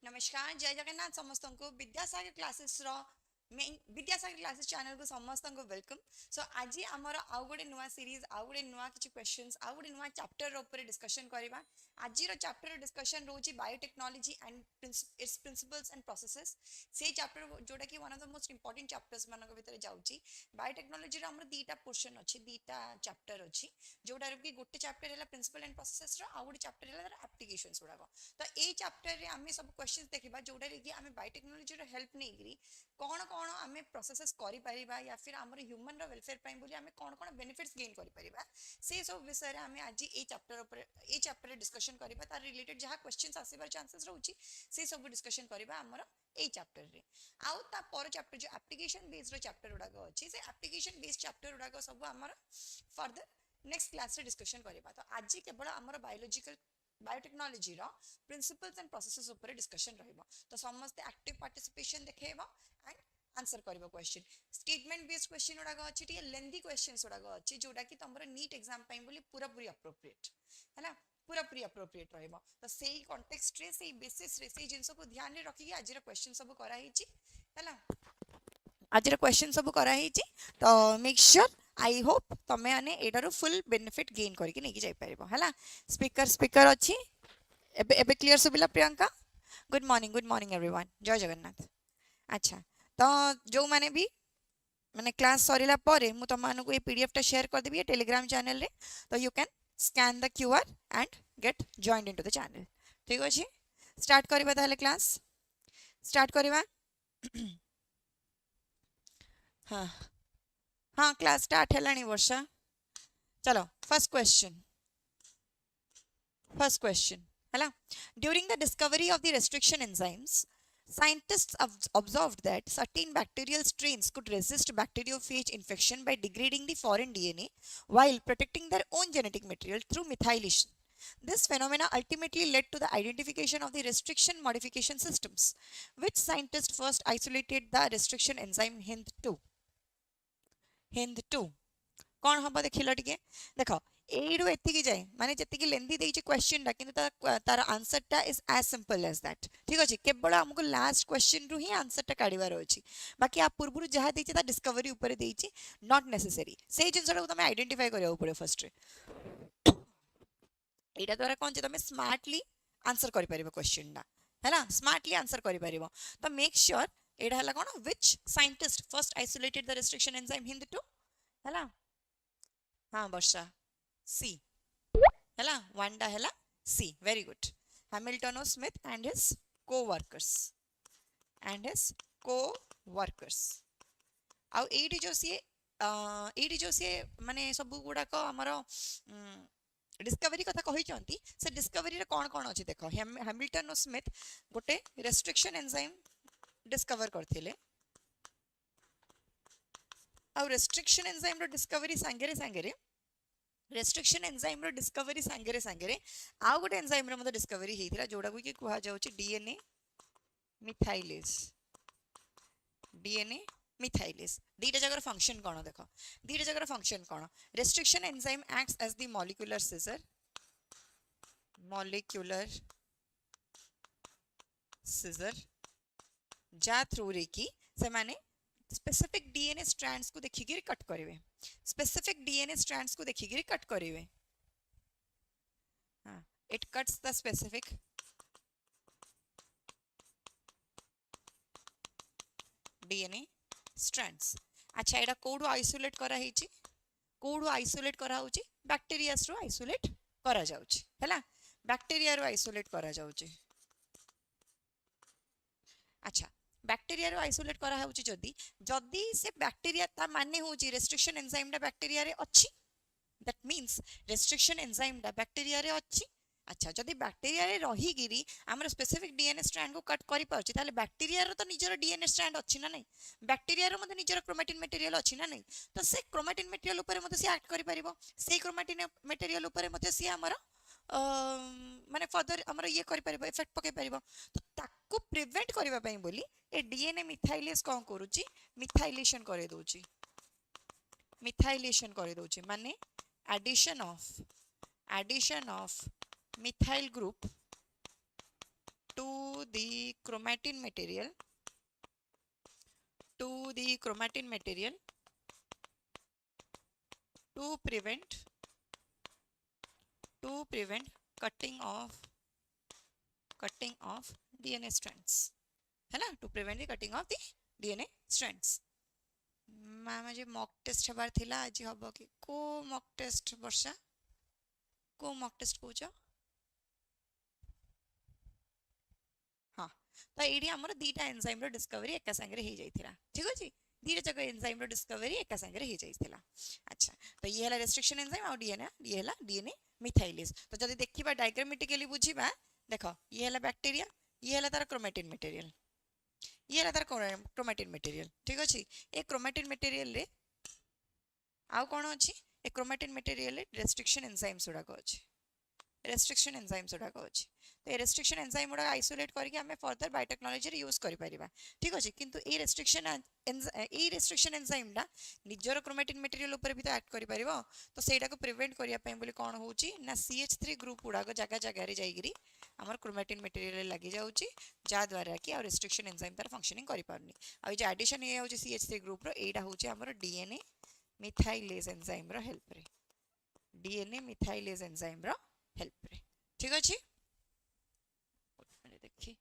नमस्कार जय जगन्नाथ समस्त को विद्यासागर क्लासेस रो मेन विद्यासागर क्लासेस चैनल को समस्त को वेलकम। सो आज आमर आउ गोटे नुआ सीरीज आउ गोटे नुआ किछि क्वेश्चंस आउ गोटे नुआ चैप्टर ऊपर डिस्कशन करबा। आज रो चैप्टर डिस्कशन रोची biotechnology and its principles and processes. से चैप्टर जोटा कि one of the most important chapters मानक भितर जाउची। बायोटेक्नोलॉजी रो हमर दीटा पोर्शन अछि, दीटा चैप्टर अछि, जोटा कि गोटे चैप्टर हैला प्रिंसिपल एंड प्रोसेसेस रो, आउ गोटे चैप्टर हैला तार एप्लीकेशंस गुडाको। तो ए चैप्टर रे आमे सब क्वेश्चंस देखिबा जोटा रे कि आमे बायोटेक्नोलॉजी रो हेल्प नेगिरी कौन कौन आमे प्रोसेसेस करि परिबा या फिर हमर ह्यूमन रो वेलफेयर पई बोली आमे कौन कौन बेनिफिट्स गेन करि परिबा, से सब विषय रे आमे आज ए चैप्टर ऊपर ए चैप्टर रे डिस्कशन करिबा। तार रिलेटेड जहा क्वेश्चंस आसीबार चांसेस रहउची से सब डिस्कशन करिबा हमर ए चैप्टर रे। आउ ता पर चैप्टर जो एप्लीकेशन बेस्ड रो चैप्टर उडाको अछि, से एप्लीकेशन बेस्ड चैप्टर उडाको सब हमर फर्दर नेक्स्ट क्लास रे डिस्कशन करिबा। तो आज केवल हमर बायोलॉजिकल बायोटेक्नोलॉजी रो प्रिंसिपल्स एंड प्रोसेसेस ऊपर डिस्कशन रहइबो। तो समस्त एक्टिव पार्टिसिपेशन देखैबो एंड आंसर करबो क्वेश्चन। स्टेटमेंट बेस्ड क्वेश्चन उडाको अछि, टिके लेंथी क्वेश्चंस उडाको अछि जोटा कि तमरो नीट एग्जाम पई बोली पूरा पूरी अप्रोप्रिएट हैना, पूरा पूरी अप्रोप्रिएट रहइबो। तो सेही कॉन्टेक्स्ट रे सेही बेसिस रे सेही जिंस को ध्यान रे रखी आज रो क्वेश्चन सब करा हिची हैना। आज क्वेश्चन सब करा हिची, तो मेक श्योर आई होप तमे माने एटारो फुल बेनिफिट गेन करके नेकी जाई परिबो हैला। स्पीकर अछि एबे एबे क्लियर सुबिला प्रियंका। गुड मॉर्निंग एवरीवन, जय जगन्नाथ। अच्छा, तो जो माने भी माने क्लास सरिला परे मु तम मानको ए पीडीएफ टा शेयर कर देबी टेलीग्राम चैनल रे, तो you can scan the QR and get joined into the channel. ठीक अछि, स्टार्ट करबा ताले क्लास स्टार्ट करबा। हाँ हाँ, क्लास स्टार्ट हेलानी वर्षा। चलो फर्स्ट क्वेश्चन हैला। During the discovery of the restriction enzymes, scientists observed that certain bacterial strains could resist bacteriophage infection by degrading the foreign DNA while protecting their own genetic material through methylation. This phenomena ultimately led to the identification of the restriction modification systems, which scientists first isolated the restriction enzyme HIND2. HIND2 कौन हम देखिल टिके देख edu एतिकी जाए माने जतिकी lengthy देइछि question टा, किंतु तार आंसर टा is as simple as that. ठीक अछि, केवल हमको लास्ट क्वेश्चन रु ही आंसर टा काढिबार अछि, बाकी आ पूर्वरु जहा देइछि ता डिस्कवरी ऊपर देइछि, नॉट नेसेसरी से जिंसटा को तमे आइडेंटिफाई करियो पड़े फर्स्ट रे। एटा द्वारा कोन जे तमे स्मार्टली आंसर करि परिबो क्वेश्चन टा हैला, स्मार्टली आंसर करि परिबो। तो मेक श्योर एटा हला कोन which scientist first isolated the restriction enzyme HIND2 हैला। हाँ वर्षा, सी हैला, वंडा हैला सी, very good. Hamilton Smith and his co-workers आउ एडी जो सी माने सब गुडाक हमर डिस्कवरी कथा कहि चंती, से डिस्कवरी रे कोन कोन अछि देखो। हैमिल्टन स्मिथ गोटे रेस्ट्रिक्शन एंजाइम डिस्कवर करथिले, आउ रेस्ट्रिक्शन एंजाइम रो डिस्कवरी सांगरे सांगरे रेस्ट्रिक्शन एंजाइम रो डिस्कवरी सांगरे सांगरे आउ गोटे एंजाइम रो मते डिस्कवरी हेतिला जोडा को कि कुहा जाउची डीएनए मिथाइलेज। डीएनए मिथाइलेज दीटा जगह फंक्शन कोन देखो, दीटा जगह फंक्शन कोन। Restriction enzyme acts as the molecular scissor जा थ्रू रे की से माने स्पेसिफिक डीएनए स्ट्रैंड्स को देखिगिरी कट करिवे, स्पेसिफिक डीएनए स्ट्रैंड्स को देखिगिरी कट करिवे। हाँ, it cuts the specific DNA strands. अच्छा, एटा कोडू आइसोलेट करा हिची, कोडू आइसोलेट करा होची बैक्टीरियास रो आइसोलेट करा जाउची हैला, बैक्टीरिया रो आइसोलेट करा जाउची। अच्छा, बैक्टीरिया रो आइसोलेट करा होची जदी जदी से बैक्टीरिया ता माने होची रेस्ट्रिक्शन एंजाइम दा बैक्टीरिया रे अछि, दैट मींस रेस्ट्रिक्शन एंजाइम दा बैक्टीरिया रे अछि। अच्छा, जदी बैक्टीरिया रे रही गिरी हमर स्पेसिफिक डीएनए स्ट्रैंड को कट करि पाउची, ताले बैक्टीरिया रो तो निजर डीएनए स्ट्रैंड अछि ना नै, बैक्टीरिया रो मते निजर क्रोमैटिन मटेरियल अछि ना नै, तो से क्रोमैटिन मटेरियल ऊपर मते से एक्ट करि परिबो, से क्रोमैटिन मटेरियल ऊपर मते से हमर माने फर्दर हमर ये करि परिबो, इफेक्ट पके परिबो। तो ताको प्रिवेंट करबा पई बोली ए डीएनए मिथाइलेज कोन करूची, मिथाइलेशन करे दोची, मिथाइलेशन करे दोची माने addition of methyl group to the chromatin material to prevent cutting of DNA strands है ना, to prevent the cutting of the DNA strands। Ma'am आज मॉक टेस्ट हबार थिला आज हबो कि को मॉक टेस्ट वर्षा को मॉक टेस्ट कहूच हाँ तो ये आमर दीटा एंजाइम रो डिस्कवरी एका संगे हो जाइथिला ठीक अछि दीटा जगह एंजाइम रो डिस्कवरी एका संगे हो जाइथिला। अच्छा तो ये हला रेस्ट्रिक्शन एंजाइम और ये हला डीएनए मिथाइलेज। तो जदि देखिबा डायग्रामेटिकली बुझिबा देखो ये हला बैक्टीरिया ये हला तार क्रोमैटिन मटेरियल ये हला तार क्रोमैटिन मटेरियल ठीक अछि। ए क्रोमैटिन मटेरियल रे आउ कोन अछि ए क्रोमैटिन मटेरियल रे रेस्ट्रिक्शन एंजाइम्स उडा को अछि रेस्ट्रिक्शन एंजाइम्स उडा को अछि। तो ये रेस्ट्रिक्शन एंजाइम उडा आइसोलेट करके हमें फर्दर बायोटेक्नोलॉजी रे यूज करि परिबा ठीक अछि। किंतु ए रेस्ट्रिक्शन एंजाइम डा निजर क्रोमैटिन मटेरियल ऊपर भी तो एक्ट करि परिबो। तो सेटा को प्रिवेंट करिया पय बोली कोन होउची ना CH3 ग्रुप उडा को जगह जगह रे जाईगिरी हमर क्रोमैटिन मटेरियल लागि जाउची जा द्वारा कि आ रेस्ट्रिक्शन एंजाइम तार फंक्शनिंग करि पारनी। आ जे एडिशन हे होउची CH3 ग्रुप रो एटा होउची हमर डीएनए मिथाइलेज एंजाइम रो हेल्प रे डीएनए मिथाइलेज एंजाइम रो हेल्प रे ठीक अछि। देखी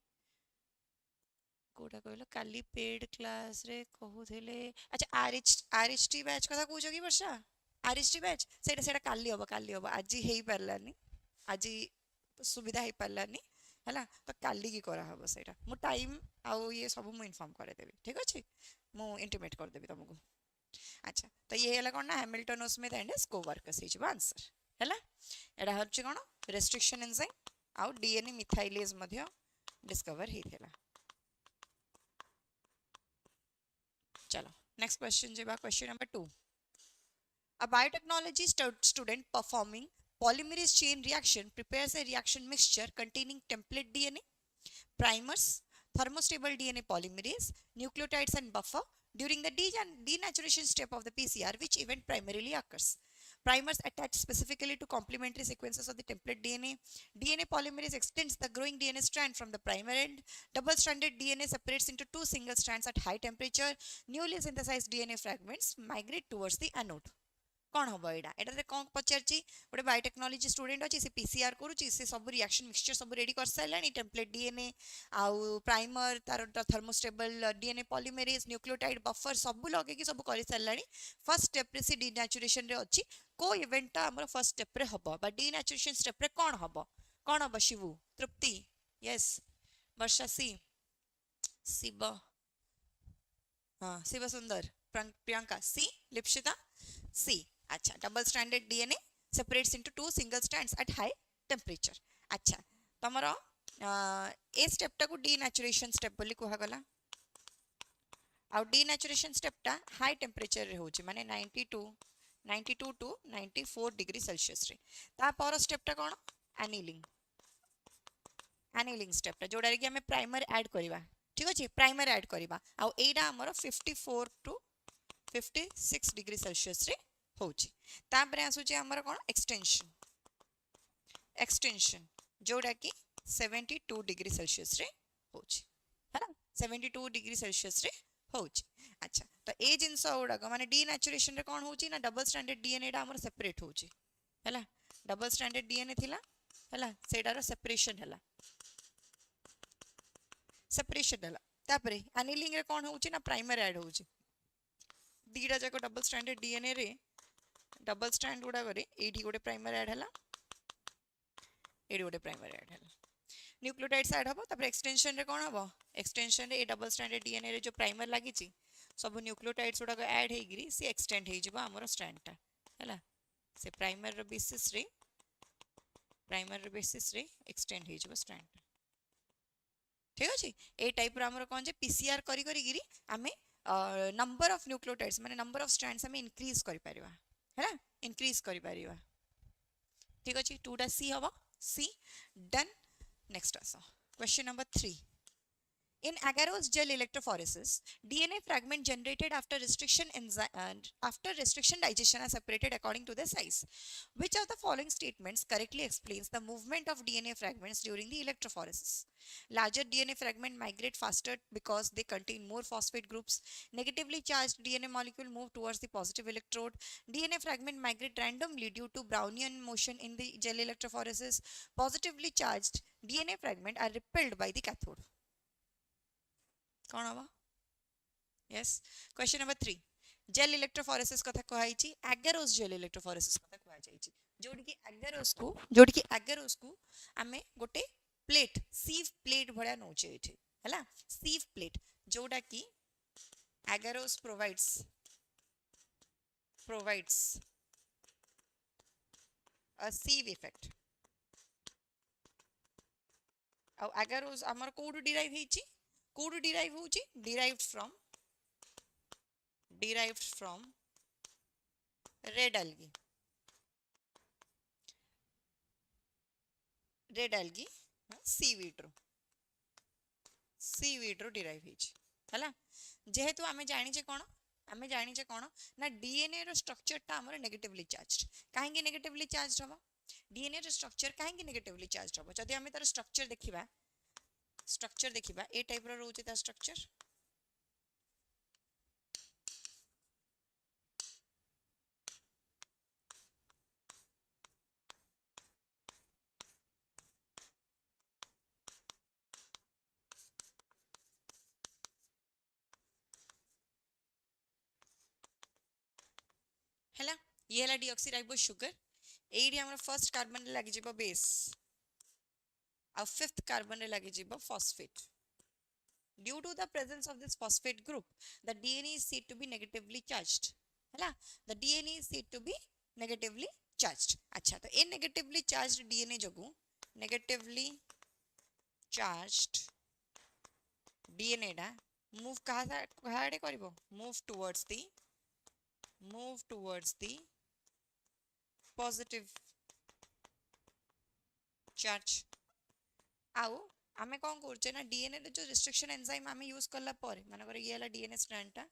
कोटा कहलो काली पेड क्लास रे कहूथिले अच्छा आरएचटी बैच कथा कहूछ कि वर्षा आरएचटी बैच सेटा काली हबो आज हेई परलानी आज सुविधा हेई परलानी हला तो काली की करा हबो सेटा मु टाइम आउ ये सब मु इन्फॉर्म करे देबी ठीक अछि मु इंटिमेट कर देबी तुमको। अच्छा तो ये हला कोन ना हैमिल्टन स्मिथ एंड स्कोवर्कस हिज आंसर हला एडा हरछि कोन रेस्ट्रिक्शन एंजाइम आउ डीएनए मिथाइलेज मध्य डिस्कवर हेथिला। चलो नेक्स्ट क्वेश्चन जेबा question number 2। A biotechnology student performing polymerase chain reaction prepares a reaction mixture containing template DNA, primers, thermostable DNA polymerase, nucleotides and buffer during the denaturation step of the PCR, which event primarily occurs. Primers attach specifically to complementary sequences of the template DNA. DNA polymerase extends the growing DNA strand from the primer end. Double-stranded DNA separates into two single strands at high temperature. Newly synthesized DNA fragments migrate towards the anode. कौन हम एटा एटा कौन पचारची गोटे biotechnology student अच्छी से PCR करूची से सब reaction mixture सब रेडी कर सारानी टेम्पलेट डीएनए आउ प्राइमर तार thermostable DNA polymerase nucleotide buffer सब लगे कि सब कर सारानी फर्स्ट स्टेप रे से डिनेचुरेशन रे अच्छी को इवेंट हमर फर्स्ट स्टेप रे हबो बा डिनेचुरेशन स्टेप रे कौन हबो शिवु तृप्ति यस वर्षा सी शिव हाँ शिव सुंदर प्रियंका सी लिप्सिता सी। अच्छा double stranded DNA separates into two single strands at high temperature। अच्छा तमरो ए स्टेप टा को डीनेचुरेशन स्टेप बोली कहा गला आ डीनेचुरेशन स्टेप टा हाई टेम्परेचर रे होची माने 92 टू 94 डिग्री सेल्सियस रे। ता पर स्टेप टा कोन एनीलिंग स्टेप टा जोडा रे कि हमें प्राइमर ऐड करबा ठीक अछि प्राइमर ऐड करबा आ एडा हमरो 54 टू 56 डिग्री सेल्सियस रे होची। तापरे आसुची हमर कोन एक्सटेंशन जोडा कि 72 डिग्री सेल्सियस रे होची है ना 72 डिग्री सेल्सियस रे होची। अच्छा तो ए जिंस उडा माने डीनेचुरेशन रे कोन होची ना डबल स्ट्रैंडेड डीएनए डा हमर सेपरेट होची हैला डबल स्ट्रैंडेड डीएनए थिला हैला सेडार सेपरेशन हैला तापरे एनीलिंग रे कोन होची ना प्राइमर ऐड होची दीडा जाको डबल स्ट्रैंडेड डीएनए रे डबल स्ट्रैंड गुडा करे एडी गोटे प्राइमर ऐड हला एडी गोटे प्राइमर ऐड हला न्यूक्लियोटाइड्स ऐड हबो तापर एक्सटेंशन रे कोन हबो एक्सटेंशन रे ए डबल स्ट्रैंडेड डीएनए रे जो प्राइमर लागि छि सब न्यूक्लियोटाइड्स गुडा ऐड हे गिरी से एक्सटेंड हे जिवो हमर स्ट्रैंड टा हला से प्राइमर रो बेसिस रे एक्सटेंड हे जिवो स्ट्रैंड ठीक अछि। ए टाइप रो हमर कोन जे पीसीआर करी करी गिरी हमें नंबर ऑफ न्यूक्लियोटाइड्स माने नंबर ऑफ स्ट्रैंड्स हमें इंक्रीज करि परिबा है ना इंक्रीज करि परिबा ठीक अछि। 2टा सी हबो सी डन। नेक्स्ट आसो question number 3। In agarose gel electrophoresis, DNA fragment generated after restriction digestion are separated according to their size. Which of the following statements correctly explains the movement of DNA fragments during the electrophoresis? Larger DNA fragments migrate faster because they contain more phosphate groups. Negatively charged DNA molecule move towards the positive electrode. DNA fragment migrate randomly due to Brownian motion in the gel electrophoresis. Positively charged DNA fragment are repelled by the cathode. कौन हवा? Yes. Question number 3. Gel electrophoresis कथा कहैछि agarose gel electrophoresis कथा कहै जाइछि जोडी की agarose को आमे गोटे प्लेट सीव प्लेट भलिया नोचे एठी हला सीव प्लेट जोडा की agarose provides a sieve effect आ एगारोस हमर कोड डिराइव हेछि कोड डिराइव होछि derived from red algae seaweed रो डिराइव हेछि हला जेहेतु आमे जानिचे कोन ना डीएनए रो स्ट्रक्चर ता हमर नेगेटिवली चार्ज्ड काहेकि नेगेटिवली चार्ज्ड हबो डीएनए रो स्ट्रक्चर काहेकि नेगेटिवली चार्ज्ड हबो जदि आमे तार स्ट्रक्चर देखिबा ए टाइप रो रहउछि ता स्ट्रक्चर हैला ये हला डीऑक्सीराइबोज शुगर एडी हमर फर्स्ट कार्बन रे लागि जिवो बेस आ फिफ्थ कार्बन रे लागि जिवो phosphate due to the presence of this phosphate group the DNA is said to be negatively charged हैला the DNA is said to be negatively charged अच्छा तो ए negatively charged DNA जगु negatively charged DNA डा move कहाडे करिवो move towards the positive charge आउ आमे कौन करछे ना DNA रे जो रिस्ट्रिक्शन एंजाइम आमे यूज करला पर माने करे ये हला डीएनए स्ट्रैंड टा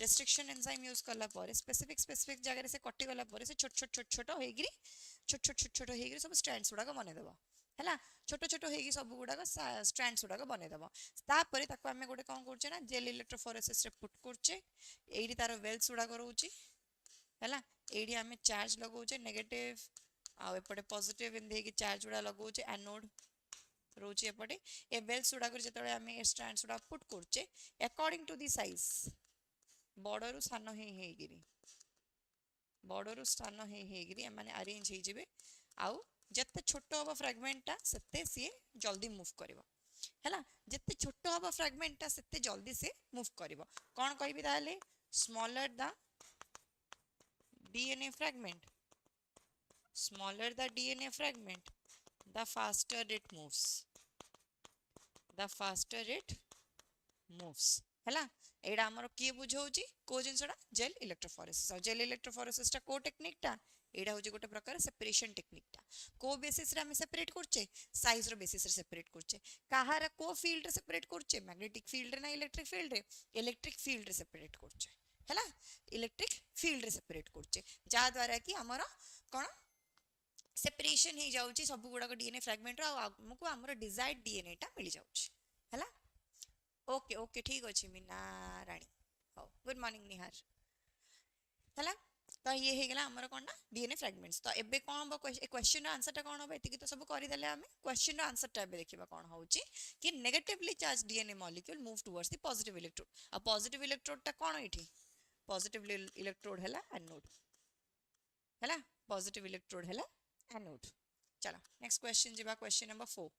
रिस्ट्रिक्शन एंजाइम यूज करला पर स्पेसिफिक जगह से कटि गला पर से छोट हेगिरी सब स्ट्रैंड्स गुडा को बने देबो हैला छोट हेगी सब गुडा को स्ट्रैंड्स गुडा को बने देबो तापर ताको आमे गोटे कौन करछे ना जेल इलेक्ट्रोफोरेसिस रे पुट करछे एडी तारो वेल्स गुडा को रहउची हैला एडी आमे चार्ज लगाउछे नेगेटिव आ एपटे पॉजिटिव इन देकी चार्ज गुडा लगाउछे एनोड रोचे एपटे ए वेल्स गुडा कर जतले आमे स्ट्रैंड्स गुडा पुट करछे according to the size border स्थान हेगिरी माने अरेंज हे जिवे आउ जत्ते छोटो हबो फ्रैगमेंट ता सेते सी जल्दी मूव करिवो हैला जत्ते छोटो हबो फ्रैगमेंट ता सेते जल्दी से मूव करिवो कोन कहबी ताले smaller the DNA fragment the faster it moves हैला एडा हमर के बुझौची को जिंसडा जेल इलेक्ट्रोफोरेसिस ता को टेक्निक ता एडा होची गोटे प्रकार सेपरेशन टेक्निक ता को बेसिस रे हम सेपरेट करछे साइज रो बेसिस रे सेपरेट करछे काहार को फील्ड रे सेपरेट करछे मैग्नेटिक फील्ड रे ना इलेक्ट्रिक फील्ड रे सेपरेट करछे हैला इलेक्ट्रिक फील्ड रे सेपरेट करछे जा द्वारा कि हमर कोन सेपरेशन हे जाउची सब गुडा को डीएनए फ्रैगमेंट रो हमको हमर डिजायर्ड डीएनए टा मिल जाउची हैला ओके ठीक अछि मीना रानी हो गुड मॉर्निंग निहार हैला तो ये हे गेला हमर कोन ना डीएनए फ्रैगमेंट्स तो एबे कोन हो क्वेश्चन रो आंसर टा कोन हो एति तो सब करि देले हमें क्वेश्चन रो आंसर टा एबे देखिबा कोन होउची कि negatively charge DNA molecule move towards the positive electrode आ पॉजिटिव इलेक्ट्रोड टा कोन एठी पॉजिटिव इलेक्ट्रोड हैला एनोड हैला पॉजिटिव इलेक्ट्रोड हैला एनोड चलो नेक्स्ट क्वेश्चन जिबा question number 4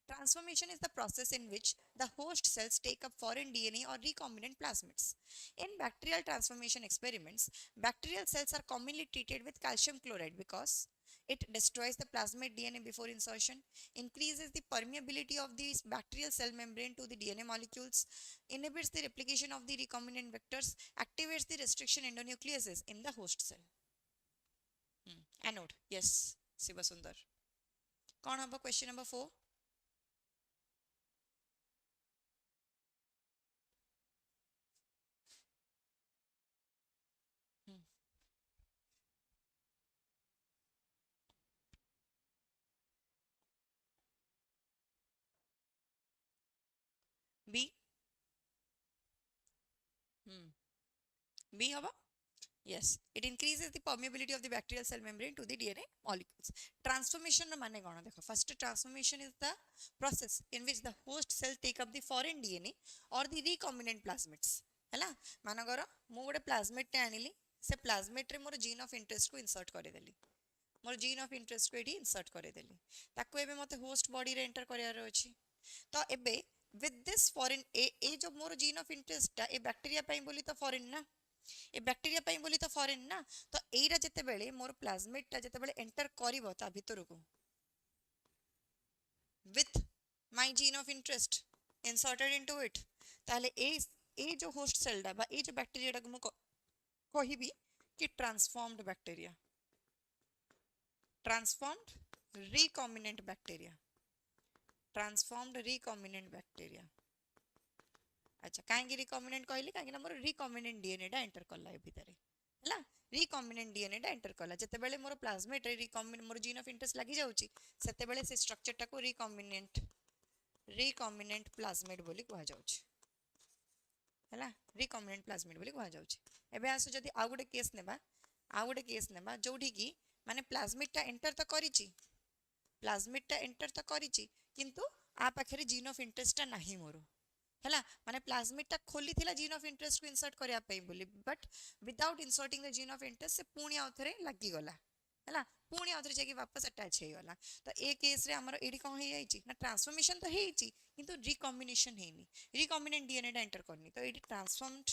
Transformation is the process in which the host cells take up foreign DNA or recombinant plasmids. In bacterial transformation experiments, bacterial cells are commonly treated with calcium chloride because it destroys the plasmid DNA before insertion, increases the permeability of the bacterial cell membrane to the DNA molecules, inhibits the replication of the recombinant vectors, activates the restriction endonucleases in the host cell. Anode, yes, Sivasundar. कौन हबो question number 4 B B हबो yes it increases the permeability of the bacterial cell membrane to the DNA molecules transformation माने कोन देखो first transformation is the process in which the host cell take up the foreign DNA or the recombinant plasmids हैला मानकर मु गोटे plasmid टे आनिली से plasmid रे मोर gene of interest को इंसर्ट करे देली मोर जीन ऑफ इंटरेस्ट को एठी इंसर्ट करे देली ताको एबे मते होस्ट बॉडी रे एंटर करियार अछि तो एबे with this foreign ए जो मोर जीन ऑफ इंटरेस्ट ता ए बैक्टीरिया पई बोली तो फॉरेन ना ए बैक्टीरिया पई बोली तो फॉरेन ना तो एरा जते बेले मोर प्लाज्मिड ता जते बेले एंटर करिवो ता भितर को with my gene of interest inserted into it ताले ए जो होस्ट सेल डा बा ए जो बैक्टीरिया डा को कहिबी कि transformed bacteria transformed recombinant bacteria transformed recombinant bacteria अच्छा काहेकि रिकॉम्बिनेंट कहली काहेकि मोर रिकॉम्बिनेंट डीएनए डा एंटर करला ए भितरे हला रिकॉम्बिनेंट डीएनए डा एंटर करला जते बेले मोर प्लाज्मिड रे recombinant more gene of interest लागि जाउची सेते बेले से स्ट्रक्चर टा को रिकॉम्बिनेंट प्लाज्मिड बोली कहा जाउची हला रिकॉम्बिनेंट प्लाज्मिड बोली कहा जाउची एबे आसु जदी आ गुटे केस नेबा जोठी की माने प्लाज्मिड टा एंटर त करिची किंतु आ पाखरे जीन ऑफ इंटरेस्ट टा नाही मोर हला माने प्लाज्मिड टा खोली थिला जीन ऑफ इंटरेस्ट को इंसर्ट करिया पई बोली but without inserting the gene of interest से पुणी आउथरे लागि गला हला पुणी आउथरे जाकी वापस अटैच हे गला तो ए केस रे हमर एडी कोन हे जाईची ना ट्रांसफॉर्मेशन तो हेची किंतु रिकॉम्बिनेशन हेनी रिकॉम्बिनेंट डीएनए डा एंटर करनी तो एडी ट्रांसफॉर्म्ड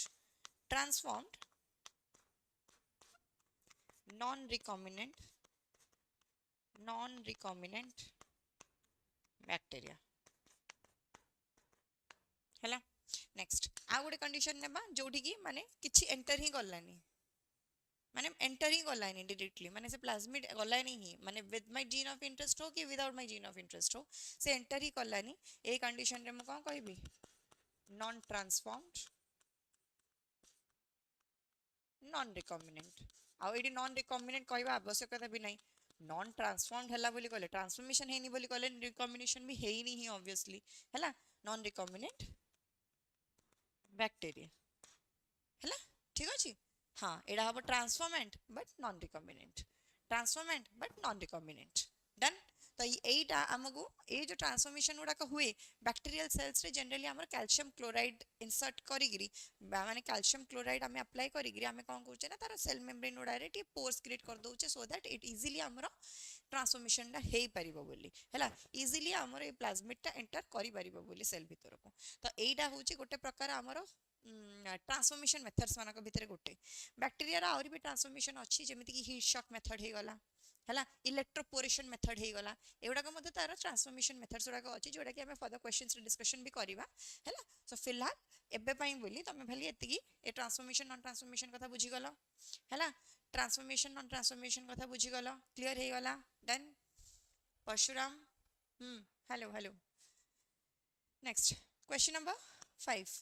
नॉन रिकॉम्बिनेंट बैक्टीरिया हला नेक्स्ट आ गोटे कंडीशन नेबा जोठी की माने किछि एंटर ही गलानी डायरेक्टली माने से प्लाज्मिड गलानी ही माने with my gene of interest हो कि without my gene of interest हो से enter he Galani a condition रे म कोन कहबी नॉन ट्रांसफॉर्म्ड नॉन रिकॉम्बिनेंट आ एडी नॉन रिकॉम्बिनेंट कहबा आवश्यकता भी नहीं नॉन ट्रांसफॉर्म्ड हला बोली कहले ट्रांसफॉर्मेशन हेनी बोली कहले रिकॉम्बिनेशन भी हेनी ही ऑब्वियसली हला नॉन रिकॉम्बिनेंट बैक्टीरिया हैला ठीक अछि हां एडा हबो transformant but non recombinant done तो एटा हमगु ए जो ट्रांसफॉर्मेशन उडा हुए बैक्टीरियल सेल्स रे जनरली हमर कैल्शियम क्लोराइड इंसर्ट करिगिरी माने कैल्शियम क्लोराइड हमें अप्लाई करिगिरी हमें कोन करछे ना तार सेल मेम्ब्रेन उडा रे टी पोर्स क्रिएट कर दोचे सो दैट इट इजीली हमर ट्रांसफॉर्मेशन डा हेई परिबो बोली हैला इजीली हमर ए प्लाज्मिड टा एंटर करि परिबो बोली सेल भीतर को तो एटा होची गोटे प्रकार हमर ट्रांसफॉर्मेशन मेथड्स मानक भितर गोटे बैक्टीरिया रा और भी ट्रांसफॉर्मेशन अच्छी जेमिति कि हीट शॉक मेथड हे गला हैला इलेक्ट्रोपोरेशन मेथड हे गला एवडा का मते तार ट्रांसफॉर्मेशन मेथड्स उडा का अछि जोडा कि हमें फर्दर क्वेश्चंस रे डिस्कशन भी करिवा हैला सो फिलहाल एबे पई बोली तमे भली एतिकी ए ट्रांसफॉर्मेशन नॉन ट्रांसफॉर्मेशन कथा बुझी गलो हैला ट्रांसफॉर्मेशन नॉन ट्रांसफॉर्मेशन कथा बुझी गलो क्लियर हे गला डन परशुराम हेलो next question number 5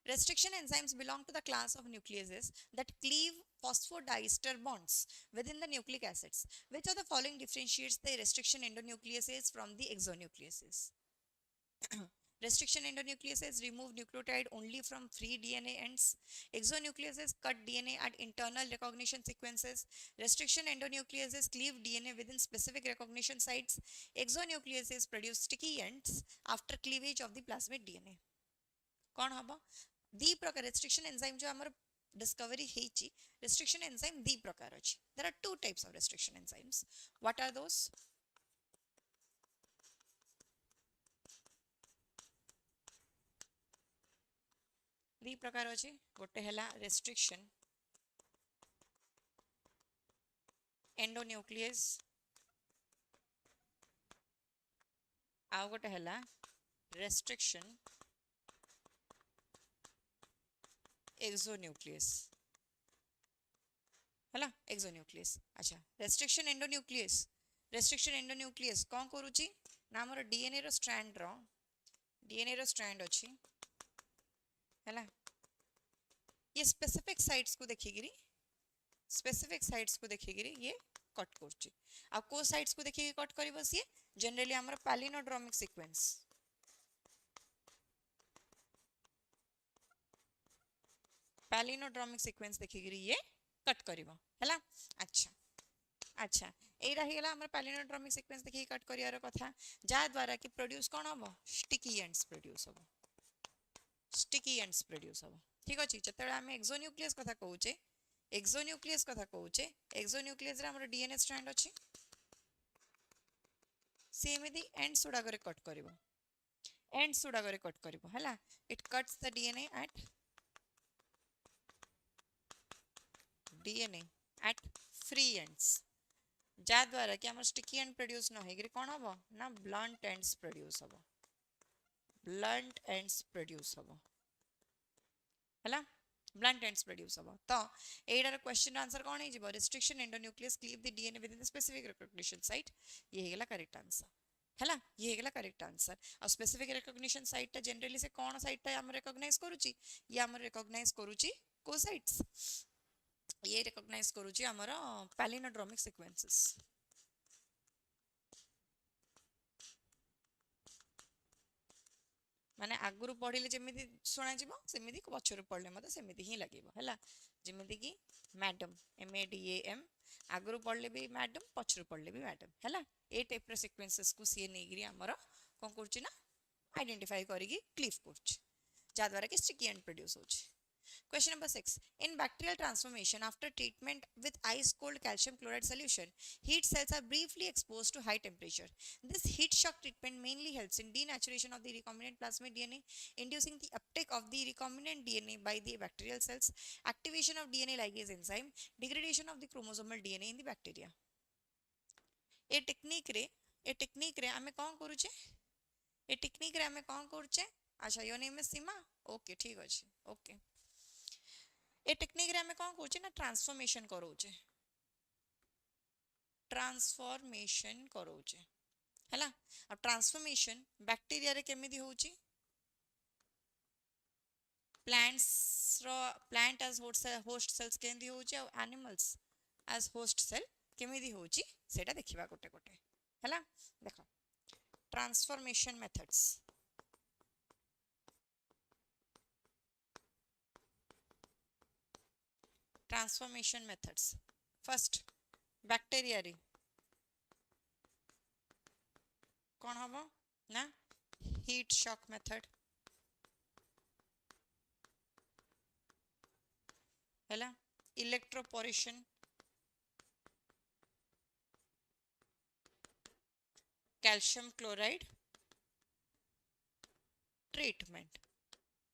Restriction enzymes belong to the class of nucleases that cleave phosphodiester bonds within the nucleic acids. Which of the following differentiates the restriction endonucleases from the exonucleases? Restriction endonucleases remove nucleotide only from free DNA ends. Exonucleases cut DNA at internal recognition sequences. Restriction endonucleases cleave DNA within specific recognition sites. Exonucleases produce sticky ends after cleavage of the plasmid DNA. कौन हबो दी प्रकार restriction enzyme जो हमर discovery हेची restriction enzyme दी प्रकार अछि there are two types of restriction enzymes what are those दी प्रकार अछि गोटे हला restriction endonuclease आ गोटे हला restriction exonuclease हला exonuclease अच्छा restriction endonuclease कौन करूची ना हमर डीएनए रो स्ट्रैंड अछि हला ये स्पेसिफिक साइट्स को देखिगिरी ये कट करची आ को साइट्स को देखि कट करबो सिए जनरली हमर पैलिनोड्रोमिक सीक्वेंस पैलिनोड्रोमिक सीक्वेंस देखिक ये कट करिवो हैला। अच्छा अच्छा एटा ही गला हमर पैलिनोड्रोमिक सीक्वेंस देखि कट करियार कथा जा द्वारा कि प्रोड्यूस कोन हबो स्टिकी एंड्स प्रोड्यूस हबो स्टिकी एंड्स प्रोड्यूस हबो ठीक अछि। जतले हम एक्सोन्यूक्लियस कथा कहूचे एक्सोन्यूक्लियस रे हमर डीएनए स्ट्रैंड अछि सेमिति एंड्स उडा करे कट करिवो एंड्स उडा करे कट करिवो हैला। It cuts the DNA eight free ends जा द्वारा कि हमर स्टिकी एंड प्रोड्यूस न हेगरी कोन हबो ना ब्लंट एंड्स प्रोड्यूस हबो हैला ब्लंट एंड्स प्रोड्यूस हबो। तो एडार क्वेश्चन आंसर कोन हे जिवो restriction endonuclease cleave the DNA with in the specific recognition site ये हेगला करेक्ट आंसर हैला ये हेगला करेक्ट आंसर। और स्पेसिफिक रिकॉग्निशन साइट ता जनरली से कोन साइट ता हम रिकॉग्नाइज करूची ये हम रिकॉग्नाइज करूची को साइट्स ये रिकॉग्नाइज करूची हमर पैलिनोड्रोमिक सीक्वेंसेस माने आगुरु पढ़िले जेमिति सुना जीवो सेमिति पछरु पढ़ले मते सेमिति ही लागिवो हैला। जेमिति कि मैडम MADAM आगुरु पढ़ले भी मैडम पछरु पढ़ले भी मैडम हैला। ए टाइप रे सीक्वेंसेस को सीए नेगिरी हमर कोन करची ना आइडेंटिफाई करिगी क्लीव करची जा द्वारा कि स्टिकी एंड प्रोड्यूस होची। Question number 6. In bacterial transformation, after treatment with ice-cold calcium chloride solution, heat cells are briefly exposed to high temperature. This heat shock treatment mainly helps in denaturation of the recombinant plasmid DNA, inducing the uptake of the recombinant DNA by the bacterial cells, activation of DNA ligase enzyme, degradation of the chromosomal DNA in the bacteria. A technique रे आमे कोन करूचे अच्छा your name is Seema okay ठीक अछि okay. A technique रे हमें कौन करछे ना ट्रांसफॉर्मेशन करोचे हैला। अब ट्रांसफॉर्मेशन बैक्टीरिया रे केमिति होची प्लांट एज होस्ट सेल्स केमिति होची और एनिमल्स एज होस्ट सेल केमिति होची सेटा देखिबा गोटे गोटे हैला। देखो ट्रांसफॉर्मेशन मेथड्स फर्स्ट बैक्टीरिया रे कौन हबो ना हीट शॉक मेथड हैला। इलेक्ट्रोपोरेशन कैल्शियम क्लोराइड ट्रीटमेंट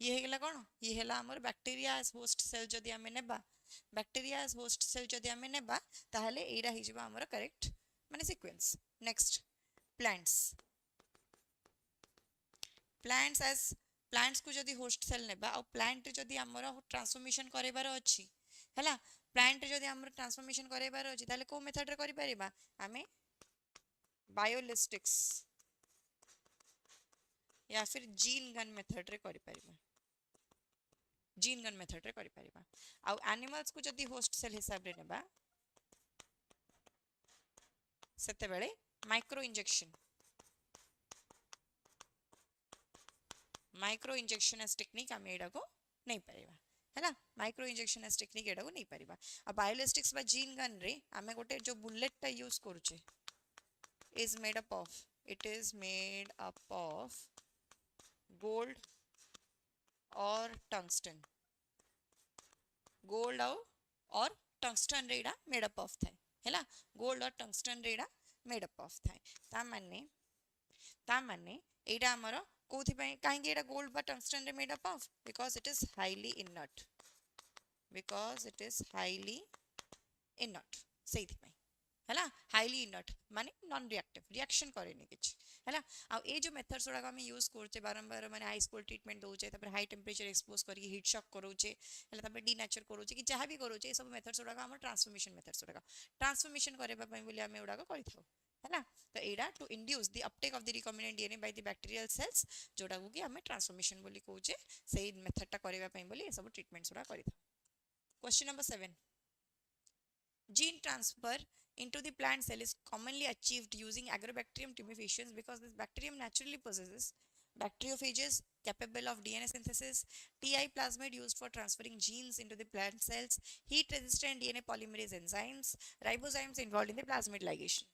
ये हेगला कौन ये हेला हमर बैक्टीरिया एज होस्ट सेल जदि हमें नेबा बैक्टीरिया एज होस्ट सेल जदि हमें नेबा ताहले एरा हि जिबा हमर करेक्ट माने सीक्वेंस। नेक्स्ट प्लांट्स को जदि होस्ट सेल नेबा और प्लांट जदि हमर ट्रांसफॉर्मेशन करेबार अछि हैला प्लांट जदि हमर ट्रांसफॉर्मेशन करेबार अछि ताहले को मेथड रे करि परिबा हमें बायोलिस्टिक्स या फिर जीन गन मेथड रे करि परिबा आउ एनिमल्स को जदि होस्ट सेल हिसाब रे नेबा सेते बेले माइक्रो इंजेक्शन एस टेक्निक हम एडा को नहीं परिबा हैला माइक्रो इंजेक्शन एस टेक्निक एडा को नहीं परिबा। आ बायोलिस्टिक्स बा जीन गन रे हमें गोटे जो बुलेट टा यूज करूचे is made up of gold or tungsten और tungsten Reda made up of थाए हैला गोल्ड और tungsten Reda made up of थाए ता माने एडा हमर कोथि पय काहे एडा गोल्ड बा टंगस्टन रे made up of because it is highly inert सेथि पय हैला हाईली इनर्ट माने नॉन रिएक्टिव रिएक्शन करेनी किछ हैला। आ ए जो मेथड्स उडा हम यूज करछे बारंबार माने आइस कोल्ड ट्रीटमेंट दोछे तापर हाई टेंपरेचर एक्सपोज करके हीट शॉक करोछे हैला तापर डीनेचर करोछे कि जहां भी करोछे ए सब मेथड्स उडा हम ट्रांसफॉर्मेशन करेबा पय बोली हम उडा करि थाउ हैला। तो एडा to induce the uptake of the recombinant DNA by the bacterial cells जोडा को कि हम ट्रांसफॉर्मेशन बोली कहूचे सेही मेथड ता करेबा पय बोली ए सब ट्रीटमेंट्स उडा करि थाउ। Question number 7 gene transfer into the plant cell is commonly achieved using Agrobacterium tumefaciens because this bacterium naturally possesses bacteriophages capable of DNA synthesis, TI plasmid used for transferring genes into the plant cells, heat resistant DNA polymerase enzymes, ribozymes involved in the plasmid ligation.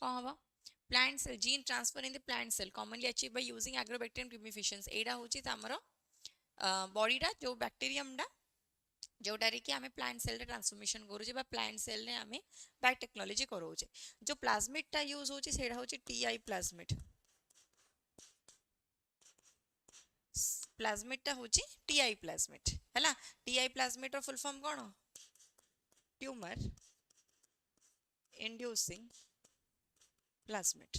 कौन हवा plant cell gene transfer in the plant cell commonly achieve by using Agrobacterium tumefaciens एडा होची हमर बॉडीटा जो बैक्टीरियमटा जोटारे कि आमे plant cell रे transformation करूचे बा प्लांट सेल ने आमे बायोटेक्नोलॉजी करूचे जो प्लाज्मिड टा यूज होची सेडा होची टीआई प्लाज्मिड प्लाज्मिड टा होची टीआई प्लाज्मिड हैला टीआई प्लाज्मिड रो फुल फॉर्म कोन ट्यूमर इंड्यूसिंग प्लाज्मिड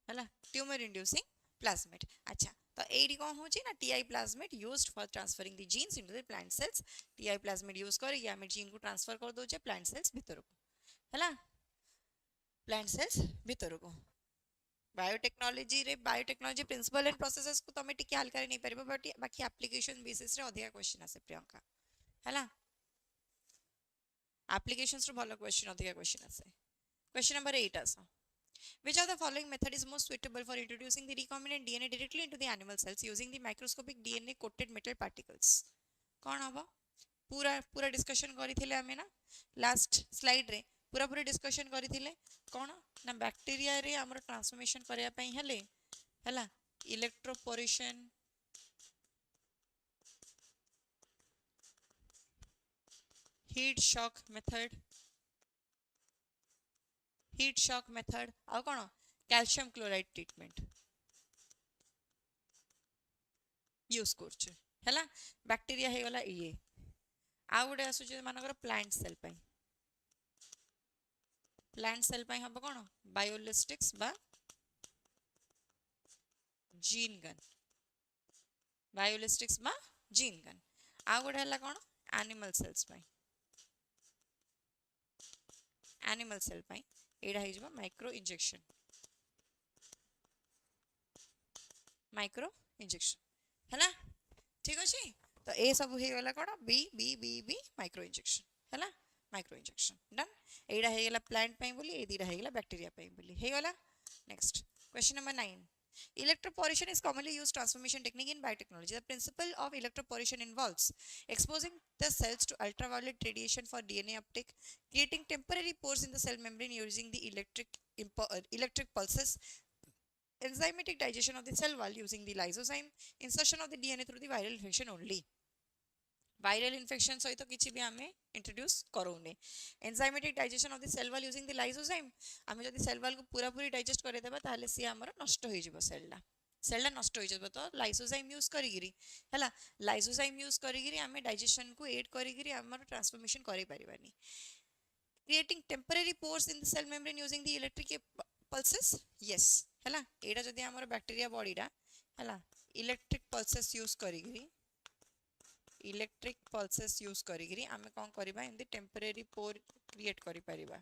हैला ट्यूमर इंड्यूसिंग प्लाज्मिड अच्छा तो एडी कौन होची ना Ti plasmid used for transferring the genes into the plant cells Ti plasmid use कर या में जीन को ट्रांसफर कर दोचे प्लांट सेल्स भीतर को हैला प्लांट सेल्स भीतर को बायोटेक्नोलॉजी प्रिंसिपल एंड प्रोसेसेस को तमे टिके हल करे नहीं परबो बट बाकी एप्लीकेशन बेसिस रे अधिका क्वेश्चन आसे प्रियंका हैला एप्लीकेशंस रो भलो क्वेश्चन अधिका क्वेश्चन आसे क्वेश्चन नंबर 8 आसा which of the following method is most suitable for introducing the recombinant DNA directly into the animal cells using the microscopic DNA coated metal particles कौन हबो पूरा पूरा डिस्कशन करिथिले हमें ना लास्ट स्लाइड रे पूरा पूरा डिस्कशन करिथिले कौन ना बैक्टीरिया रे हमर ट्रांसफॉर्मेशन करया पई हले हला इलेक्ट्रोपोरेशन हीट शॉक मेथड आ कौन कैल्शियम क्लोराइड ट्रीटमेंट यूज करछे हैला बैक्टीरिया हे गला ये आ गुडे आसु जे मानकर प्लांट सेल पई हबो कोन बायोलिस्टिक्स बा जीन गन आ गुडे हला कोन एनिमल सेल पई एडा हे जबा माइक्रो इंजेक्शन हैला ठीक अछि तो ए सब हे गला कोन B B B B micro injection हैला माइक्रो इंजेक्शन डन एडा हे गला प्लांट पई बोली ए दीडा हे गला बैक्टीरिया पई बोली हे गला next question number 9 electroporation is commonly used transformation technique in biotechnology. The principle of electroporation involves exposing the cells to ultraviolet radiation for DNA uptake, creating temporary pores in the cell membrane using the electric pulses, enzymatic digestion of the cell wall using the lysozyme, insertion of the DNA through the viral infection only. Viral infection सहित किछि भी हमें introduce करोने enzymatic digestion of the cell wall using the lysozyme हमें जदी cell wall को पूरा पूरी डाइजेस्ट करे देबा ताले सी हमर नष्ट होई जिवो सेलला नष्ट होई जबो तो लाइसोजाइम यूज करिगिरी हैला लाइसोजाइम यूज करिगिरी हमें डाइजेशन को एड करिगिरी हमर ट्रांसफॉर्मेशन करि परिबानी creating temporary pores in the cell membrane using the electric pulses yes हैला एडा जदी हमर बैक्टीरिया बॉडीडा हैला इलेक्ट्रिक पल्सेस यूज करिगिरी इलेक्ट्रिक पल्सेस यूज करिगिरी आमे कोन करबा in the temporary pore create करि परिबा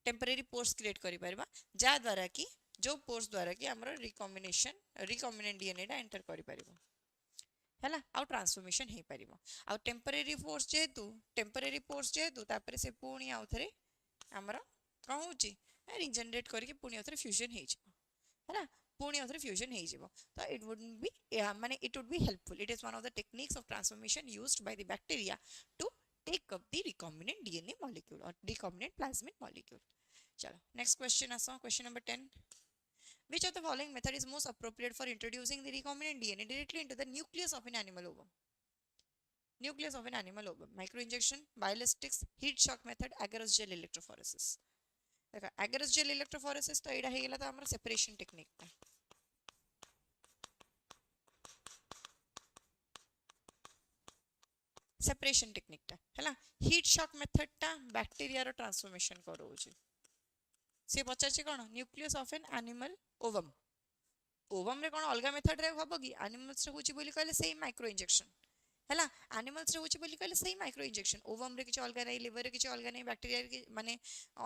टेम्पररी पोर्स क्रिएट करि परिबा जा द्वारा कि जो पोर्स द्वारा कि हमर रिकॉम्बिनेंट डीएनए डा एंटर करि परिबो हैला आ ट्रांसफॉर्मेशन हे परिबो आ टेम्पररी पोर्स जेतु तापर से पुणी आउथरे हमर कोन होची रीजनरेट करके पुणी आउथरे फ्यूजन हे जिवो हैला पुणी आउथरे फ्यूजन हे जिवो तो इट वुड बी माने it would be helpful it is one of the techniques of transformation used by the bacteria to take up the recombinant DNA molecule और रिकॉम्बिनेंट प्लाज्मिड मॉलिक्यूल चलो नेक्स्ट क्वेश्चन आसो question number 10 which of the following method is most appropriate for introducing the recombinant DNA directly into the nucleus of an animal ovum microinjection biolistics heat shock method agarose gel electrophoresis देखा agarose gel electrophoresis तो एडा हे गेला तो हमर separation technique ता separation technique ता हैला heat shock method ता बैक्टीरिया रो ट्रांसफॉर्मेशन करो छी से पचार छी कोन nucleus of an animal ovum रे कोन अलगा मेथड रे हबो कि एनिमल्स रे होची बोली कहले सेम माइक्रो इंजेक्शन है एनिमल्स रे होची बोली कहले सही माइक्रो इंजेक्शन ओवम रे किछ अलगा नहीं लिवर रे किछ अलगा नहीं बैक्टीरिया माने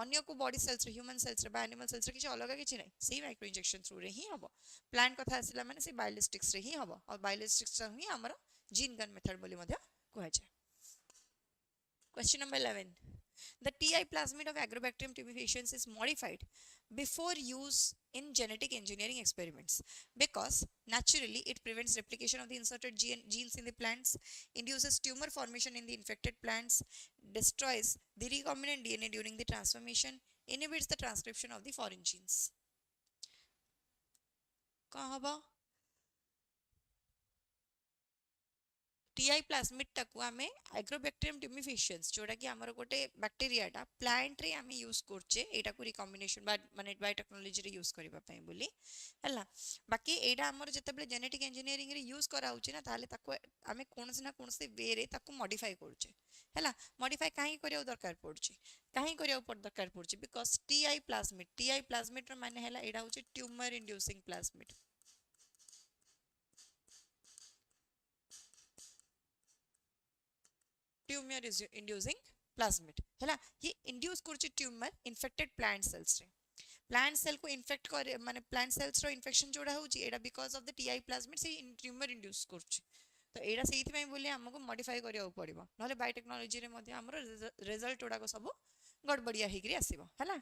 अन्य को बॉडी सेल्स रे ह्यूमन सेल्स रे बा एनिमल सेल्स रे किछ अलगा किछ नहीं सही माइक्रो इंजेक्शन थ्रू रे ही हबो प्लांट कथा आसिला माने से बायोलिस्टिक्स रे ही हबो और बायोलिस्टिक्स ही हमर जीन गन मेथड बोली मध्य कहै छै question number 11 the TI plasmid of Agrobacterium tumefaciens is modified before use in genetic engineering experiments because naturally it prevents replication of the inserted genes in the plants, induces tumor formation in the infected plants, destroys the recombinant DNA during the transformation, inhibits the transcription of the foreign genes. कहाँ हबा TI plasmid टाकू आमे agrobacterium ट्यूमिफिशियंस जोटा कि हमर गोटे बैक्टीरियाटा plant रे आमे यूज करछे एटा को रिकॉम्बिनेशन माने बायोटेक्नोलॉजी रे यूज करबा पई बोली हला बाकी एटा हमर जतेबे जेनेटिक इंजीनियरिंग रे यूज करा होची ना ताले ताको आमे कोनसे ना कोनसे वे रे ताको मॉडिफाई करछे हला मॉडिफाई काहे करियो दरकार पड़छि काहे करियो दरकार पड़छि बिकॉज़ टीआई प्लाज्मिड रो माने हला एटा होची tumour inducing plasmid tumour inducing plasmid हैला ये इंड्यूस करछि ट्यूमर इन्फेक्टेड प्लांट सेल्स रे प्लांट सेल को इन्फेक्ट करे माने प्लांट सेल्स रो इन्फेक्शन जोड़ा होछि एडा because of the TI plasmid से ट्यूमर इंड्यूस करछि तो एडा सेहित पई बोली हमको मॉडिफाई करिया पड़िबो नले बायोटेक्नोलॉजी रे मध्ये हमरो रिजल्ट उडा को सब गड़बड़िया हिग्री आसीबो हैला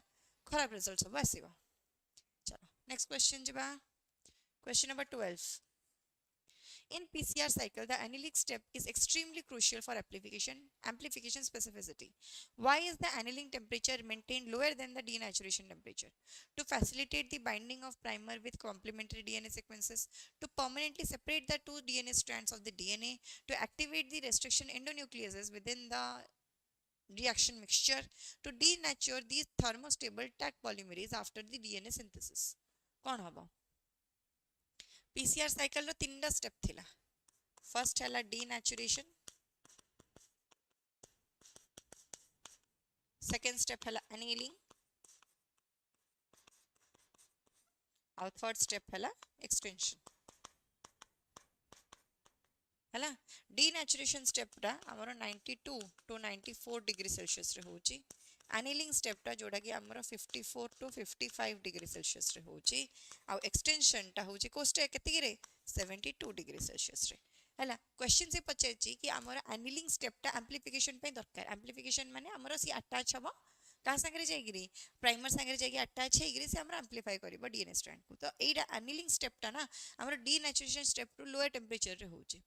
खराब रिजल्ट सब आसीबो चलो नेक्स्ट क्वेश्चन जबा question number 12 In PCR cycle, the annealing step is extremely crucial for amplification specificity. Why is the annealing temperature maintained lower than the denaturation temperature? To facilitate the binding of primer with complementary DNA sequences, to permanently separate the two DNA strands of the DNA, to activate the restriction endonucleases within the reaction mixture, to denature the thermostable Taq polymerase after the DNA synthesis. कौन हबो PCR cycle रो तीनटा step थिला first हला denaturation second step हला annealing और third step हला extension हला denaturation step रा हमरो 92 टू 94 डिग्री सेल्सियस रे होची एनीलिंग स्टेप टा जोड़ा कि हमरो 54 टू 55 डिग्री सेल्सियस रे होची आ एक्सटेंशन टा होची कोस्टे केति रे 72 डिग्री सेल्सियस रे हला क्वेश्चन से पचाची कि हमरो एनीलिंग स्टेप टा एम्प्लीफिकेशन पे दरकार एम्प्लीफिकेशन माने हमरो सी अटैच हबो का संगे जाईगिरी प्राइमर संगे जाईगी अटैच हेगिरी से हमरा एम्प्लीफाई करबो डीएनए स्ट्रैंड को तो एटा एनीलिंग स्टेप टा ना हमरो denaturation step to lower temperature रे होची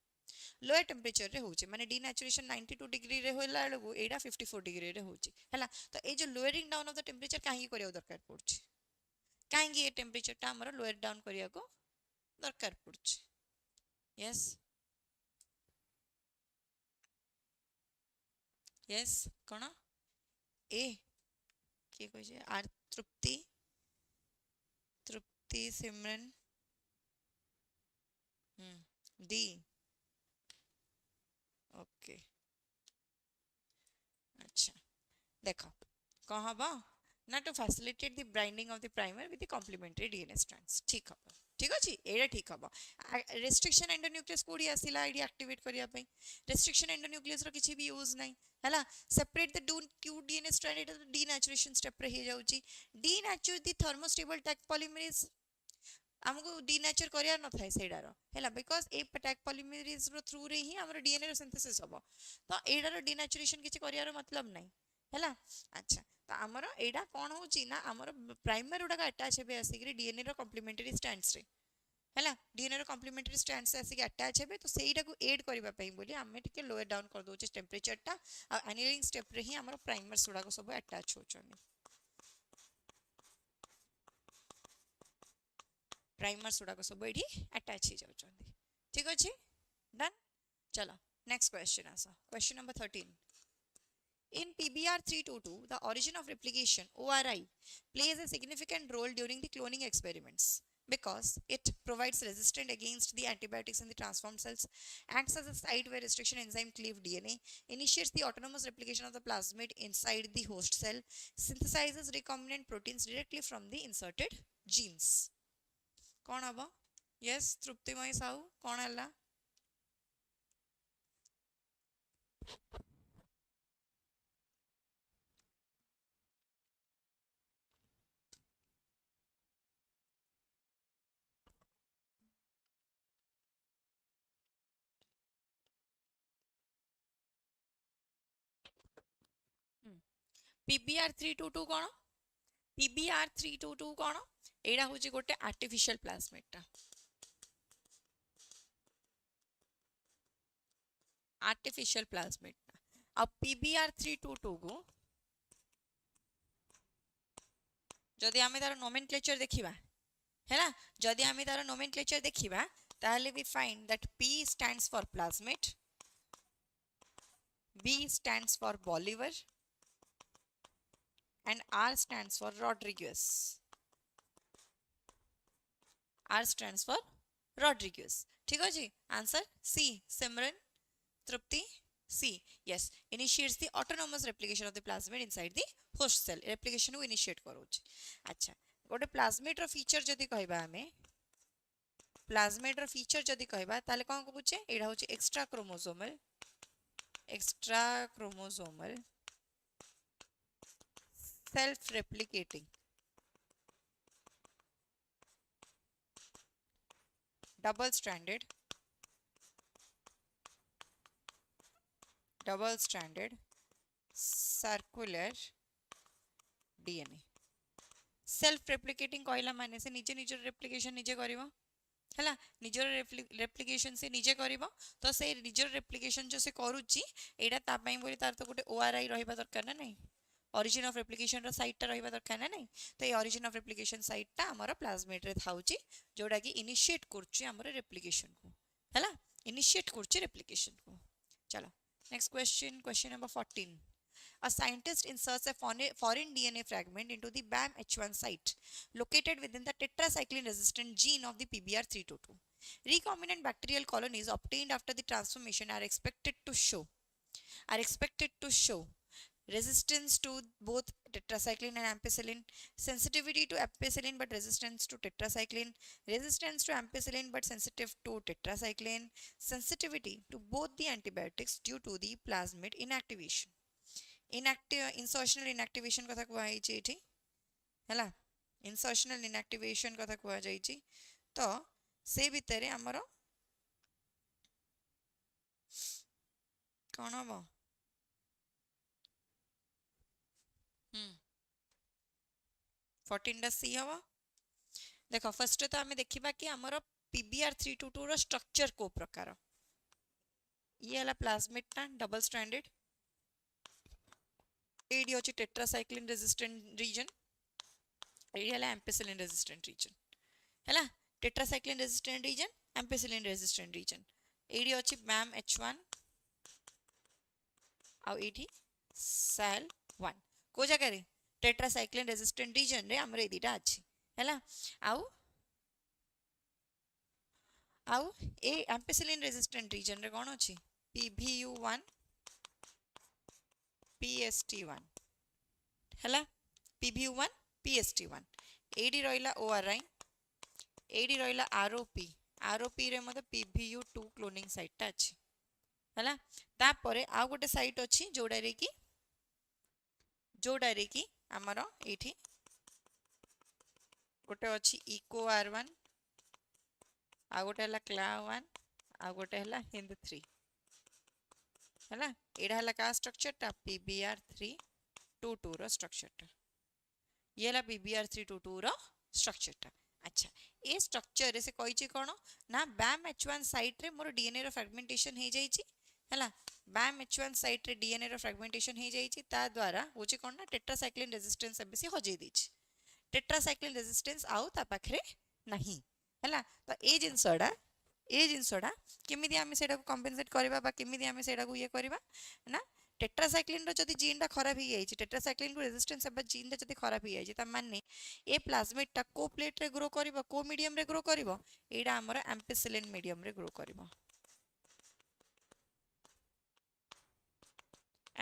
लोअर टेंपरेचर रे होची माने डीनेचुरेशन 92 डिग्री रे होला लगु एडा 54 डिग्री रे होची हला तो ए जो lowering down of the temperature काहे करियो दरकार पड़छि काहे ये टेंपरेचर ता हमर लोअर डाउन करिया को दरकार पड़छि यस यस कोन ए के कहै छै आर तृप्ति तृप्ति सिमरन डी ओके अच्छा देखो कौन हबो ना to facilitate the binding of the primer with the complementary DNA strands ठीक हबो ठीक अछि एडा ठीक हबो रेस्ट्रिक्शन एंडोन्यूक्लियस कोडी आसिला आईडी एक्टिवेट करिया पई रेस्ट्रिक्शन एंडोन्यूक्लियस रो किछि भी यूज नै हला separate the two DNA strand एटा डीनेचुरेशन स्टेप रे हे जाउची denature the thermostable Taq polymerase हमको डीनेचर करिया न थाय सेडारो हैला बिकॉज़ ए टैग पॉलीमरेज रो थ्रू रे ही हमर डीएनए रो सिंथेसिस हबो तो एडारो डीनेचुरेशन किछि करियारो मतलब नै हैला अच्छा तो हमर एडा कोन होची ना हमर प्राइमर उडा का अटैच हेबे आसीकरी डीएनए रो कॉम्प्लीमेंटरी स्ट्रैंड्स रे हैला डीएनए रो कॉम्प्लीमेंटरी स्ट्रैंड्स से आसीक अटैच हेबे तो सेईडा को ऐड करबा पई बोली हमें टिके लोअर डाउन कर दोचे टेंपरेचर टा आ एनीलिंग स्टेप रे ही हमर प्राइमर्स उडा को सब अटैच होचनी प्राइमर्स उडा को सब एडी अटैच ही जाउचंदी ठीक अछि डन चलो नेक्स्ट क्वेश्चन आसा question number 13 In PBR 322, the origin of replication ORI plays a significant role during the cloning experiments because it provides resistance against the antibiotics in the transformed cells, acts as a site where restriction enzyme cleave DNA, initiates the autonomous replication of the plasmid inside the host cell, synthesizes recombinant proteins directly from the inserted genes. कौन हबो yes तृप्तिमय Sahu कौन हला PBr322 कौन PBr322 कौन एटा हूँ गोटे artificial plasmid artificial plasmid आ PBr322 को जदि आमे तार नोमेनक्लेचर देखिबा हैला जदि आमे तार नोमेनक्लेचर देखिबा ताहले we find that P stands for plasmid, B stands for Bolivar and R stands for Rodriguez. R stands for Rodriguez. ठीक अछि answer C Simran Trupti C yes initiates the autonomous replication of the plasmid inside the host cell replication को initiate करूछ अच्छा गोटे plasmid रो feature जदि कहबा हमें plasmid रो feature जदि कहबा ताले कोन कहूचे एडा होचे extra chromosomal self replicating double stranded circular DNA self replicating कहला माने से निजे निजर रेप्लिकेशन निजे करिवो हैला निजर रेप्लिकेशन से निजे करिवो तो से निजर रेप्लिकेशन जो से करूची एडा ता पई बोली तार तो गोटे ओआरआई रहिबा दरकार ना नहीं ओरिजिन ऑफ रेप्लिकेशन रो साइट ता रहिबा दरकार ना नहीं तो ए ओरिजिन ऑफ रेप्लिकेशन साइट ता हमर प्लाज्मिड रे थाउची जोडा की इनिशिएट करची हमर रेप्लिकेशन को हैला इनिशिएट करची रेप्लिकेशन को चलो next question number 14 A scientist inserts a foreign DNA fragment into the BAM-H1 site located within the tetracycline resistant gene of the PBr322. Recombinant bacterial colonies obtained after the transformation are expected to show resistance to both tetracycline and ampicillin, sensitivity to ampicillin but resistance to tetracycline, resistance to ampicillin but sensitive to tetracycline, sensitivity to both the antibiotics due to the plasmid inactivation. Insertional inactivation कथा कुआ जाइछि एठी हैला insertional inactivation कथा कुआ जाइछि तो से भितरे हमर कोन हबो 14 टा सी हबो देखो फर्स्ट तो हमें देखिबा कि हमर PBr322 रो स्ट्रक्चर को प्रकार ये हला प्लाज्मिड टा डबल स्ट्रैंडेड एडी होची टेट्रासाइक्लिन रेजिस्टेंट रीजन एडी हला एम्पिसिलिन रेजिस्टेंट रीजन हला tetracycline resistant region ampicillin resistant region एडी होची BAM-H1 आ एडी SAL1 को जगह रे टेट्रासाइक्लिन रेजिस्टेंट रीजन रे हमरे एदीटा अछि हला आउ ए एम्पिसिलिन रेजिस्टेंट रीजन रे कोन अछि PVU1 PST1 हला PVU1 PST1 एडी रहिला ORI एडी रहिला ROP रे मतलब PVU2 क्लोनिंग साइट ता अछि हला ता परे आ गोटे साइट अछि जोडा रे की हमर एठी गोटे अछि EcoR1 आ गोटे हला CLA1 आ गोटे हला HIND3 हला एडा हला का स्ट्रक्चर ता PBr322 रो स्ट्रक्चर ता ये हला PBr322 रो स्ट्रक्चर ता अच्छा ए स्ट्रक्चर से कहि छी कोन ना BAM-H1 साइट रे मोर डीएनए रो फ्रैगमेंटेशन हे जाई छी हला BAM-H1 साइट रे डीएनए रो फ्रैगमेंटेशन हे जाई छी ता द्वारा होची कोन ना टेट्रासाइक्लिन रेजिस्टेंस एबीसी हो जाई दी छी टेट्रासाइक्लिन रेजिस्टेंस आउ ता पाखरे नहीं हला तो ए जिनसडा केमिति आमे सेडा को कंपेंसेट करबा बा केमिति आमे सेडा को ये करबा ना टेट्रासाइक्लिन रो जदी जीन टा खराब ही जाई छी टेट्रासाइक्लिन को रेजिस्टेंस एबा जीन टा जदी खराब ही जाई छी त माने ए प्लाज्मिड टा को प्लेट रे ग्रो करबो को मीडियम रे ग्रो करबो एडा हमर एम्पिसिलिन मीडियम रे ग्रो करबो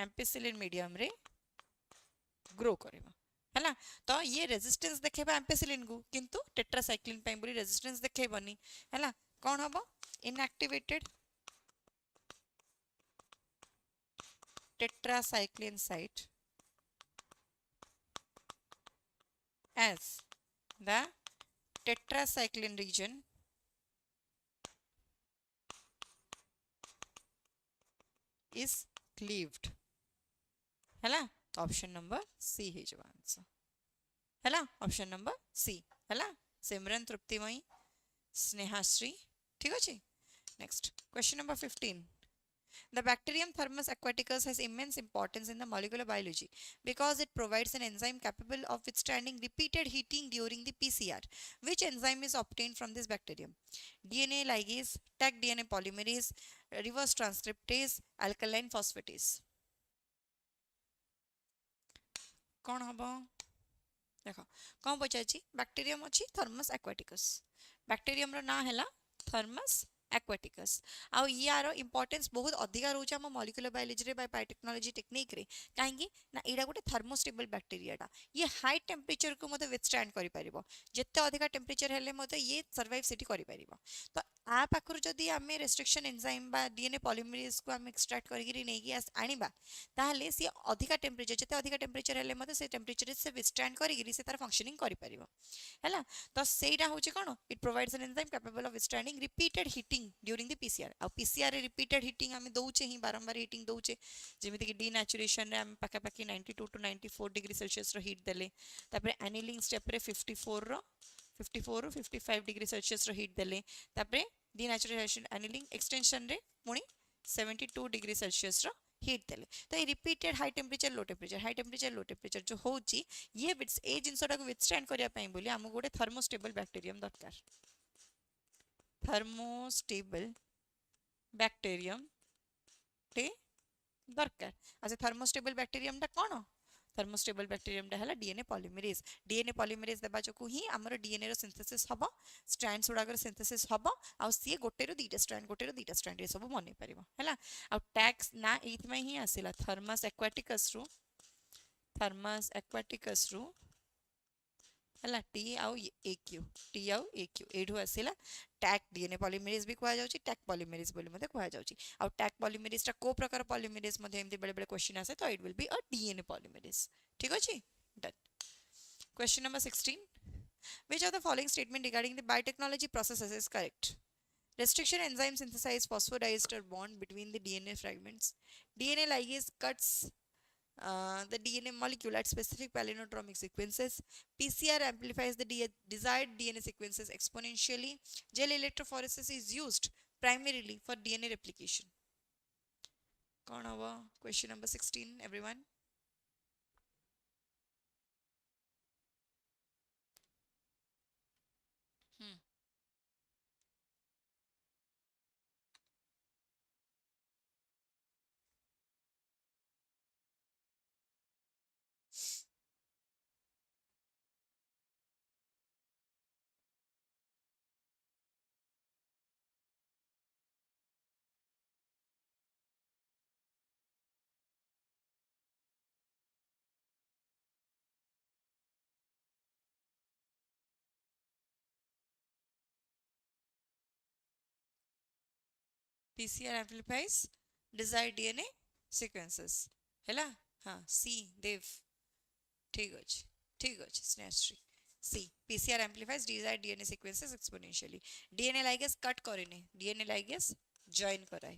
एम्पिसिलिन मीडियम रे ग्रो करबो हला तो ये रेजिस्टेंस देखेबा एम्पिसिलिन को किंतु टेट्रासाइक्लिन पई बोली रेजिस्टेंस देखेबनी हला कौन हबो inactivated tetracycline site as the tetracycline region is cleaved है ऑप्शन नंबर सी है जो आंसर है ऑप्शन नंबर सी है सिमरन तृप्तिमयी स्नेहाश्री ठीक अच्छे next question number 15 The bacterium Thermus aquaticus has immense importance in the molecular biology because it provides an enzyme capable of withstanding repeated heating during the PCR. Which enzyme is obtained from this bacterium? DNA ligase, Taq DNA polymerase, reverse transcriptase, alkaline phosphatase. कौन हम देख कौन पचार bacterium अच्छी thermos aquaticus bacterium ना है thermos aquaticus आउ यार importance बहुत अधिक रोचे आम मॉलिक्यूलर बायोलॉजी रे बायोटेक्नोलॉजी टेक्निक रे कहीं ना यहाँ गोटे थर्मोस्टेबल बैक्टेरियाटा ये हाई टेम्परेचर को मतलब विथस्टैंड कर पारिबो जिते अधिक टेम्परेचर हेले मतलब ये सर्वाइव सिटी करि पारिबो तो आ पाखर जदि आम रेस्ट्रिक्शन एंजाइम बा डीएनए पॉलीमरेज को आम एक्सट्रैक्ट करके नहीं आनिबा ताहले सी अधिक टेम्परेचर जिते अधिक टेम्परेचर हेले मतलब से टेम्परेचर से विथस्टैंड करके से तार फंक्शनिंग करि पारिबो हैला तो सेटा होची कोन it provides an enzyme capable of withstanding repeated heating during the PCR आ पीसीआर रे रिपीटेड हीटिंग आम दउचे ही बारंबार हीटिंग दउचे जेमिति कि डीनेचुरेशन रे आम पाका पाकी 92 टू 94 डिग्री सेल्सियस रो हीट देले तापरे एनिलिंग स्टेप रे 54 रो 55 डिग्री सेल्सियस रो हीट देले तापरे डीनेचुरेशन एनिलिंग एक्सटेंशन रे पुणी 72 डिग्री सेल्सियस रो हीट देले तो ये repeated high temperature low temperature जो होची ये बिट्स ए जिंसटा को विथस्टैंड करिया पई बोली हमको गोटे थर्मोस्टेबल बैक्टीरियम दरकार थर्मोस्टेबल बैक्टीरियम टे दरकार अच्छा थर्मोस्टेबल बैक्टीरियम टा कोन थर्मोस्टेबल बैक्टीरियम टा हला डीएनए पॉलीमरेज देबा चकु ही हमर डीएनए रो सिंथेसिस हबो स्ट्रैंड्स उडा कर सिंथेसिस हबो आ सी गोटे रो दीटा स्ट्रैंड ये सब मने परिबो हला आ टैक्स ना एथ में ही आसिला थर्मस एक्वाटिकस रो हला टी आउ एक्यू एठू आसिला टैक डीएनए पॉलीमरेज भी कहा जाउची टैक पॉलीमरेज बोली मते कहा जाउची आ टैक पॉलीमरेज टा को प्रकार पॉलीमरेज मते एमती बेले बेले क्वेश्चन आसे तो it will be a DNA polymerase ठीक अछि done question number 16 which of the following statement regarding the biotechnology processes is correct restriction enzyme synthesize phosphodiester bond between the DNA fragments DNA ligase cuts the DNA molecule at specific palindromic sequences. PCR amplifies the desired DNA sequences exponentially. Gel electrophoresis is used primarily for DNA replication. कौन होगा question number 16 everyone PCR amplifies desired DNA sequences हैला हाँ C देव ठीक अछि स्नेहश्री C PCR amplifies desired DNA sequences exponentially DNA ligase cut करेनी DNA ligase join कराए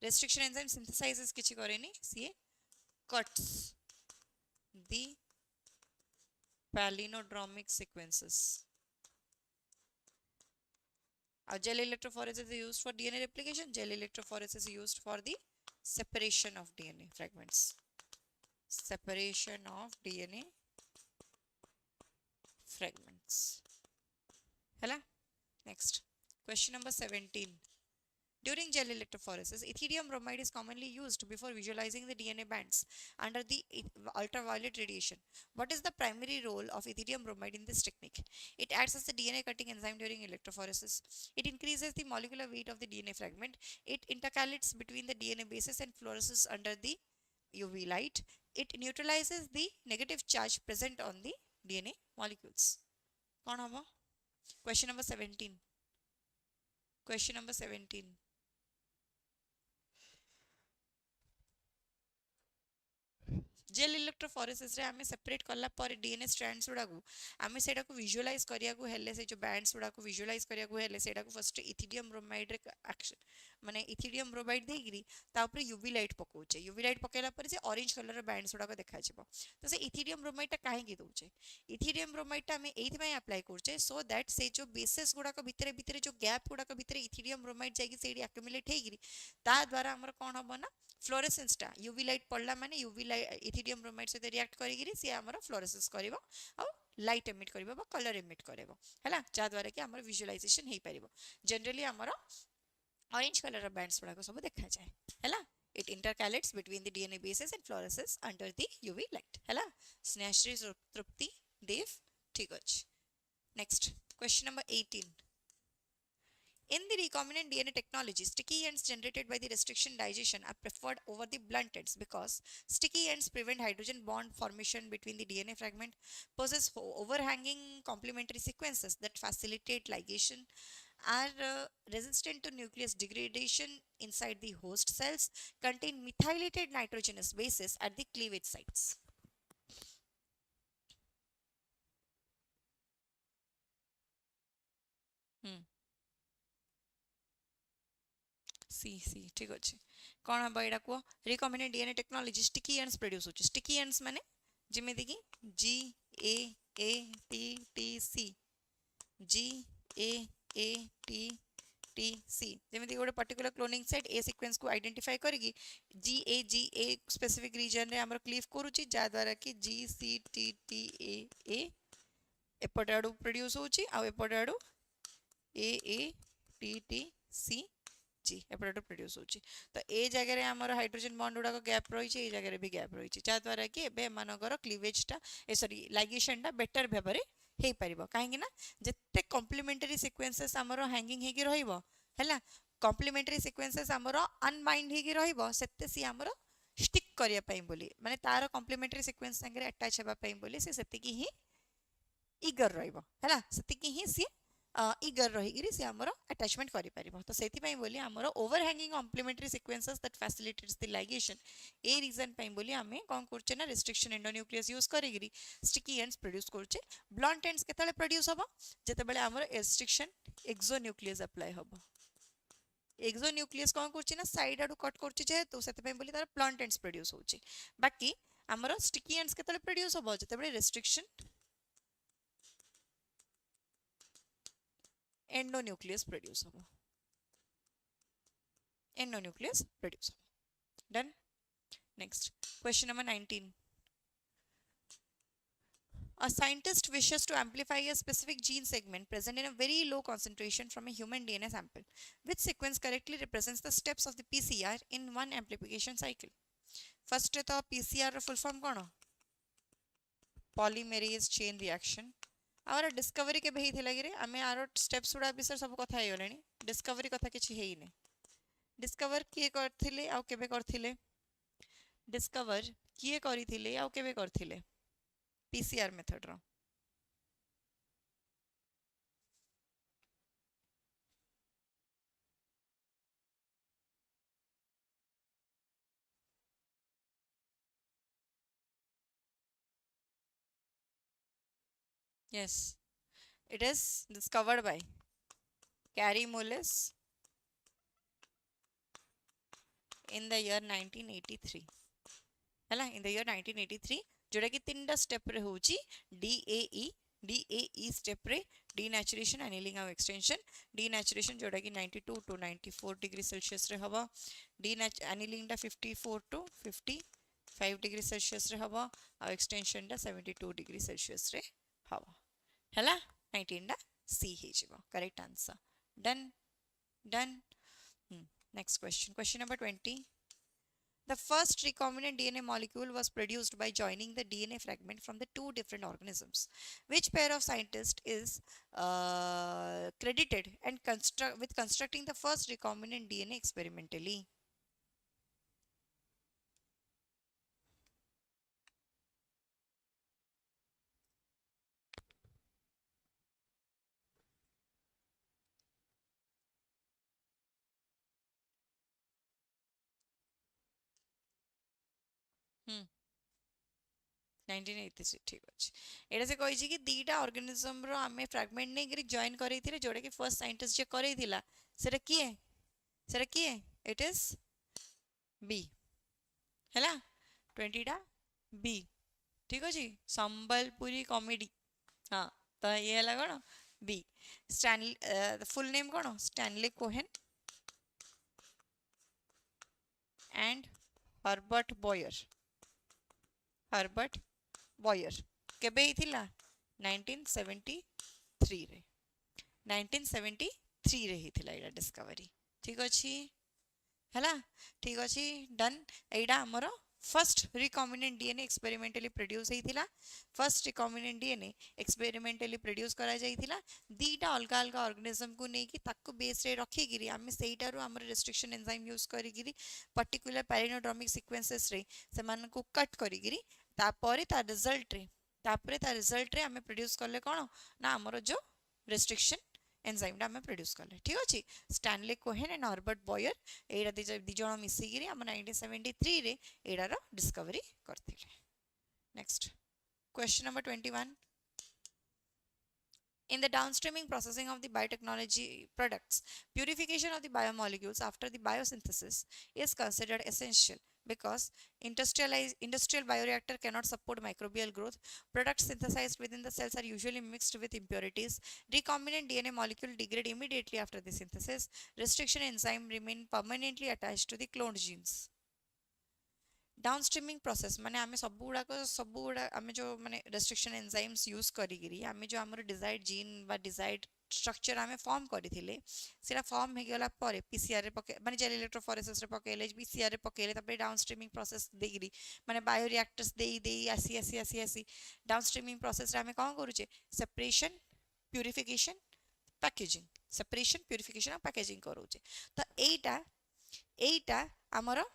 restriction enzyme synthesizes किछि करेनी C cuts the palindromic sequences gel electrophoresis is used for DNA replication. Gel electrophoresis is used for the separation of DNA fragments. Separation of DNA fragments. Hello? Next. Question number 17. During gel electrophoresis, ethidium bromide is commonly used before visualizing the DNA bands under the ultraviolet radiation. What is the primary role of ethidium bromide in this technique? It acts as the DNA cutting enzyme during electrophoresis. It increases the molecular weight of the DNA fragment. It intercalates between the DNA bases and fluoresces under the UV light. It neutralizes the negative charge present on the DNA molecules. कौन होगा? Question number 17. Question number 17. Jail electrophoresis रे आमे separate करला पर DNA strands गुडा को आमे सेटा को विजुअलाइज करिया को हेले से जो बैंड्स गुडा को विजुअलाइज करिया को हेले सेटा को फर्स्ट इथिडियम ब्रोमाइड रे एक्शन माने इथिडियम ब्रोमाइड देगिरी ता ऊपर यूवी लाइट पकोचे यूवी लाइट पकेला पर से ऑरेंज कलर बैंड्स गुडा को देखा जिवो तो से इथिडियम ब्रोमाइड ता काहे की दोचे इथिडियम ब्रोमाइड ता आमे एथि पय अप्लाई करचे सो दैट से जो बेसिस गुडा को भितरे भितरे जो गैप गुडा को भितरे इथिडियम ब्रोमाइड जाई सेडी एक्युमुलेट हेगिरी ता द्वारा हमर कोन हबो ना फ्लोरेसेंस टा यूवी लाइट पड़ला माने यूवी लाइट इथिडियम ब्रोमाइड से रिएक्ट करिगिरी से हमर फ्लोरेसेंस करिवो आ लाइट एमिट करिवो बा कलर एमिट करिवो हैला जा द्वारा कि हमर विजुअलाइजेशन हे परिवो जनरली हमर ऑरेंज कलर बैंड्स गुडा को सब देखा जाए हैला it intercalates between the DNA bases and fluoresces under the UV light हैला स्नेहश्री तृप्ति देव ठीक अछि next question number 18 in the recombinant DNA technology, sticky ends generated by the restriction digestion are preferred over the blunt ends because sticky ends prevent hydrogen bond formation between the DNA fragment, possess overhanging complementary sequences that facilitate ligation, are resistant to nucleus degradation inside the host cells, contain methylated nitrogenous bases at the cleavage sites. सी ठीक अच्छे कौन हम एटा को recombinant DNA technology sticky ends produce होची sticky ends माने जेमेति कि G A A T C G A T T C जेमेति गोटे पर्टिकुलर क्लोनिंग साइट ए सीक्वेंस को आइडेंटिफाई करिगी जी ए स्पेसिफिक रीजन रे हमर क्लीव करूची जा द्वारा कि जी सी टी ए एपटे आडू प्रोड्यूस होची आ एपटे आडू ए टी सी जी एपटे प्रोड्यूस होची तो ए जगह रे हमर हाइड्रोजन बॉन्ड गुडा को गैप रही छे ए जगह रे भी गैप रही छे जा द्वारा कि एबे मानकर क्लीवेज टा ए सॉरी लाइगेशन टा बेटर भाबरे हे परिबो काहेकि ना जत्ते कॉम्प्लीमेंटरी सीक्वेंसेस हमर हैंगिंग हेकी रहिबो हैला कॉम्प्लीमेंटरी सीक्वेंसेस हमर अनबाइंड हेकी रहिबो सेते सी हमर स्टिक करिया पई बोली माने तार कॉम्प्लीमेंटरी सीक्वेंस संगे अटैच हेबा पई बोली से सेते की ही ईगर रहिबो हैला सेते की ही सी ईगर रहीगिरी से हमरो अटैचमेंट करि परिबो तो सेति पई बोली हमरो overhanging complementary sequences that facilitates the ligation ए रीजन पई बोली हमें कोन करचे ना रिस्ट्रिक्शन एंडोन्यूक्लियस यूज करिगिरी स्टिकी एंड्स प्रोड्यूस करचे ब्लंट एंड्स केतले प्रोड्यूस होबो जते बेले हमरो रिस्ट्रिक्शन एक्सोन्यूक्लियस अप्लाई होबो एक्सोन्यूक्लियस कोन करचे ना साइड आडू कट करचे जे तो सेति पई बोली तार ब्लंट एंड्स प्रोड्यूस होचे बाकी हमरो स्टिकी एंड्स केतले प्रोड्यूस होबो जते बेले रिस्ट्रिक्शन endonucleus produce होगा endonucleus produce होगा done next question number 19 a scientist wishes to amplify a specific gene segment present in a very low concentration from a human DNA sample which sequence correctly represents the steps of the PCR in one amplification cycle first तो PCR रो full form कोन polymerase chain reaction आवर discovery के भेई थिला गिरे आमे आरो स्टेप्स उडा बिसर सब कथा हे गलेनी डिस्कवरी कथा किछि हेई ने डिस्कवर किए करथिले आ केबे करथिले डिस्कवर किए करिथिले आ केबे करथिले पीसीआर मेथड रो yes it is discovered by Carey Mullis in the year 1983 हैला in the year 1983 जोड़ा कि तीनटा स्टेप रे होची DAE स्टेप रे डीनेचुरेशन एनीलिंग और एक्सटेंशन डीनेचुरेशन जोड़ा कि 92 to 94 डिग्री सेल्सियस रे हबो एनीलिंग टा 54 to 55 डिग्री सेल्सियस रे हबो और एक्सटेंशन टा 72 डिग्री सेल्सियस रे हबो हैला 19 टा सी हे जिवो correct answer done next question number 20 the first recombinant DNA molecule was produced by joining the DNA fragment from the two different organisms which pair of scientists is credited and with constructing the first recombinant DNA experimentally 1983 ठीक अच्छे एटा से कही कि दीटा organism रो आमे fragment नै करी join करै थिले जोडा कि फर्स्ट साइंटिस्ट जे करै थिला सेटा किए इट इज बी हैला 20 टा बी ठीक अच्छे संबलपुरी कॉमेडी हाँ तो ये हैला कोन बी स्टैनली फुल नेम कोन Stanley Cohen and Herbert Boyer केबे हिथिला 1973 रे 1973 रे हिथिला एटा डिस्कवरी ठीक अछि हैला ठीक अछि डन एटा हमरो first recombinant DNA experimentally produce हेतिला first recombinant DNA experimentally produce करा जाइतिला दीटा अलगा अलगा ऑर्गेनिज्म को नै कि ताको बेस रे रखी गिरी आमे सेइटारो हमर रेस्ट्रिक्शन एंजाइम यूज करी गिरी पर्टिकुलर पैरानोड्रोमिक सीक्वेंसेस रे समान को कट करी गिरी तापरे ता रिजल्ट रे आमे प्रोड्यूस करले कोन ना हमर जो रेस्ट्रिक्शन एंजाइम आमे प्रोड्यूस करले ठीक अछि Stanley Cohen and Herbert Boyer एडा दि जण मिसी गिरी हम 1973 रे एडार डिस्कवरी करथिले next question number 21 In the downstreaming processing of the biotechnology products, purification of the biomolecules after the biosynthesis is considered essential because industrial bioreactor cannot support microbial growth. Products synthesized within the cells are usually mixed with impurities. Recombinant DNA molecule degrade immediately after the synthesis. Restriction enzyme remain permanently attached to the cloned genes. Downstreaming process माने आमे सब गुड़ा आमे जो माने restriction enzymes use करी गिरी आमे जो हमर डिजायर्ड जीन बा डिजायर्ड स्ट्रक्चर आमे फॉर्म करिथिले सेरा फॉर्म हे गेला परे पीसीआर रे पके माने जेल इलेक्ट्रोफोरेसिस रे पकेले पीसीआर रे पकेले तबे डाउनस्ट्रीमिंग प्रोसेस देगिरी माने बायो रिएक्टर्स देई आसी डाउनस्ट्रीमिंग प्रोसेस रे आमे कोन करूचे separation purification packaging separation purification और पैकेजिंग करूचे तो एटा हमर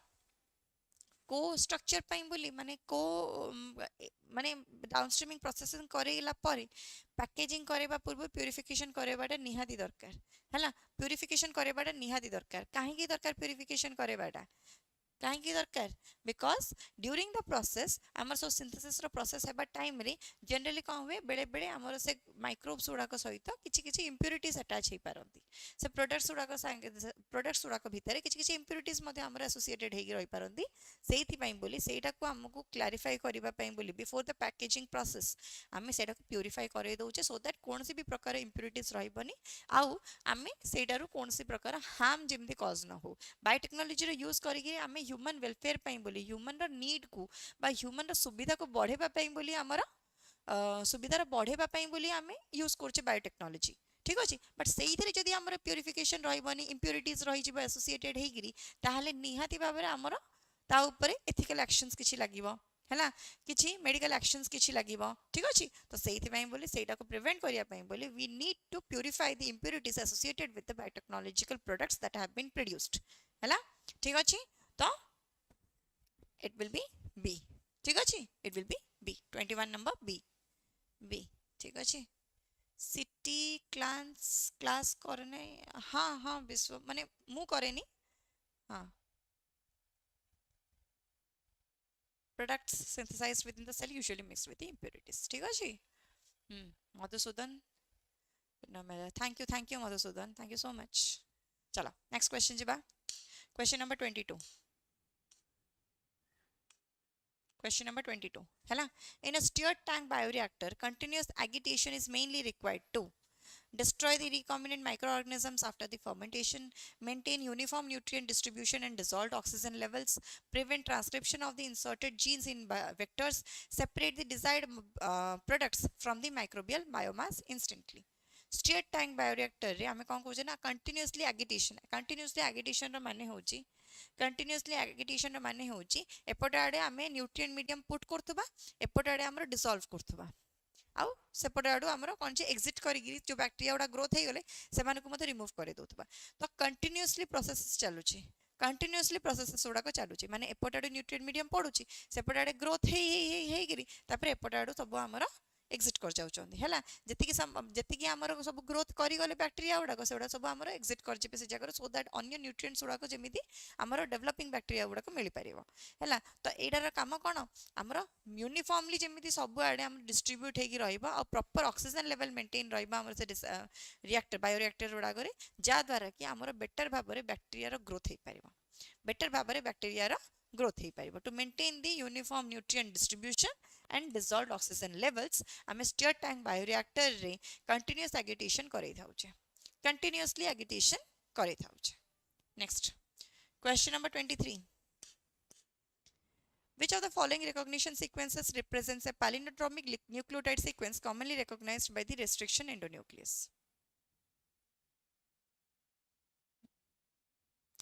को स्ट्रक्चर पाई बोली माने को माने डाउनस्ट्रीमिंग प्रोसेसिंग करेला परे पैकेजिंग करेबा पूर्व प्यूरिफिकेशन करेबाटा निहाती दरकार हैला प्यूरिफिकेशन करेबाटा निहाती दरकार काहे की दरकार प्यूरिफिकेशन करेबाटा काहे की दरकार बिकॉज ड्यूरिंग द प्रोसेस हमर सो सिंथेसिस रो प्रोसेस हेबा टाइम रे जनरली का हुए बेले बेले हमर से माइक्रोब्स उडा को सहित किछि इंप्यूरिटीज अटैच हे पारंती से प्रोडक्ट्स उडा को भितरे किछि इंप्यूरिटीज मध्ये हमर एसोसिएटेड हेगी रहि पारंती सेइथि पई बोली सेटा को हमकु क्लैरिफाई करिबा पई बोली बिफोर द पैकेजिंग प्रोसेस हमें सेटा को प्यूरिफाई करे दउचे सो दैट कोनसी भी प्रकार इंप्यूरिटीज रहिबनी आउ हमें सेटारु कोनसी प्रकार हार्म जेमति कॉज न हो बायोटेक्नोलॉजी रो यूज करिके हमें ह्यूमन वेलफेयर पई बोली ह्यूमन रो नीड को बा ह्यूमन रो सुविधा को बढ़ेबा पई बोली हमर सुविधा रो बढ़ेबा पई बोली हमें यूज करछे बायोटेक्नोलॉजी ठीक अछि बट सेइथिरे जदी हमर प्यूरिफिकेशन रहिबनी इंप्यूरिटीज रहि जिबो एसोसिएटेड हेगिरी ताहाले निहाती भाबरे हमर ता ऊपर एथिकल एक्शंस किछि लागिबो हैला किछि मेडिकल एक्शंस किछि लागिबो ठीक अछि तो सेइथि पई बोली सेटा को प्रिवेंट करिया पई बोली we need to purify the impurities associated with the biotechnological products that have been produced हैला ठीक अछि तो it will be B ठीक अछि it will be B 21 number B ठीक अछि सिटी क्लास करने हाँ विश्व माने मु करेनी हाँ products synthesized within the cell usually mixed with the impurities ठीक अछि Madhusudan thank you Madhusudan thank you so much चलो next question जिबा question number 22 Question number 22. Hela? In a stirred tank bioreactor, continuous agitation is mainly required to destroy the recombinant microorganisms after the fermentation, maintain uniform nutrient distribution and dissolved oxygen levels, prevent transcription of the inserted genes in vectors, separate the desired products from the microbial biomass instantly. Stirred tank bioreactor रे हमें कौन कहूँ ना continuously agitation रो माने होची continuously agitation माने होची एपट आडे आमे न्यूट्रिएंट मीडियम पुट करथबा एपट आडे हमर डिसॉल्व करथबा आउ सेपट आडो हमर कोन जे एग्जिट करिगिरी जो बैक्टीरिया उडा ग्रोथ हे गले से माने को मते रिमूव करे दोथबा तो कंटिन्यूअसली प्रोसेस चालुची कंटिन्यूअसली प्रोसेस उडा को चालुची माने एपट आडो न्यूट्रिएंट मीडियम पडुची सेपट आडे ग्रोथ हे गिरी तापर एपट आडो सब हमर एग्जिट कर जाउछन्ती हैला जेतिकी हमर सब ग्रोथ करी गले बैक्टीरिया गुडाक सेडा सब हमर एग्जिट कर जिबे से जगह सो दैट अन्य न्यूट्रिएंट्स गुडाक जेमिति हमर डेवलपिंग बैक्टीरिया गुडाक मिली परिबो हैला तो एडार काम कोन हमर यूनिफॉर्मली जेमिति सब आडे हम डिस्ट्रीब्यूट हेकी रहइबा और प्रॉपर ऑक्सीजन लेवल मेंटेन रहइबा हमर से रिएक्टर बायो रिएक्टर गुडाक रे जा द्वारा कि हमर बेटर भाबरे बैक्टीरिया रो ग्रोथ हे परिबो बेटर भाबरे बैक्टीरिया रो growth हे परिबो to maintain the uniform nutrient distribution and dissolved oxygen levels आमे स्टीयर टैंक बायोरिएक्टर रे कंटीन्यूअस एगिटेशन करै थाउचे कंटीन्यूअसली एगिटेशन करै थाउचे next question number 23 which of the following recognition sequences represents a palindromic nucleotide sequence commonly recognized by the restriction endonuclease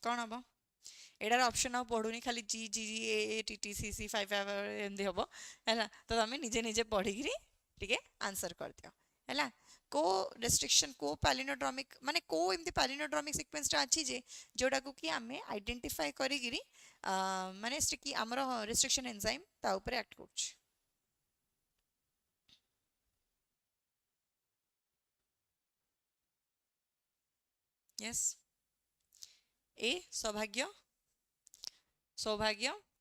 कौन हबो एडार option आ पढुनी खाली जी जी ए टी टी सी सी 5 एमदी हबो हैला तो तमे निजे निजे पढी गिरी ठीक है आंसर कर दियो हैला को रेस्ट्रिक्शन को पैलिनोड्रोमिक माने को एमदी पैलिनोड्रोमिक सीक्वेंस ता अछि जे जोडा को कि हमें आइडेंटिफाई करी गिरी माने कि हमरो रेस्ट्रिक्शन एंजाइम ता ऊपर एक्ट करछ यस ए सौभाग्य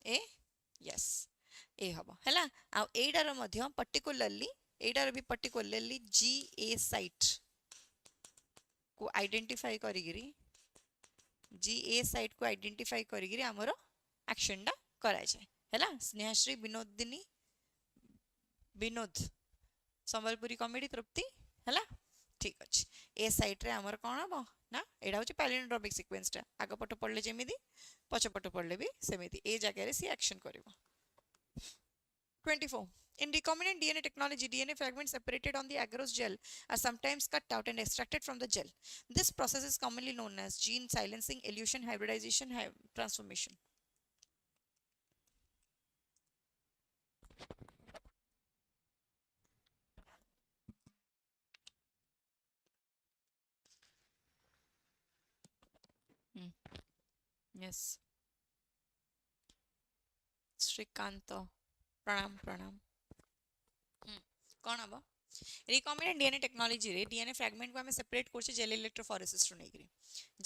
ए यस ए हबो हैला आ एडार मध्य पर्टिकुलरली जी ए साइट को आइडेंटिफाई करिगिरी जी ए साइट को आइडेंटिफाई करिगिरी हमरो एक्शन डा करा जाय हैला स्नेहश्री विनोद संबलपुरी कॉमेडी तृप्ति हैला ठीक अछि ए साइट रे हमर कोन हबो ना एडा होची पैलिनोड्रोमिक सीक्वेंस टा आगो पटो पड़ले जेमिदी पछो पटो पड़ले भी सेमिदी ए जगह रे सी action करिवो 24 in recombinant DNA technology DNA fragments separated on the agarose gel are sometimes cut out and extracted from the gel this process is commonly known as gene silencing elution hybridization transformation yes Shrikant प्रणाम कौन हम recombinant DNA technology रे DNA fragment को हमें separate करछे gel electrophoresis रो नेगरी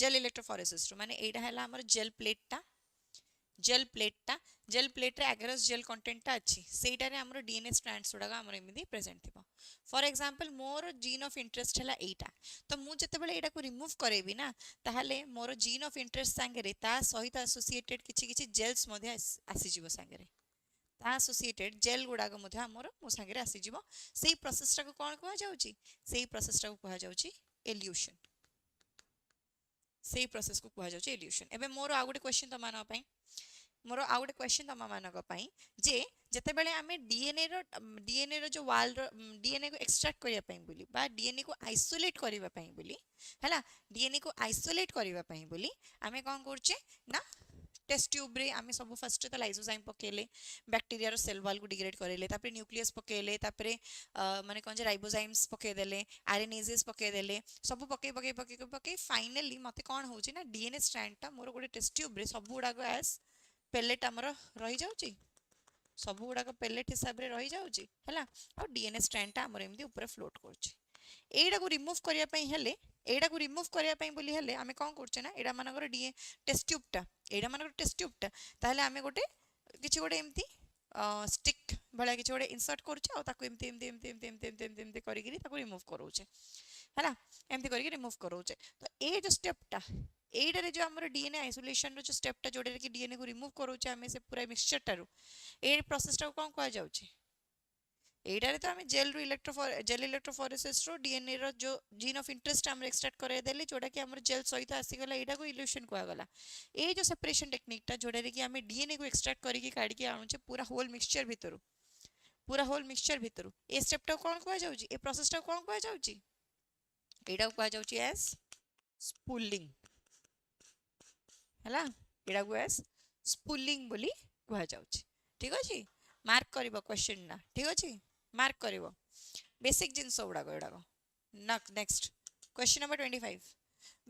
gel electrophoresis रो माने एडा हला हमर जेल प्लेट रे एगरस जेल कंटेंट ता अछि सेटा रे हमर डीएनए स्ट्रैंड्स उडा हमर एमिदी प्रेजेंट थिबो फॉर एग्जांपल मोर जीन ऑफ इंटरेस्ट हला एटा तो मु जते बेले एटा को रिमूव करेबी ना ताहाले मोर जीन ऑफ इंटरेस्ट संगे रे ता सहित एसोसिएटेड किछि जेल्स मध्ये आसी जीवो संगे रे ता एसोसिएटेड जेल गुडा को मध्ये हमर मो संगे रे आसी जीवो सेही प्रोसेस टा को कोन कहवा जाउची सेही प्रोसेस टा को कहवा जाउची एल्यूशन सेही प्रोसेस को कहवा जाउची एल्यूशन एबे मोर आ गुटे क्वेश्चन त मानो पई मोर आ गुटे क्वेश्चन तमा मानक पई जे जते बेले हमें डीएनए रो जो वाल रो डीएनए को एक्सट्रैक्ट करिया पई बोली बा डीएनए को आइसोलेट करिवा पई बोली हैला डीएनए को आइसोलेट करिवा पई बोली हमें कोन करछे ना टेस्ट ट्यूब रे हमें सब फर्स्ट तो लाइसोजाइम पकेले बैक्टीरिया रो सेल वॉल को डिग्रेड करेले तापरे न्यूक्लियस पकेले तापरे माने कोन जे राइबोजाइम्स पके देले आरएनएजेस पके देले सब पके फाइनली मते कोन होउची ना डीएनए स्ट्रैंड ता मोर गोटे टेस्ट ट्यूब रे सब गुडा को एस पेलेट हमर रही जाउची सब गुडा को पेलेट हिसाब रे रही जाउची हैला और डीएनए स्ट्रैंड ता हमर एमदी ऊपर फ्लोट करची एडा को रिमूव करिया पई हेले एडा को रिमूव करिया पई बोली हेले हमें कोन करछे ना एडा मानकर डीए टेस्ट ट्यूब ता एडा मानकर टेस्ट ट्यूब ता ताले हमें गोटे किछि गोटे एमती स्टिक भला किछि गोटे इंसर्ट करछे और ताको एमती करिगिरी ताको रिमूव करूछे हैला एमती करिगिरी रिमूव करूछे तो ए जो स्टेप ता एडा रे जो हमर डीएनए आइसोलेशन रो जो स्टेप ता जोडे कि डीएनए को रिमूव करूछे हमें से पूरा मिक्सचर तारु ए प्रोसेस ता कोन कहवा जाउछे एडा रे तो हमें जेल इलेक्ट्रोफोरेसिस रो डीएनए रो जो जीन ऑफ इंटरेस्ट हम एक्सट्रैक्ट करे देले जोडा कि हमर जेल सहित आसी गला एडा को इल्यूशन कहवा गला ए जो सेपरेशन टेक्निक ता जोडा रे कि हमें डीएनए को एक्सट्रैक्ट करी कि काढी के आनुचे पूरा होल मिक्सचर भितरु ए स्टेप ता कोन कहवा जाउची ए प्रोसेस ता कोन कहवा जाउची एडा को कहवा जाउची एज स्पूलिंग हैला एडा को एज स्पूलिंग बोली कहवा जाउची ठीक अछि मार्क करिवो क्वेश्चन ना ठीक अछि मार्क करिवो बेसिक जिंस उडा को एडा को next question number 25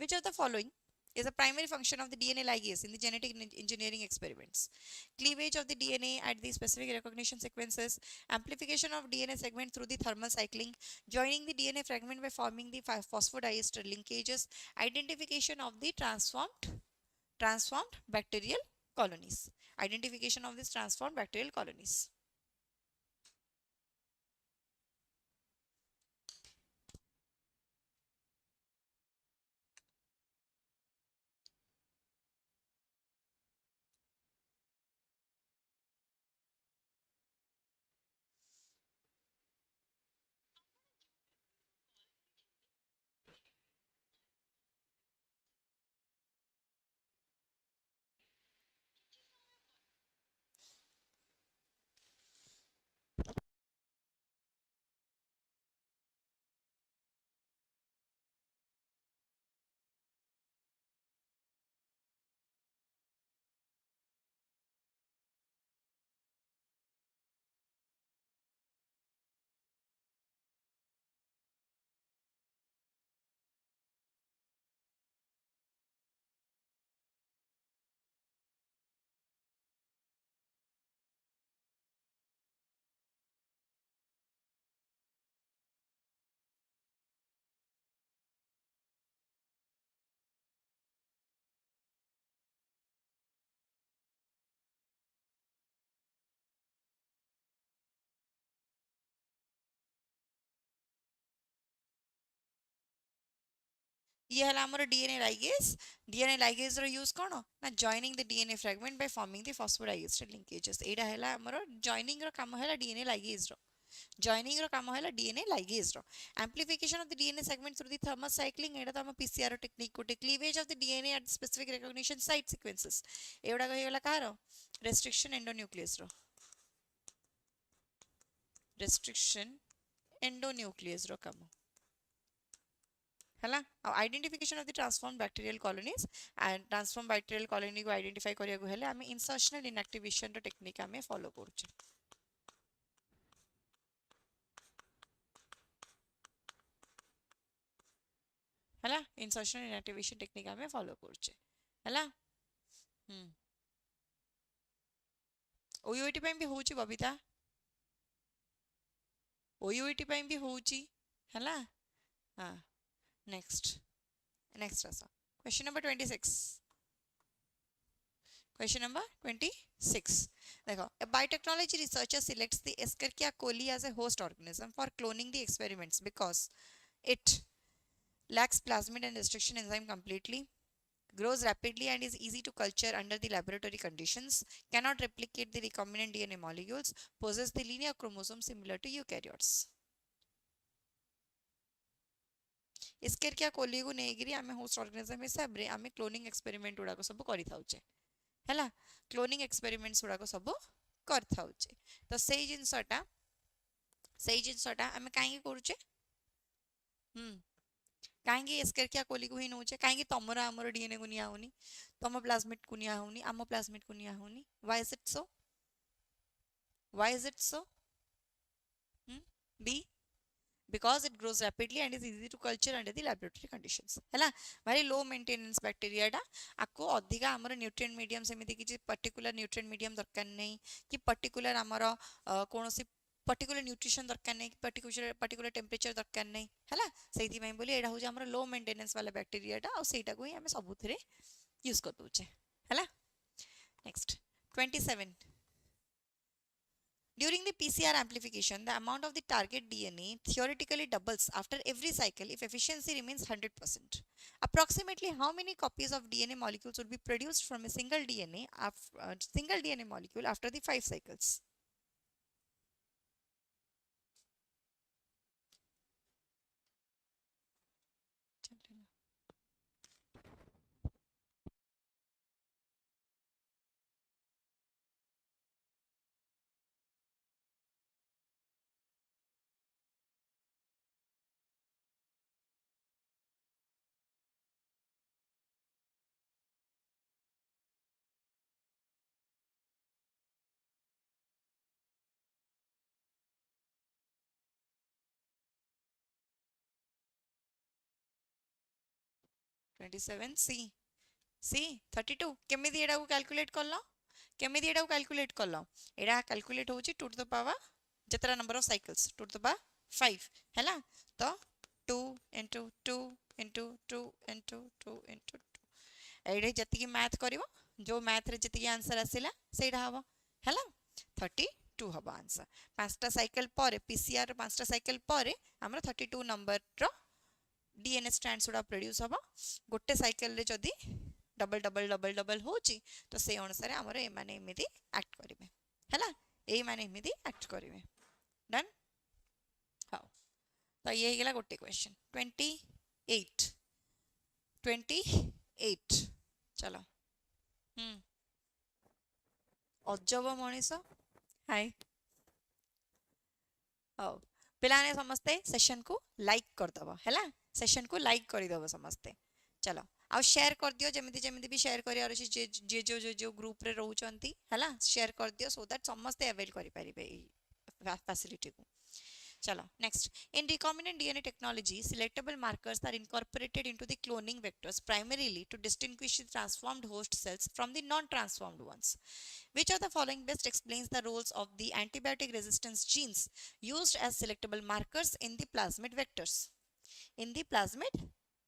which of the following is a primary function of the DNA ligase in the genetic engineering experiments. Cleavage of the DNA at the specific recognition sequences, amplification of DNA segment through the thermal cycling, joining the DNA fragment by forming the phosphodiester linkages, identification of the transformed bacterial colonies. Identification of these transformed bacterial colonies. ये हला हमर DNA ligase रो use कोन ना joining the DNA fragment by forming the phosphodiester linkages एडा हला हमर joining रो काम हला डीएनए लाइगेज रो जॉइनिंग रो काम हला डीएनए लाइगेज रो amplification of the DNA segment through the thermal cycling एडा त हम पीसीआर टेक्निक कोटे cleavage of the DNA at specific recognition site sequences एडा कहि गला कार रेस्ट्रिक्शन एंडोन्यूक्लियस रो रेस्ट्रिक्शन एंडोन्यूक्लियस रो काम है identification of the transform bacterial colonies and transform bacterial colony को आइडेंटिफाई करिया को हेले आमे इंसर्शनल इनएक्टिवेशन रो टेक्निक आमे फॉलो करछे हैला इंसर्शनल इनएक्टिवेशन टेक्निक आमे फॉलो करछे हैला ओयूईटी पे भी होची बबीता ओयूईटी पे भी होची हैला हां next also question number 26 question number 26 देखो a biotechnology researcher selects the Escherichia coli as a host organism for cloning the experiments because it lacks plasmid and restriction enzyme completely, grows rapidly and is easy to culture under the laboratory conditions, cannot replicate the recombinant DNA molecules, possesses the linear chromosome similar to eukaryotes. एस्केरिया Koli को नेगिरी आमे host organism हिसाब रे आमे cloning experiment उडा को सब करि थाउचे हैला cloning experiments उडा को सब कर थाउचे तो सेही जिंसटा आमे काहे करूचे काहे एस्केरिया कोली को ही नउचे काहे तमरा हमर डीएनए को निया होनी तम प्लाज्मिड को निया होनी आम प्लाज्मिड को निया होनी why is it so B because it grows rapidly and is easy to culture under the laboratory conditions हैला very low maintenance bacteria टा आको अधिका हमर न्यूट्रिएंट मीडियम सेमिति किछि पर्टिकुलर न्यूट्रिएंट मीडियम दरकार नै कि पर्टिकुलर हमर कोनोसी पर्टिकुलर न्यूट्रिशन दरकार नै पर्टिकुलर टेम्परेचर दरकार नै हैला सेहि पई बोली एडा हो हमर लो मेंटेनेंस वाला बैक्टीरिया टा और सेटा को ही हम सबुथरे यूज कर दोचे हैला next 27 During the PCR amplification, the amount of the target DNA theoretically doubles after every cycle if efficiency remains 100%. Approximately how many copies of DNA molecules would be produced from a single DNA molecule after the 5 cycles? C. सी 32 केमिति एडा को calculate करलो केमिति एडा को calculate करलो एडा calculate होची 2 टू द पावर जतरा number of cycles 2 to the power 5 हैला तो 2 into 2 into 2 into 2 into 2 एडे जति की मैथ करिवो जो मैथ रे जति की आंसर आसिला सेडा हबो हैला 32 हबो आंसर पांचटा साइकिल पर पीसीआर पांचटा साइकिल पर हमर 32 नंबर रो डीएनए स्ट्रैंड्स उडा प्रोड्यूस हबो गोटे साइकिल रे जदी डबल डबल डबल डबल होची तो से अनुसार हमर ए माने एमिति एक्ट करिवे हैला ए माने एमिति एक्ट करिवे डन हाउ तो ये गेला गोटे क्वेश्चन 28 28 चलो अजब मनीष हाय हाउ पिलाने समस्ते सेशन को लाइक कर दबो हैला सेशन को लाइक कर दबो समस्ते चलो आ शेयर कर दियो जेमिति जेमिति भी शेयर करियार अछि जे जो ग्रुप रे रहउचंती हैला शेयर कर दियो सो दैट समस्ते अवेल करि परिबे फैसिलिटी को चलो next in recombinant DNA technology selectable markers are incorporated into the cloning vectors primarily to distinguish the transformed host cells from the non-transformed ones. Which of the following best explains the roles of the antibiotic resistance genes used as selectable markers in the plasmid vectors? In the plasmid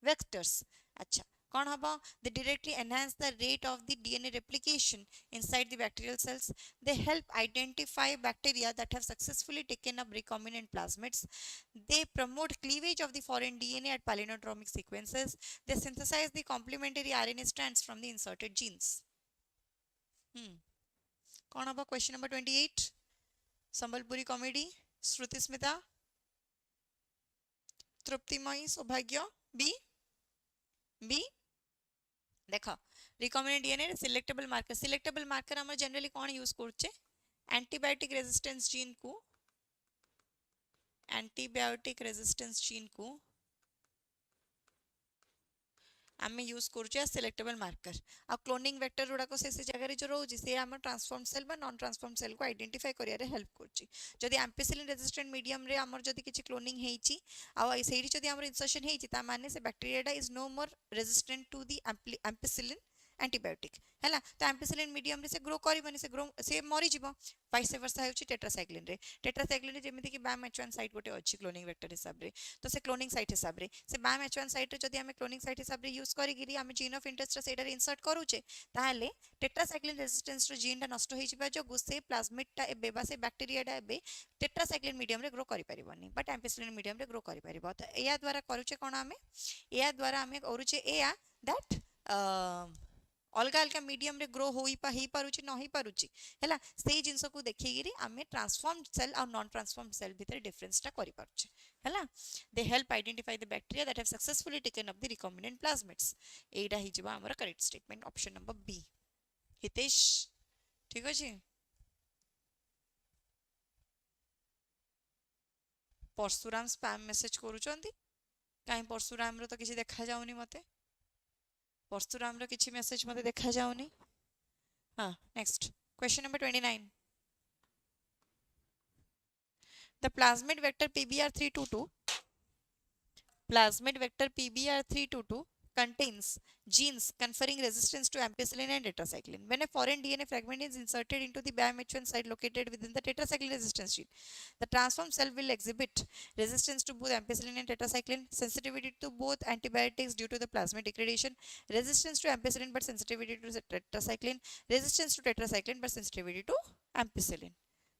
vectors. अच्छा कौन हबो they directly enhance the rate of the DNA replication inside the bacterial cells. They help identify bacteria that have successfully taken up recombinant plasmids. They promote cleavage of the foreign DNA at palindromic sequences. They synthesize the complementary RNA strands from the inserted genes. कौन हबो question number 28 Sambalpuri comedy श्रुति स्मिता तृप्तिमयी सौभाग्य B देखो recombinant DNA selectable marker हम generally कौन use करछे antibiotic resistance gene को आम use करुचे सिलेक्टेबल मार्कर आ क्लोनिंग वेक्टर गुड़ा को से जगह जो रोची से आम ट्रांसफॉर्म सेल बा नॉन ट्रांसफॉर्म सेल को आइडेंटिफाई करियारे हेल्प करची जदी एम्पिसिलिन रेजिस्टेंट मीडियम रे हमर जदी किछि क्लोनिंग हेची आ सेही जदी हमर इंसर्शन हेची ता माने से बैक्टीरियाडा is no more resistant to the ampicillin antibiotic हैला तो एम्पिसिलिन मीडियम रे से ग्रो करिवनी से मरि जिवो वाइस वर्सा हेउची टेट्रासाइक्लिन रे जेमिति कि बाम एच1 साइट गोटे अछि क्लोनिंग वेक्टर हिसाब रे तो से क्लोनिंग साइट हिसाब रे से बाम एच1 साइट रे जदी हमें क्लोनिंग साइट हिसाब रे यूज करी गिरी हमें जीन ऑफ इंटरेस्ट सेटा रे इंसर्ट करूचे ताहाले टेट्रासाइक्लिन रेजिस्टेंस रो जीन टा नष्ट होई जिबा जो गुसे प्लाज्मिड टा एबे बा से बैक्टीरियाडा एबे टेट्रासाइक्लिन मीडियम रे ग्रो करि परिबनी बट एम्पिसिलिन मीडियम रे ग्रो करि परिबो तो एया द्वारा करूचे कोन हमें एया द्वारा हमें करूचे एया दैट अलग अलग मीडियम रे ग्रो होई पारुची न होई पारुची हैला सेही जिंस को देखिगिरी आमे ट्रांसफॉर्म्ड सेल और नॉन ट्रांसफॉर्म्ड सेल भीतर डिफरेंस टा करि पारुचे हैला they help identify the bacteria that have successfully taken up the recombinant plasmids एडा हि जबा हमर correct statement option number B Hitesh ठीक अछि परशुराम स्पैम मैसेज करूचंती काहे परशुराम रो तो किछि देखा जाउनी मते परशुराम रो किछि मैसेज मते देखा जाउनी हां next question number 29 the plasmid vector PBR322 contains genes conferring resistance to ampicillin and tetracycline. When a foreign DNA fragment is inserted into the BAM-H1 site located within the tetracycline resistance gene, the transformed cell will exhibit resistance to both ampicillin and tetracycline, sensitivity to both antibiotics due to the plasmid degradation, resistance to ampicillin but sensitivity to tetracycline, resistance to tetracycline but sensitivity to ampicillin.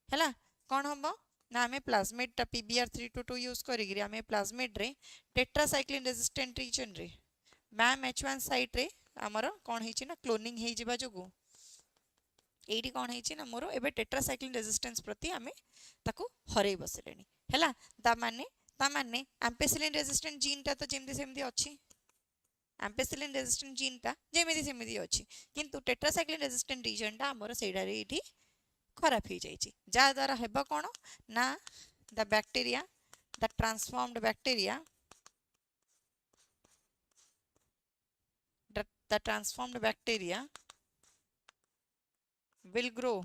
हैला कौन हम ना हमें plasmid टा PBR322 use करिगिरी हमें plasmid रे tetracycline resistant reason रे ma'am H1 site रे हमर कोन हेछि ना क्लोनिंग हेइ जिबा जोगु एडी कोन हेछि ना मोर एबे टेट्रासाइक्लिन रेजिस्टेंस प्रति हमें ताको हरै बसलेनी हैला ता माने एम्पिसिलिन रेजिस्टेंट जीन ता तो जेमदी सेमदी अछि एम्पिसिलिन रेजिस्टेंट जीन ता जेमदी सेमदी अछि किंतु टेट्रासाइक्लिन रेजिस्टेंट रीजन ता हमर सेडा रे इठी खराब हो जाइए जा द्वारा हेबा कौन ना the bacteria the transformed bacteria the transformed bacteria will grow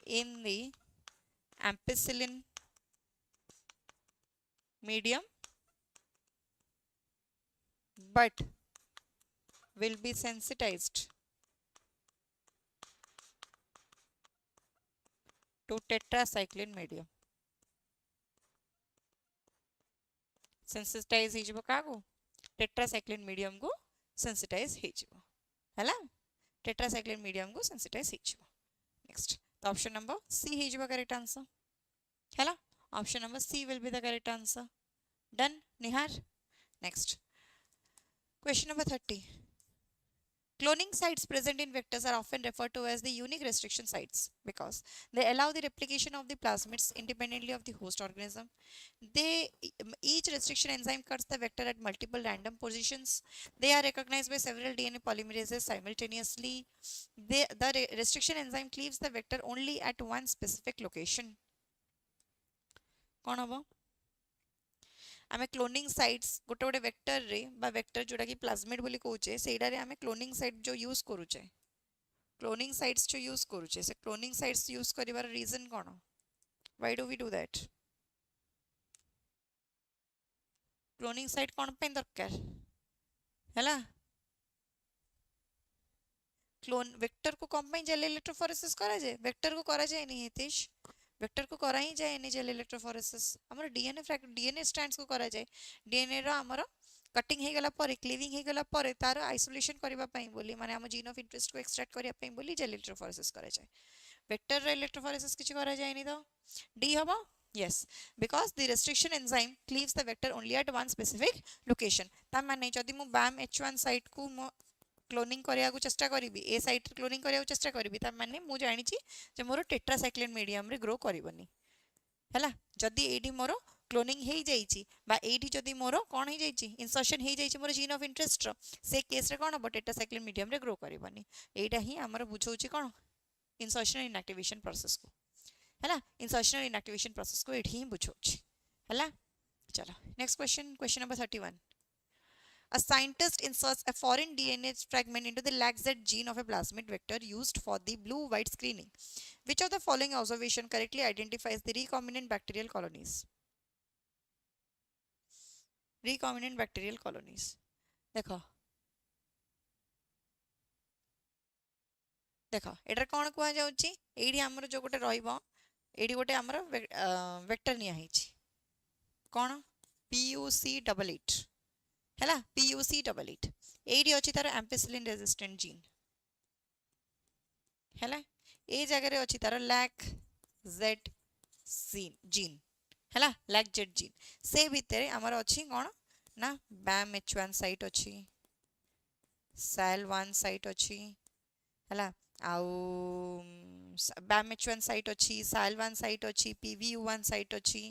in the ampicillin medium but will be sensitized to tetracycline medium. Sensitize ହେଇଯିବ କାହାକୁ tetracycline medium को sensitize ହେଇଯିବ ହେଲା tetracycline medium को sensitize ହେଇଯିବ next तो option number C ହେଇଯିବ correct answer ହେଲା option number C will be the correct answer done Nihar next question number 30 cloning sites present in vectors are often referred to as the unique restriction sites because they allow the replication of the plasmids independently of the host organism. Each restriction enzyme cuts the vector at multiple random positions. They are recognized by several DNA polymerases simultaneously. The restriction enzyme cleaves the vector only at one specific location. कौन हबो आमे cloning sites गोटे गोटे vector रे बा vector जोटा कि plasmid बोली कहूचे सेडा रे आमे क्लोनिंग साइट जो यूज करूचे क्लोनिंग साइट्स जो यूज करूचे से क्लोनिंग साइट्स यूज करिवार रीजन कोन why do we do that cloning site कोन पे दरकार हैला क्लोन वेक्टर को कम पे जेल इलेक्ट्रोफोरेसिस करा जाए वेक्टर को करा जाए नहीं हितेश वेक्टर को करा ही जाए जेल इलेक्ट्रोफोरेसिस हमर डीएनए स्ट्रैंड्स को करा जाए डीएनए रो हमर कटिंग हे गला पर क्लीविंग हे गला पर तार आइसोलेशन करबा पई बोली माने हम जीन ऑफ इंटरेस्ट को एक्सट्रैक्ट करिया पई बोली जेल इलेक्ट्रोफोरेसिस करा जाए वेक्टर रो इलेक्ट्रोफोरेसिस किछ करा जाए नहीं तो डी हबो yes because the restriction enzyme cleaves the vector only at one specific location ता माने जदी मु BAM H1 साइट को क्लोनिंग करिया को चेष्टा करिवि ए साइट क्लोनिंग करिया को चेष्टा करिवि ता माने मु जानि छि जे मोर टेट्रासाइक्लिन मीडियम रे ग्रो करिवनी हैला जदी एडी मोर क्लोनिंग हे जाई छि बा एडी जदी मोर कोन हे जाई छि इंसर्शन हे जाई छि मोर जीन ऑफ इंटरेस्ट रो से केस रे कोन हो टेट्रासाइक्लिन मीडियम रे ग्रो करिवनी एटा ही हमर बुझौ छि कोन इंसर्शन इनएक्टिवेशन प्रोसेस को हैला इंसर्शन इनएक्टिवेशन प्रोसेस को एठी ही बुझौ छि हैला चलो next question number 31 A scientist inserts a foreign DNA fragment into the LAGZ gene of a plasmid vector used for the blue-white screening. Which of the following observation correctly identifies the recombinant bacterial colonies? Recombinant bacterial colonies. देखो देखो एटर कौन कुआ जाउची AD हमर जो गोटे रहइबो AD गोटे हमर वेक्टर निया हिची कौन PUC88 हैला PUC88 एडी अछि तार एम्पिसिलिन रेजिस्टेंट जीन हैला ए जगह रे अछि तार लैक जेड जीन हैला लैक जेड जीन से भितरे हमर अछि कोन ना BAM H1 साइट अछि SAL1 साइट अछि हैला आउ BAM H1 साइट अछि SAL1 साइट अछि PVU1 साइट अछि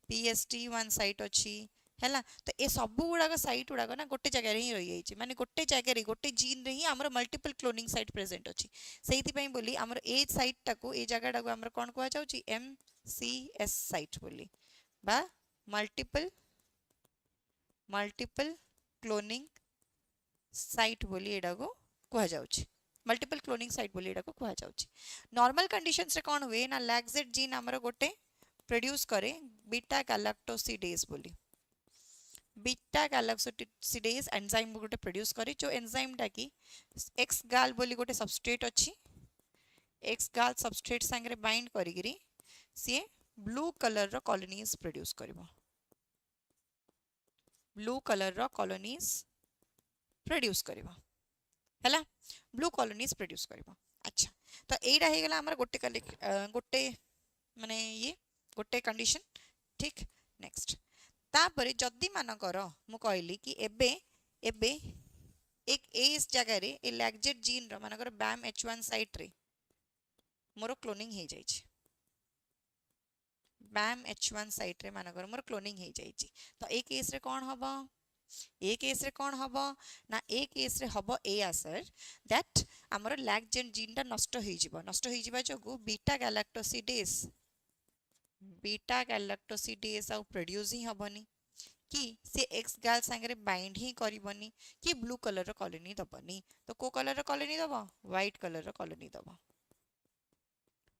PST1 साइट अछि हैला तो ए सब गुडा साइट गुडा ना गोटे जगह रे ही रही जाइछि माने गोटे जगह रे गोटे जीन रे ही हमर मल्टीपल क्लोनिंग साइट प्रेजेंट अछि सेहिति पई बोली हमर ए साइट टाको ए जगह टाको हमर कोन कुआ जाउछि MCS साइट बोली बा मल्टीपल क्लोनिंग साइट बोली एडा को कुआ जाउछि मल्टीपल क्लोनिंग साइट बोली एडा को कुआ जाउछि नॉर्मल कंडीशंस रे कोन हुए ना लैक्जेट जीन हमर गोटे प्रोड्यूस करे बीटा गैलेक्टोसिडेज बोली बीटा गैलेक्टोसिडेज एंजाइम गोटे प्रोड्यूस करे जो एंजाइम टा की एक्स गाल बोली गोटे सबस्ट्रेट अछि एक्स गाल सबस्ट्रेट संगे बाइंड करिगिरी सी ब्लू कलर रो कॉलोनीज प्रोड्यूस करबो ब्लू कलर रो कॉलोनीज प्रोड्यूस करबो हैला ब्लू कॉलोनीज प्रोड्यूस करबो अच्छा तो एडा हे गेला हमर गोटे माने ये गोटे कंडीशन ठीक नेक्स्ट तापरे जदि मानकर मु कहली कि एबे एक एस जगह रे ए लैक्जेट जीन रो मानकर BAM H1 साइट रे मोर क्लोनिंग हे जाई छी BAM H1 साइट रे मानकर मोर क्लोनिंग हे जाई छी तो ए केस रे कोन हबो ए केस रे कोन हबो ना ए केस रे हबो ए आसर दैट हमर लैक्जेट जीन ता नष्ट हे जिबा जोगु बीटा गैलेक्टोसिडेज आउ प्रोड्यूस ही हबनी कि से एक्स गाल संगे बाइंड ही करिवनी कि ब्लू कलर रो कॉलोनी दबनी तो को कलर रो कॉलोनी दबो व्हाइट कलर रो कॉलोनी दबो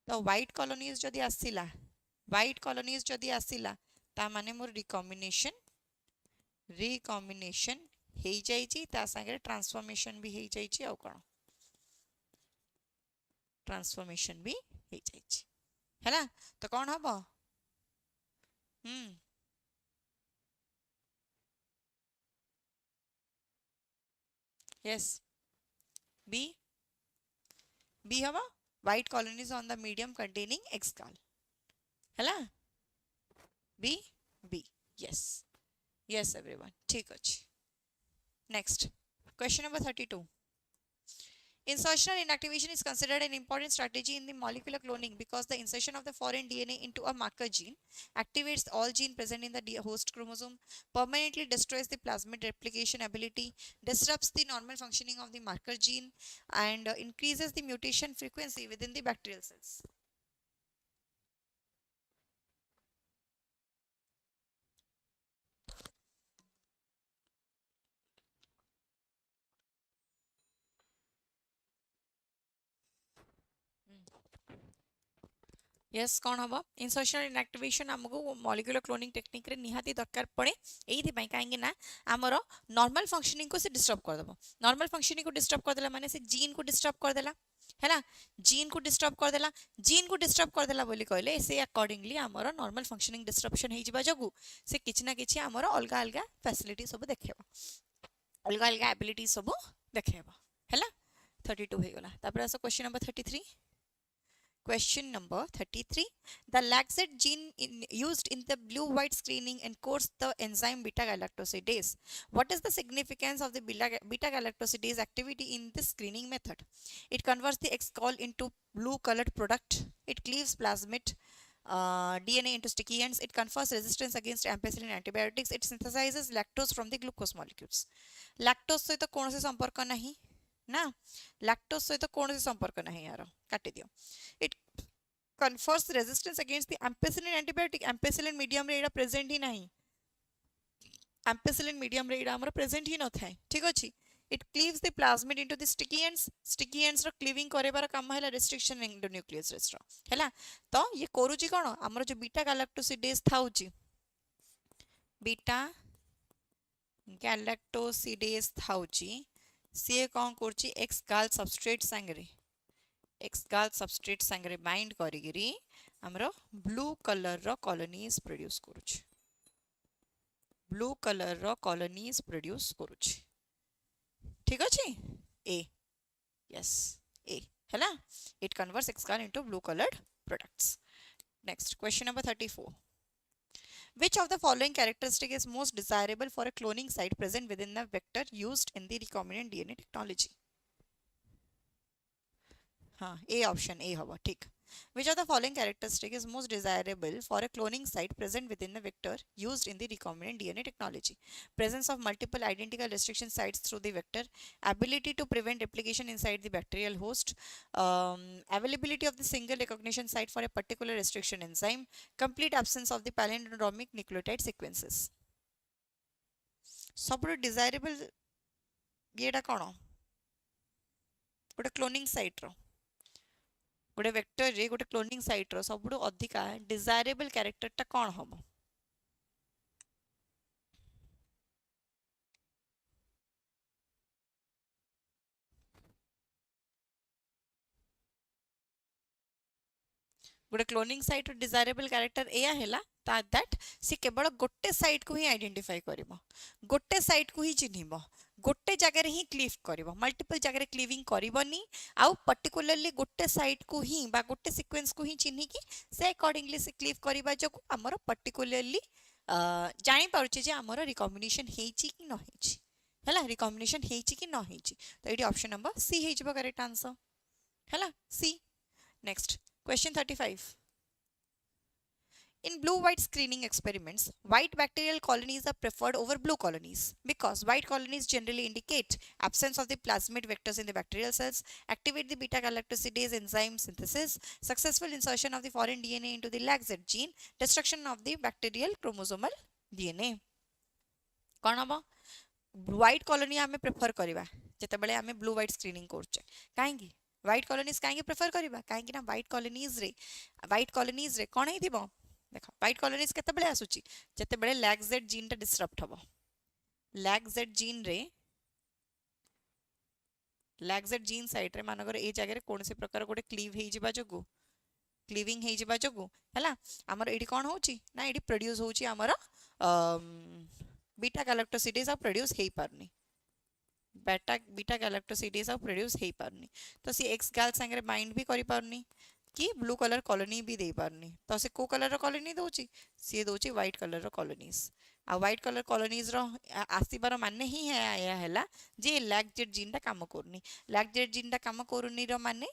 तो व्हाइट कॉलोनीज जदी आसिला ता माने मोर रिकॉम्बिनेशन हेई जाइची ता संगे ट्रांसफॉर्मेशन भी हेई जाइची आउ कोन ट्रांसफॉर्मेशन भी हेई जाइची हैला तो कोन हबो yes b b हबो white colonies on the medium containing X gal हैला b b yes yes everyone ठीक अछि next question number 32 insertional inactivation is considered an important strategy in the molecular cloning because the insertion of the foreign DNA into a marker gene activates all gene present in the host chromosome, permanently destroys the plasmid replication ability, disrupts the normal functioning of the marker gene, and increases the mutation frequency within the bacterial cells. yes कौन हम insertion inactivation आमको molecular cloning technique रे निहाती दरकार पड़े एइथि पई काहेकि ना हमर normal functioning को से disturb कर देबो normal functioning को disturb कर देला माने से जीन को disturb कर देला हैला जीन को डिस्टर्ब कर देला जीन को डिस्टर्ब कर देला बोली कहले से अकॉर्डिंगली हमर नॉर्मल फंक्शनिंग डिस्ट्रप्शन हे जिबा जगु से किछ ना किछ हमर अलगा अलगा फैसिलिटी सब देखेबा अलगा अलगा एबिलिटी सब देखेबा हैला 32 हे गला तापर आसो question number 33 Question number 33. The laxate gene used in the blue-white screening encodes the enzyme beta-galactosidase. What is the significance of the beta-galactosidase activity in this screening method? It converts the X-call into blue-colored product. It cleaves plasmid DNA into sticky ends. It confers resistance against ampicillin antibiotics. It synthesizes lactose from the glucose molecules. Lactose सहित कौन से संपर्क नहीं ना lactose सहित कौन से संपर्क नहीं यार काटी दियो it confers resistance against the ampicillin antibiotic ampicillin medium रे एडा प्रेजेंट ही नहीं एम्पेसिलिन मीडियम रे एडा हमर प्रेजेंट ही न थाए ठीक अछि it cleaves the plasmid into the sticky ends रो क्लीविंग करेबार काम हैला रेस्ट्रिक्शन एंडोन्यूक्लियस रेस्ट रो हैला तो ये करूची कोन हमर जो बीटा गैलेक्टोसिडेज थाउची बीटा गैलेक्टोसिडेज थाउची सी कौन कर एक्स गाल सबस्ट्रेट सांगरे बाइंड करी हमरो ब्लू कलर रो कॉलोनीज प्रोड्यूस करूछ ब्लू कलर रो कॉलोनीज प्रोड्यूस करूछ ठीक अछि ए यस ए हैला इट कन्वर्ट्स एक्स गाल into blue coloured products next question number 34 Which of the following characteristic is most desirable for a cloning site present within the vector used in the recombinant DNA technology? हाँ, A option A होगा ठीक. Which of the following characteristic is most desirable for a cloning site present within the vector used in the recombinant DNA technology? Presence of multiple identical restriction sites through the vector, ability to prevent replication inside the bacterial host, availability of the single recognition site for a particular restriction enzyme, complete absence of the palindromic nucleotide sequences. सबुठ desirable येडा कौन गोटे cloning site रो गोटे vector रे गोटे cloning site रो सबुठ अधिका desirable character टा कौन हम गोटे क्लोनिंग साइट रो डिजायरेबल कैरेक्टर एया हैला दैट सी केवल गोटे साइट को ही आइडेंटिफाई करिवो गोटे साइट को ही चिन्हिबो गोटे जगह रे ही क्लीव करिवो मल्टीपल जगह रे क्लीविंग करिवोनी आउ पर्टिकुलरली गोटे साइट को ही बा गोटे सीक्वेंस को ही चिन्हि की से अकॉर्डिंगली से क्लीव करिबा जो हमर पर्टिकुलरली जानि पारुचे जे हमर रिकॉम्बिनेशन हेची कि न हेची हैला रिकॉम्बिनेशन हेची कि न हेची तो एडी ऑप्शन नंबर सी हेजबो करेक्ट आंसर हैला C next Question 35. In blue-white screening experiments, white bacterial colonies are preferred over blue colonies because white colonies generally indicate absence of the plasmid vectors in the bacterial cells, activate the beta-galactosidase enzyme synthesis, successful insertion of the foreign DNA into the laxate gene, destruction of the bacterial chromosomal DNA. कौन हम white colony आमे prefer करिबा जेतेबेले आमे blue-white screening करछे काहेकि white colonies काहे prefer करिबा काहे कि ना व्हाइट कॉलोनीज रे कोन हेतिबो देखो व्हाइट कॉलोनीज केते बेले आसुची जेते बेले लैक्सेट जीन टा डिसरप्ट हबो लैग जेड जीन रे लैग जेड जीन साइट रे मानकर ए जगह कौन से प्रकार गोटे क्लीव हेइ जिबा जोगु क्लीविंग हेइ जिबा जोगु हैला हमर एडी कोन होची ना एडी प्रोड्यूस होची हमर बीटा गैलेक्टोसिडेज आ प्रोड्यूस हेइ पारनी बीटा गैलेक्टोसिडेज आ प्रोड्यूस हेइ पारनी तो सी एक्स गाल संगे बाइंड भी करि पारनी कि ब्लू कलर कॉलोनी भी दे पारनी तो से को कलर कॉलोनी दोची सी दोची व्हाइट कलर कॉलोनीज आ व्हाइट कलर कॉलोनीज रो आसीबार माने ही है या हैला जे लैगजेट जीन टा काम करनी लैगजेट जीन टा काम करूनी रो माने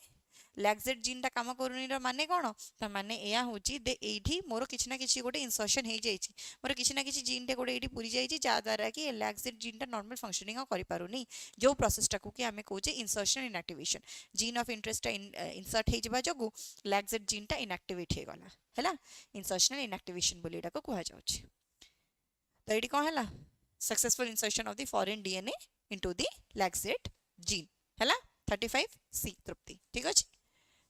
लैगजेट जीन टा काम करूनी रो माने कोन त माने एया होची दे एठी मोर किछ ना किछ गोटे इंसर्शन हे जाईची मोर किछ ना किछ जीन टे गोटे एठी पुरी जाईची जा द्वारा कि लैगजेट जीन टा नॉर्मल फंक्शनिंग करि पारुनी जो प्रोसेस टा को कि हमें कहूचे insertion inactivation gene of interest insert हे जबा जोगु लैगजेट जीन टा इनएक्टिवेट हे गला हैला इंसर्शनल इनएक्टिवेशन बोली एटा को कहा जाउची तो एटी कोन हैला successful insertion of the foreign DNA into the lacZ gene हैला 35 सी तृप्ति ठीक अछि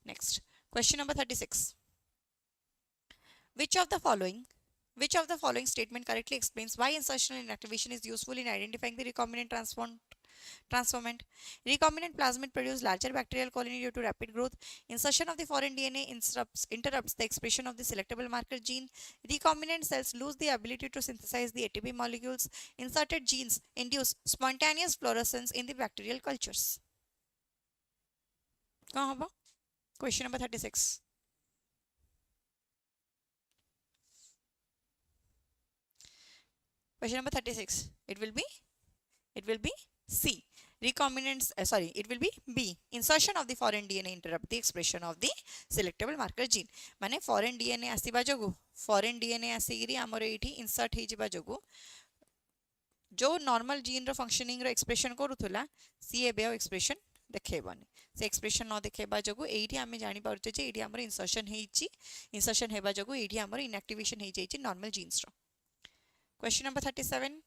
next question number 36 which of the following which of the following statement correctly explains why insertional inactivation is useful in identifying the recombinant transformant recombinant plasmid produce larger bacterial colony due to rapid growth insertion of the foreign dna interrupts the expression of the selectable marker gene recombinant cells lose the ability to synthesize the atp molecules inserted genes induce spontaneous fluorescence in the bacterial cultures कौन हबो question number 36 question number 36 it will be c recombinants sorry it will be b insertion of the foreign dna interrupt the expression of the selectable marker gene माने foreign dna आसीबा जोगु foreign dna आसीगिरी हमर एठी insert हे जिबा जोगु जो normal gene रो functioning रो expression करूथुला सी एबे expression देखेबनी से expression न देखेबा जोगु एठी हमें जानि पारुचे जे एठी हमर इंसर्शन हेबा जोगु एठी हमर inactivation hey जाईची normal jeans row question number 37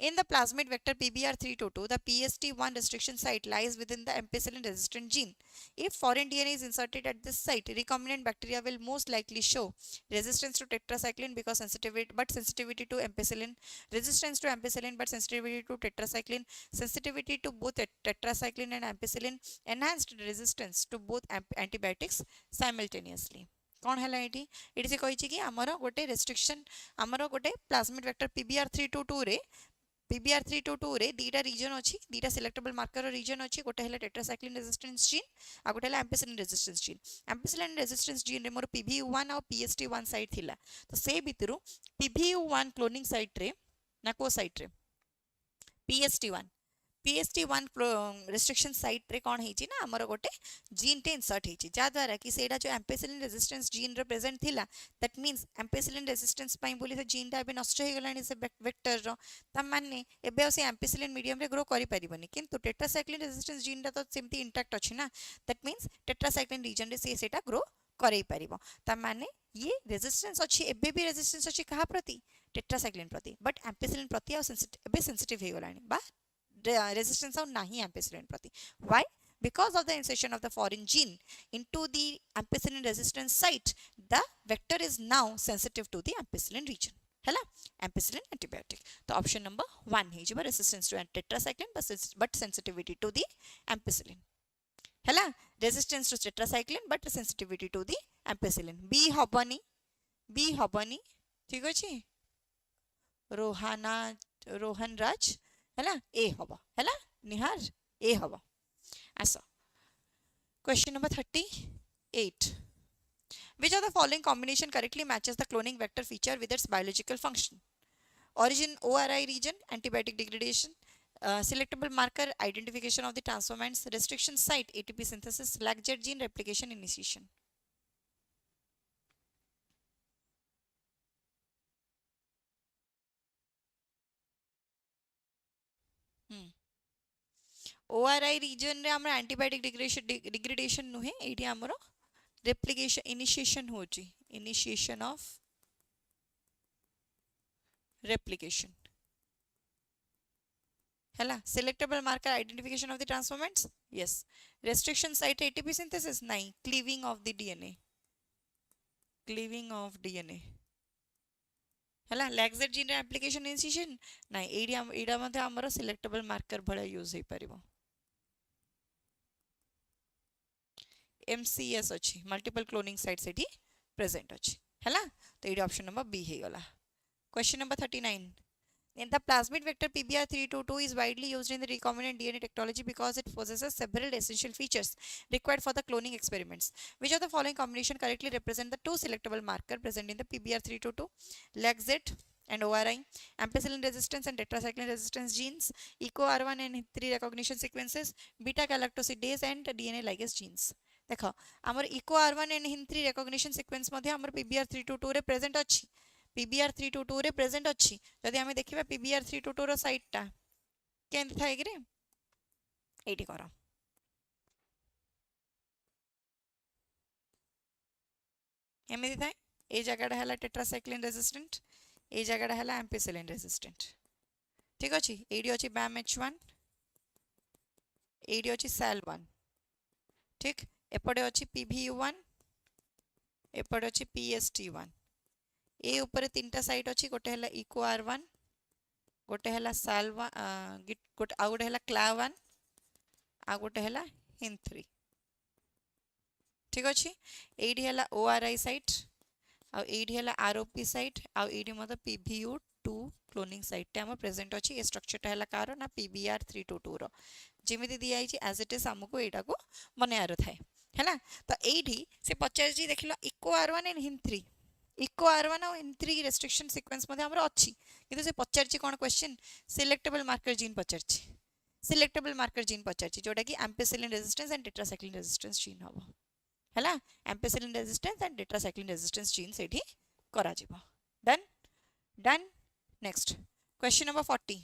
in the plasmid vector PBR322 the PST1 restriction site lies within the ampicillin resistant gene if foreign DNA is inserted at this site recombinant bacteria will most likely show resistance to tetracycline because sensitivity to ampicillin resistance to ampicillin but sensitivity to tetracycline sensitivity to both tetracycline and ampicillin enhanced resistance to both antibiotics simultaneously कौन है ये कही कि आमर गोटे restriction आमर गोटे plasmid vector PBR322 रे PBR322 रे दीटा रीजन अछि दीटा सिलेक्टेबल मार्कर रीजन अछि गोटे है टेट्रासाइक्लिन रेजिस्टेंस जीन आ गोटे है ampicillin resistance gene ampicillin resistance gene रे मोर PBU1 और PST1 साइट थिला तो से भितरु PBU1 क्लोनिंग साइट रे ना को साइट रे PST1 restriction site रे कौन हेची ना हमर गोटे जीन टे इंसर्ट हेची जा द्वारा कि सेडा जो एम्पिसिलिन रेजिस्टेंस जीन रे प्रेजेंट थिला दैट मींस एम्पिसिलिन रेजिस्टेंस पई बोली से जीन टा बे नष्ट हे गलानी से वेक्टर रो त माने एबे से एम्पिसिलिन मीडियम रे ग्रो करि परिबनी किंतु टेट्रासाइक्लिन रेजिस्टेंस जीन टा तो सेमती इंटैक्ट अछि ना दैट मींस टेट्रासाइक्लिन रीजन रे सेटा ग्रो करै परिबो त माने ये रेजिस्टेंस अछि एबे भी रेजिस्टेंस अछि कहा प्रति टेट्रासाइक्लिन प्रति बट एम्पिसिलिन प्रति आ सेंसिटिव हे गलानी बा resistance of nahi ampicillin prati why because of the insertion of the foreign gene into the ampicillin resistance site the vector is now sensitive to the ampicillin region hela ampicillin antibiotic so option number 1 he jiba resistance to tetracycline but sensitivity to the ampicillin hela resistance to tetracycline but sensitivity to the ampicillin b hobani ठीक अछि रोहन राज हैला ए हबो हैला निहार ए हबो आसो question number 38 which of the following combination correctly matches the cloning vector feature with its biological function origin ORI region antibiotic degradation selectable marker identification of the transformants restriction site ATP synthesis lacjet gene replication initiation ORI region रे हमरा antibiotic degradation नुहे एठी हमरो replication initiation होची initiation of replication हैला selectable marker identification of the transformants yes restriction site ATP synthesis नहीं cleaving of the DNA ହେଲା ଲାକ୍ସେଟ୍ ଜିନ୍ application initiation ନାଇଁ ଏଇଟା ମଧ୍ୟ ଆମର ସିଲେକ୍ଟେବଲ୍ ମାର୍କର ଭଳିଆ ୟୁଜ୍ ହେଇପାରିବ MCS ଅଛି ମଲ୍ଟିପଲ୍ କ୍ଲୋନିଂ ସାଇଟ୍ ସେଠି ପ୍ରେଜେଣ୍ଟ ଅଛି ହେଲା ତ ଏଇଠି ଅପସନ୍ ନମ୍ବର B ହେଇଗଲା question number 39 and the plasmid vector PBR322 is widely used in the recombinant DNA technology because it possesses several essential features required for the cloning experiments. Which of the following combination correctly represent the two selectable markers present in the PBR322? LAGZ and ORI, ampicillin resistance and tetracycline resistance genes, EcoR1 and 3 recognition sequences, beta galactosidase and DNA ligase genes. देखो आमर EcoR1 and HIN3 recognition sequence मध्ये आमर PBR322 रे present अछि PBR322 रे present अछि जदि हमें देखिबा PBR322 रो साइटटा केंति थाए कि रे एठी करा एमिति थाए ए जगहटा हला टेट्रासाइक्लिन रेजिस्टेंट ए जगहटा हला एम्पिसिलिन रेजिस्टेंट ठीक अछि एडी अछि BAMH1 एडी अछि SAL1 ठीक एपडे अछि PVU1 एपडे अछि PST1 ए ऊपर तीनटा साइट अछि गोटे हला EcoR1 गोटे हला SAL1 गोटे आ गोटे हला CLA1 आ गोटे हला HIN3 ठीक अछि एडी हला ORI साइट आ एडी हला ROP साइट आ एडी मत PVU2 क्लोनिंग साइट टे हम प्रेजेंट अछि ए स्ट्रक्चर टा हला कार ना PBR322 रो जेमिति दिया आइछि एज इट इज हमको एटा को बनेयार थाए हैला तो एडी से 50 जी देखिलो EcoR1 एंड HIN3 EcoR1 और HIN3 रेस्ट्रिक्शन सीक्वेंस मध्ये हमर अछि किंतु से 50 कोन question selectable marker gene 50 selectable marker gene 50 जोटा कि ampicillin resistance and tetracycline resistance gene हबो हैला ampicillin resistance and tetracycline resistance gene सेठी करा जिवो done done next question number 40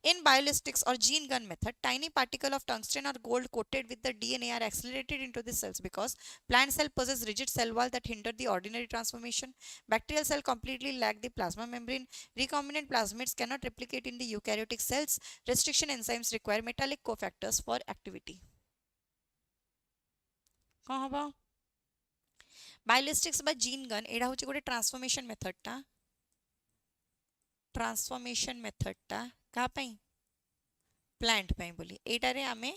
In biolistics or gene gun method, tiny particle of tungsten or gold coated with the DNA are accelerated into the cells because plant cell possess rigid cell wall that hinder the ordinary transformation. Bacterial cell completely lack the plasma membrane. Recombinant plasmids cannot replicate in the eukaryotic cells. Restriction enzymes require metallic cofactors for activity. कौन हबो बायोलिस्टिक्स बा gene gun एडा होची गोटे transformation method टा का पई plant पई बोली एटा रे आमे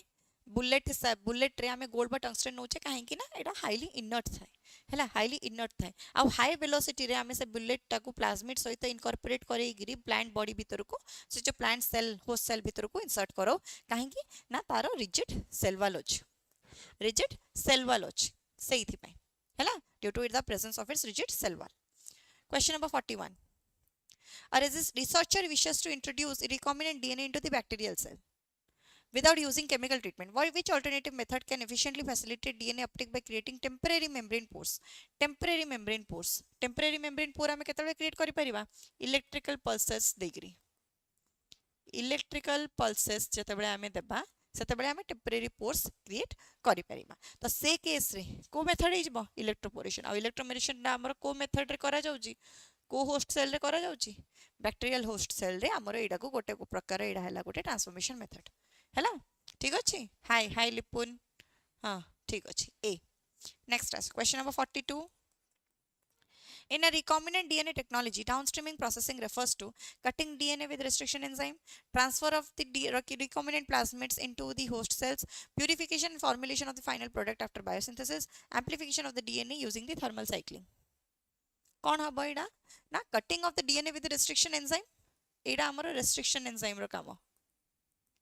बुलेट रे आमे गोल्ड बा टंगस्टन नोचे काहे कि ना एटा हाईली इनर्ट थाए हैला हाईली इनर्ट थाए आ हाई वेलोसिटी रे आमे से बुलेट टाकू प्लाज्मिड सहित इनकॉर्पोरेट करे गिरी प्लांट बॉडी भीतर को से जो प्लांट सेल होस्ट सेल भीतर को इंसर्ट करो काहे कि ना तारो रिजिड सेल वॉल अछि rigid cell wall अछि सेइथि पई हैला due to the presence of its rigid cell wall. Question number 41. A researcher wishes to introduce recombinant DNA into the bacterial cell without using chemical treatment. Which alternative method can efficiently facilitate DNA uptake by creating temporary membrane pores? Temporary membrane pores. Temporary membrane pore आमे केतबे create करि परिबा electrical pulses देगरी electrical pulses जेतबे आमे देबा सेतबे आमे temporary pores create करि परिबा तो से case रे को मेथड हि जबो इलेक्ट्रोपोरेशन आ इलेक्ट्रोपोरेशन ना हमर को मेथड रे करा जाउची को होस्ट सेल रे करा जाउची बैक्टीरियल होस्ट सेल रे हमर एडा को गोटे प्रकार एडा हला गोटे ट्रांसफॉर्मेशन मेथड हला ठीक अछि हाय हाय लिपुन हां ठीक अछि ए next question number 42. In a recombinant DNA technology, downstreaming processing refers to cutting DNA with restriction enzyme, transfer of the recombinant plasmids into the host cells, purification and formulation of the final product after biosynthesis, amplification of the DNA using the thermal cycling. कौन हबो एडा ना cutting of the DNA with the restriction enzyme एडा हमर restriction enzyme रो काम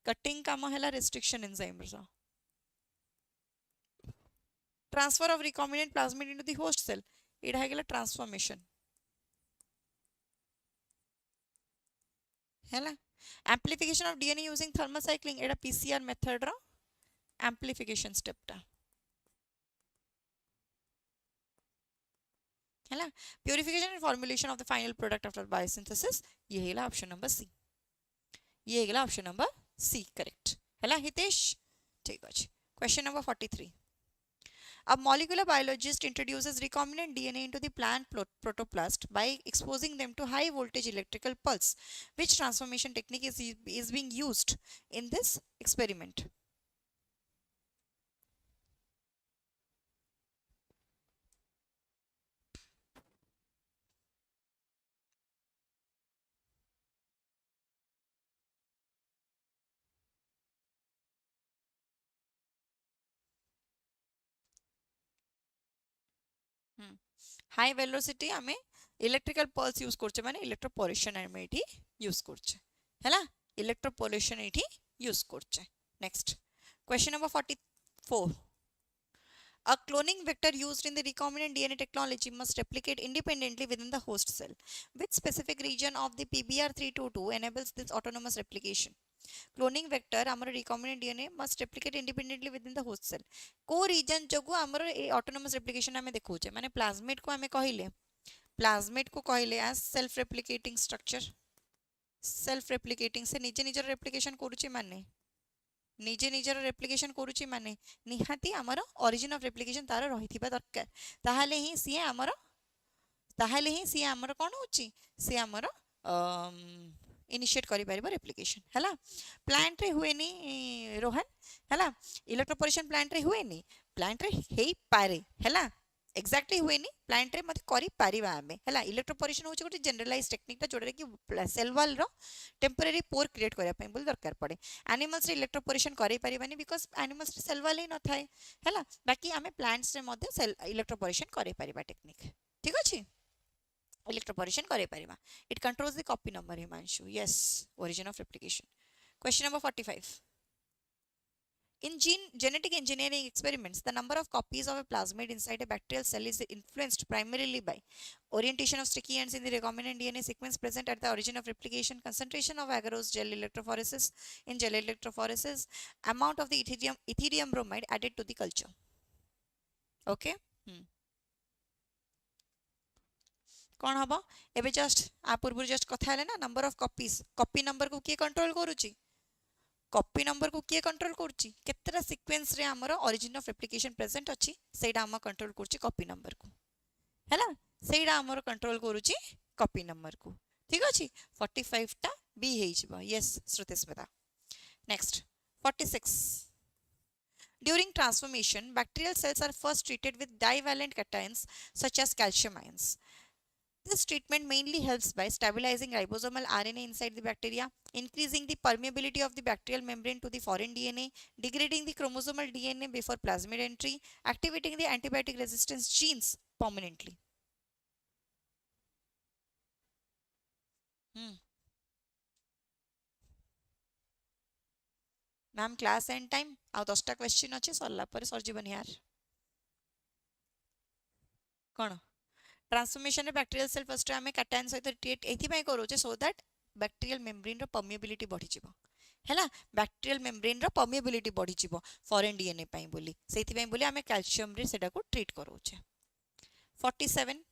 cutting काम हला restriction enzyme row transfer of recombinant plasmid into the host cell एडा है गेला ट्रांसफॉर्मेशन हैला amplification of DNA using thermal cycling एडा पीसीआर मेथड रो एम्प्लीफिकेशन स्टेप टा हैला purification and formulation of the final product after biosynthesis ये हैला option number सी ये हैला ऑप्शन नंबर सी करेक्ट हैला हितेश ठीक अछि question number 43. A molecular biologist introduces recombinant DNA into the plant protoplast by exposing them to high voltage electrical pulse. Which transformation technique is being used in this experiment? High velocity आमे electrical pulse use करछे माने electroporation आमे एठी use करछे हैला electroporation एठी use करछे next question number 44 A cloning vector used in the recombinant DNA technology must replicate independently within the host cell. Which specific region of the PBR322 enables this autonomous replication? Cloning vector ଆମର recombinant DNA must replicate independently within the host cell. को region जोगु ଆମର ए autonomous replication ଆମେ देखौचे माने plasmid को ଆମେ कहिले as self replicating structure self replicating से निजे निजर replication करूची माने निजे निजर रेप्लिकेशन करूची माने निहाती हमर ओरिजिन ऑफ रेप्लिकेशन तार रहिथिबा दरकार ताहाले ही सी हमर कोन होची सी हमर इनिशिएट करि परिबो रेप्लिकेशन हला प्लांट रे हुएनी रोहन हला इलेक्ट्रोपोरेशन प्लांट रे हुएनी प्लांट रे हेई पारे हला एक्जाक्टली हुएनी प्लांट रे मते करि परिबा हमें हला इलेक्ट्रोपोरेशन होची गोटे जनरलाइज टेक्निक ता जोडरे कि सेल वॉल रो टेम्परेरी पोर क्रिएट करिया पई बोल दरकार पड़े एनिमल्स रे इलेक्ट्रोपोरेशन करि परिबानी बिकॉज़ एनिमल्स रे सेल वॉल ही न थाए हला बाकी हमें प्लांट्स रे मध्ये सेल इलेक्ट्रोपोरेशन करि परिबा टेक्निक ठीक अछि इलेक्ट्रोपोरेशन करि परिबा it controls the copy number Himanshu yes origin of replication question number 45 In genetic engineering experiments, the number of copies of a plasmid inside a bacterial cell is influenced primarily by orientation of sticky ends in the recombinant DNA sequence present at the origin of replication, concentration of agarose gel electrophoresis in gel electrophoresis, amount of the ethidium bromide added to the culture. Okay? कौन हम एबे just आ पूर्व just कथा है ना number of copies copy number को किए control करूची कॉपी नंबर को किए कंट्रोल करूची केतरा सीक्वेंस रे हमर ओरिजिन ऑफ रेप्लिकेशन प्रेजेंट अछि सेडा हम कंट्रोल करूची कॉपी नंबर को हैला सेडा हमर कंट्रोल करूची कॉपी नंबर को ठीक अछि 45 टा बी हे जिवो yes श्रुतिस्मिता next 46 During transformation bacterial cells are first treated with divalent cations such as calcium ions. This treatment mainly helps by stabilizing ribosomal RNA inside the bacteria, increasing the permeability of the bacterial membrane to the foreign DNA, degrading the chromosomal DNA before plasmid entry, activating the antibiotic resistance genes permanently. Ma'am class end time आ 10टा question अच्छे सरला पर sir जीवन यार कौन transformation में bacterial cell first आमे कैटायन सहित ट्रीट एथि पय करूचे सो दैट बैक्टीरियल मेम्ब्रेन रो परमिएबिलिटी बढ़ी जिवो हैला बैक्टीरियल मेम्ब्रेन रो परमिएबिलिटी बढ़ी जिवो फॉरेन डीएनए पय बोली सेथि पय बोली आमे कैल्शियम रे सेटा को ट्रीट करूचे 47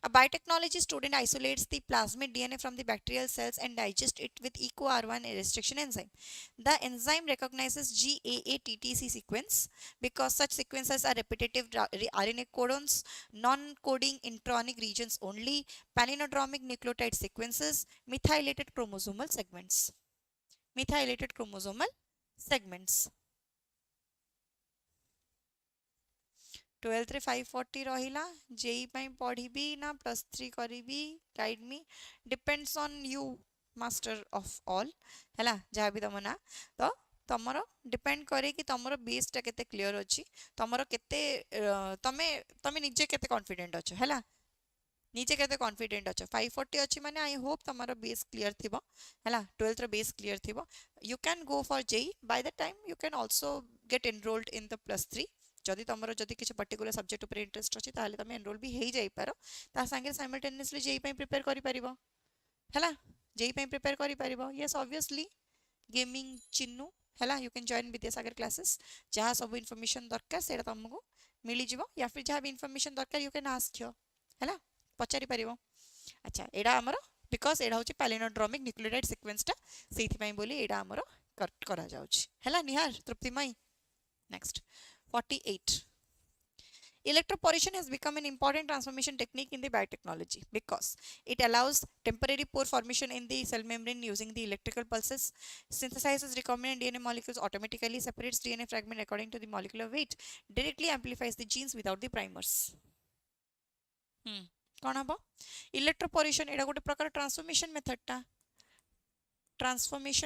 A biotechnology student isolates the plasmid DNA from the bacterial cells and digests it with EcoR1 restriction enzyme. The enzyme recognizes GAA-TTC sequence because such sequences are repetitive RNA codons, non-coding intronic regions only, palindromic nucleotide sequences, methylated chromosomal segments. Methylated chromosomal segments. 12th रे 540 रहिला JEE पई पढिबी ना +3 करिबी guide me depends on you master of all हैला जहा भी तम ना तो तमरो डिपेंड करे कि तमरो बेस टा केते क्लियर अछि तमरो केते तमे निजे केते कॉन्फिडेंट अछ हैला नीचे केते कॉन्फिडेंट अछ 540 अछि माने आई होप तमरो बेस क्लियर थिबो हैला 12th रे बेस क्लियर थिबो you can go for JEE by the time you can also get enrolled in the +3 जदि तुमरो जदि किछ पर्टिकुलर सब्जेक्ट ऊपर इंटरेस्ट अछि ताले तुम एनरोल भी हेई जाई पारो ता संगे साइमल्टेनियसली जेई पई प्रिपेयर करि परिबो हैला जेई पई प्रिपेयर करि परिबो यस ऑब्वियसली गेमिंग चिन्नू हैला you can join Vidyasagar classes जहा सब इन्फॉर्मेशन दरकार सेटा तुमको मिली जिवो या फिर जहा भी इन्फॉर्मेशन दरकार यू कैन आस्क हियर हैला पचारि परिबो अच्छा एडा हमरो बिकॉज़ एडा होची पैलिनोड्रोमिक न्यूक्लियोटाइड सीक्वेंस टा सेथि पई बोली एडा हमरो करा जाउची हैला निहार तृप्तिमय next 48 Electroporation has become an important transformation technique in the biotechnology because it allows temporary pore formation in the cell membrane using the electrical pulses, synthesizes recombinant DNA molecules automatically, separates DNA fragment according to the molecular weight, directly amplifies the genes without the primers. कौन हम electroporation एटा गोटे प्रकार transformation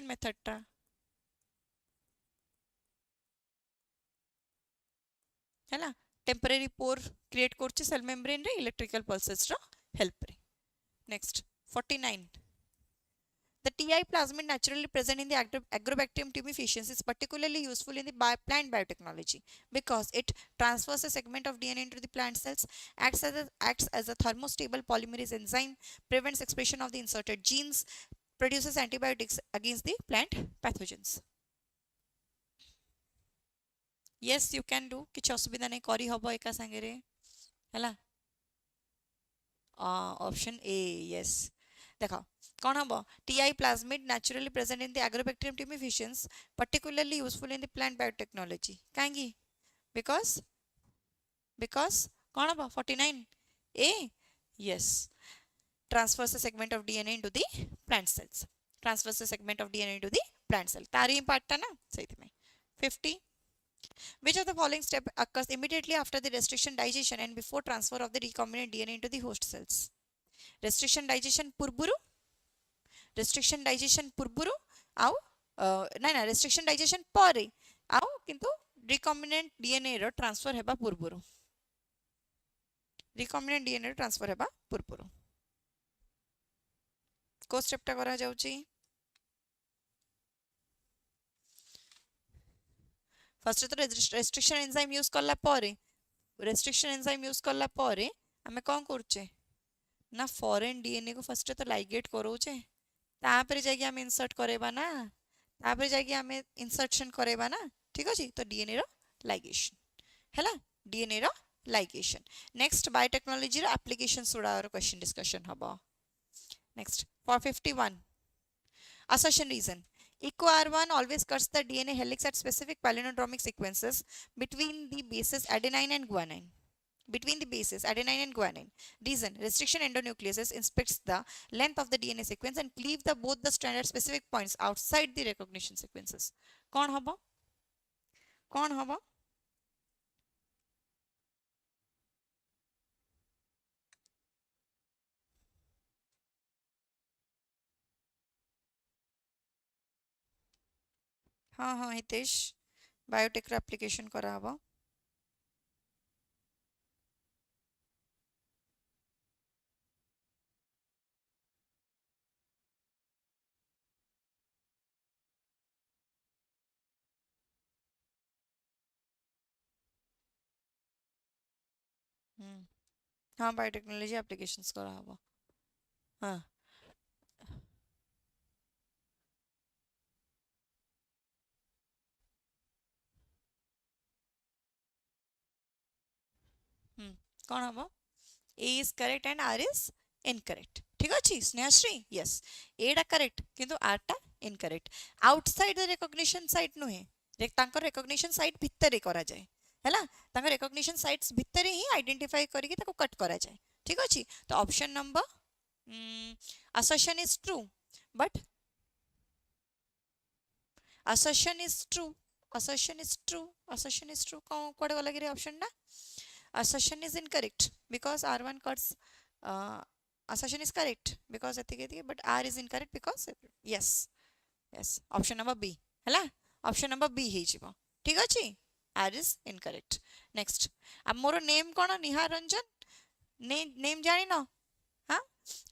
method टा हैला temporary pore create करछि cell membrane रे electrical pulses रो help रे। Next 49 the TI plasmid naturally present in the Agrobacterium tumefaciens is particularly useful in the plant biotechnology because it transfers a segment of DNA into the plant cells, acts as a thermostable polymerase enzyme, prevents expression of the inserted genes, produces antibiotics against the plant pathogens. Yes, you can do. किछ असुविधा नहीं करी हबो एका संगे रे हला option A yes देखो कौन हम TI plasmid naturally present in the Agrobacterium tumefaciens particularly useful in the plant biotechnology कांगी because कौन हम 49 A yes transfers a segment of DNA into the plant cells transfers a segment of DNA into the plant cell तारी part टा ना सही में 50 which of the following step occurs immediately after the restriction digestion and before transfer of the recombinant DNA into the host cells restriction digestion पूर्वरु restriction digestion पूर्वरु आउ ना ना restriction digestion परे आउ किंतु recombinant DNA रो ट्रांसफर हेबा पूर्वरु recombinant DNA रो transfer हेबा पूर्वरु को step टा करा जाउची फर्स्ट तो restriction enzyme यूज करला परे restriction enzyme यूज करला परे हमें कोन करछे ना फॉरेन डीएनए को फर्स्ट तो लाइगेट करोचे तापर जाके हम इंसर्ट करेबा ना तापर जाके हम इंसर्शन करेबा ना ठीक अछि तो डीएनए रो लाइगेशन हैला डीएनए रो लाइगेशन नेक्स्ट बायोटेक्नोलॉजी रो एप्लीकेशंस उडा और क्वेश्चन डिस्कशन हबो next for 51 assertion reason EcoR1 always cuts the DNA helix at specific palindromic sequences between the bases adenine and guanine between the bases adenine and guanine. Reason restriction endonucleases inspects the length of the DNA sequence and cleave the both the strand at specific points outside the recognition sequences. कौन हबो कौन हबो हाँ हाँ Hitesh biotech रो application करा हबो हाँ biotechnology applications करा हबो हाँ कौन हबो A is correct and R is incorrect ठीक अछि स्नेहश्री यस A टा करेक्ट किंतु R टा incorrect outside the recognition site नुहे तांकर रिकॉग्निशन साइट भितरे करा जाय हैला तांकर रिकॉग्निशन साइट्स भितरे ही आइडेंटिफाई करिके ताको कट करा जाय ठीक अछि तो option number assertion is true but assertion is true assertion is true assertion is true code वाला गिरे ऑप्शन ना assertion is incorrect because R1 cuts assertion is correct because but R is incorrect because yes yes option number B हैला option number B हे जिवो ठीक अछि R is incorrect next अब मोर name कोन निहार Ranjan name जानि न हां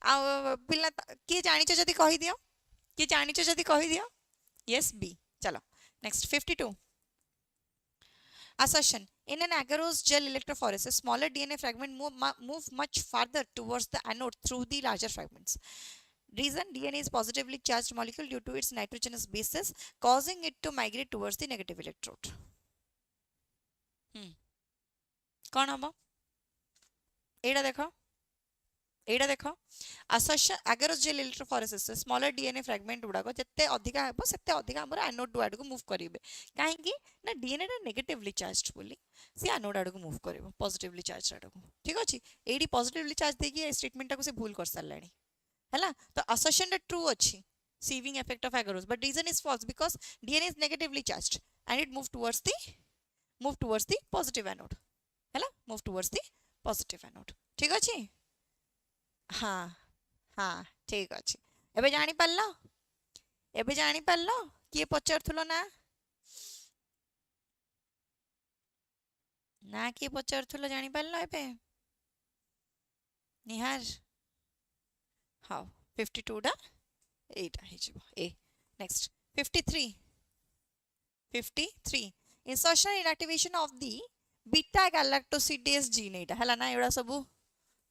आ पिला के जानि छ जदी कहि दियो के जानि छ जदी कहि दियो yes B चलो next 52 assertion in an agarose gel electrophoresis smaller DNA fragment move much farther towards the anode through the larger fragments reason DNA is positively charged molecule due to its nitrogenous basis causing it to migrate towards the negative electrode कौन हम एटा देखो assertion agarose gel electrophoresis smaller DNA fragment गुडा जत्ते अधिका हेबो सेते अधिका हमर anode आड को मूव करिवे काहे कि ना DNA टा नेगेटिवली चार्ज्ड बोली से एनोड आड को मूव करिवो पॉजिटिवली चार्ज्ड आड को ठीक अछि एडी पॉजिटिवली चार्ज देकी ए स्टेटमेंट टा को से भूल कर सारलाणी हैला तो assertion टा ट्रू अछि sieving effect of agarose but reason is false because DNA is negatively charged and it move towards the positive anode हैला move towards the positive anode ठीक अछि हाँ हाँ ठीक अच्छे एबे जानी पारलो किए पचारथुलो ना ना किए पचारुथिल जानी पारल एबे निहार हाँ 52 टा एटा हे जिवो A next 53 insertion inactivation of the beta galactosidase gene एटा हला ना एड़ा सबु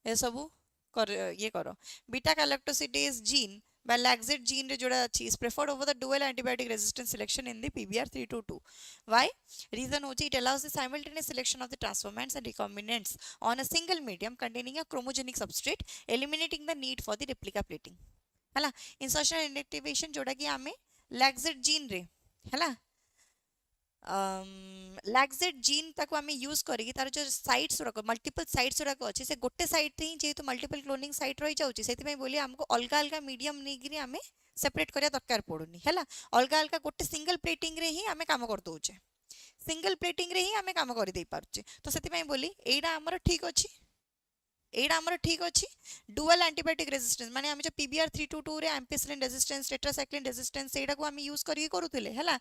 ए सबु कर ये करो beta galactosidase gene by laxate gene रे जोड़ा अच्छी is preferred over the dual antibiotic resistant selection in the PBR322. Why? Reason होची it allows the simultaneous selection of the transformants and recombinants on a single medium containing a chromogenic substrate, eliminating the need for the replica plating. हला insertion inactivation जोड़ा कि आमे laxate gene रे हला लैक्सेट gene ताको आमे use करिकी तार जो साइट्स गुड़ाक मल्टीपल साइट्स गुड़ाक अच्छे से गोटे साइट ही जेहेतु मल्टीपल क्लोनिंग साइट रही जाऊँगी से बोली आमको अलग अलग मीडियम नहीं आमे सेपरेट करिया दरकार पड़ुनी हैला अलग अलग गोटे सिंगल प्लेटिंग रे ही आमे काम कर दोचे सिंगल प्लेटिंग रे ही आमे काम कर दे पारुचे तो से बोली एडा हमर ठीक अछि एडा हमर ठीक अछि डुअल एंटीबायोटिक रेजिस्टेंस माने हम जो PBR322 रे एम्पिसिलिन रेजिस्टेंस टेट्रासाइक्लिन रेजिस्टेंस एडा को हम यूज करिके करूथिले हैला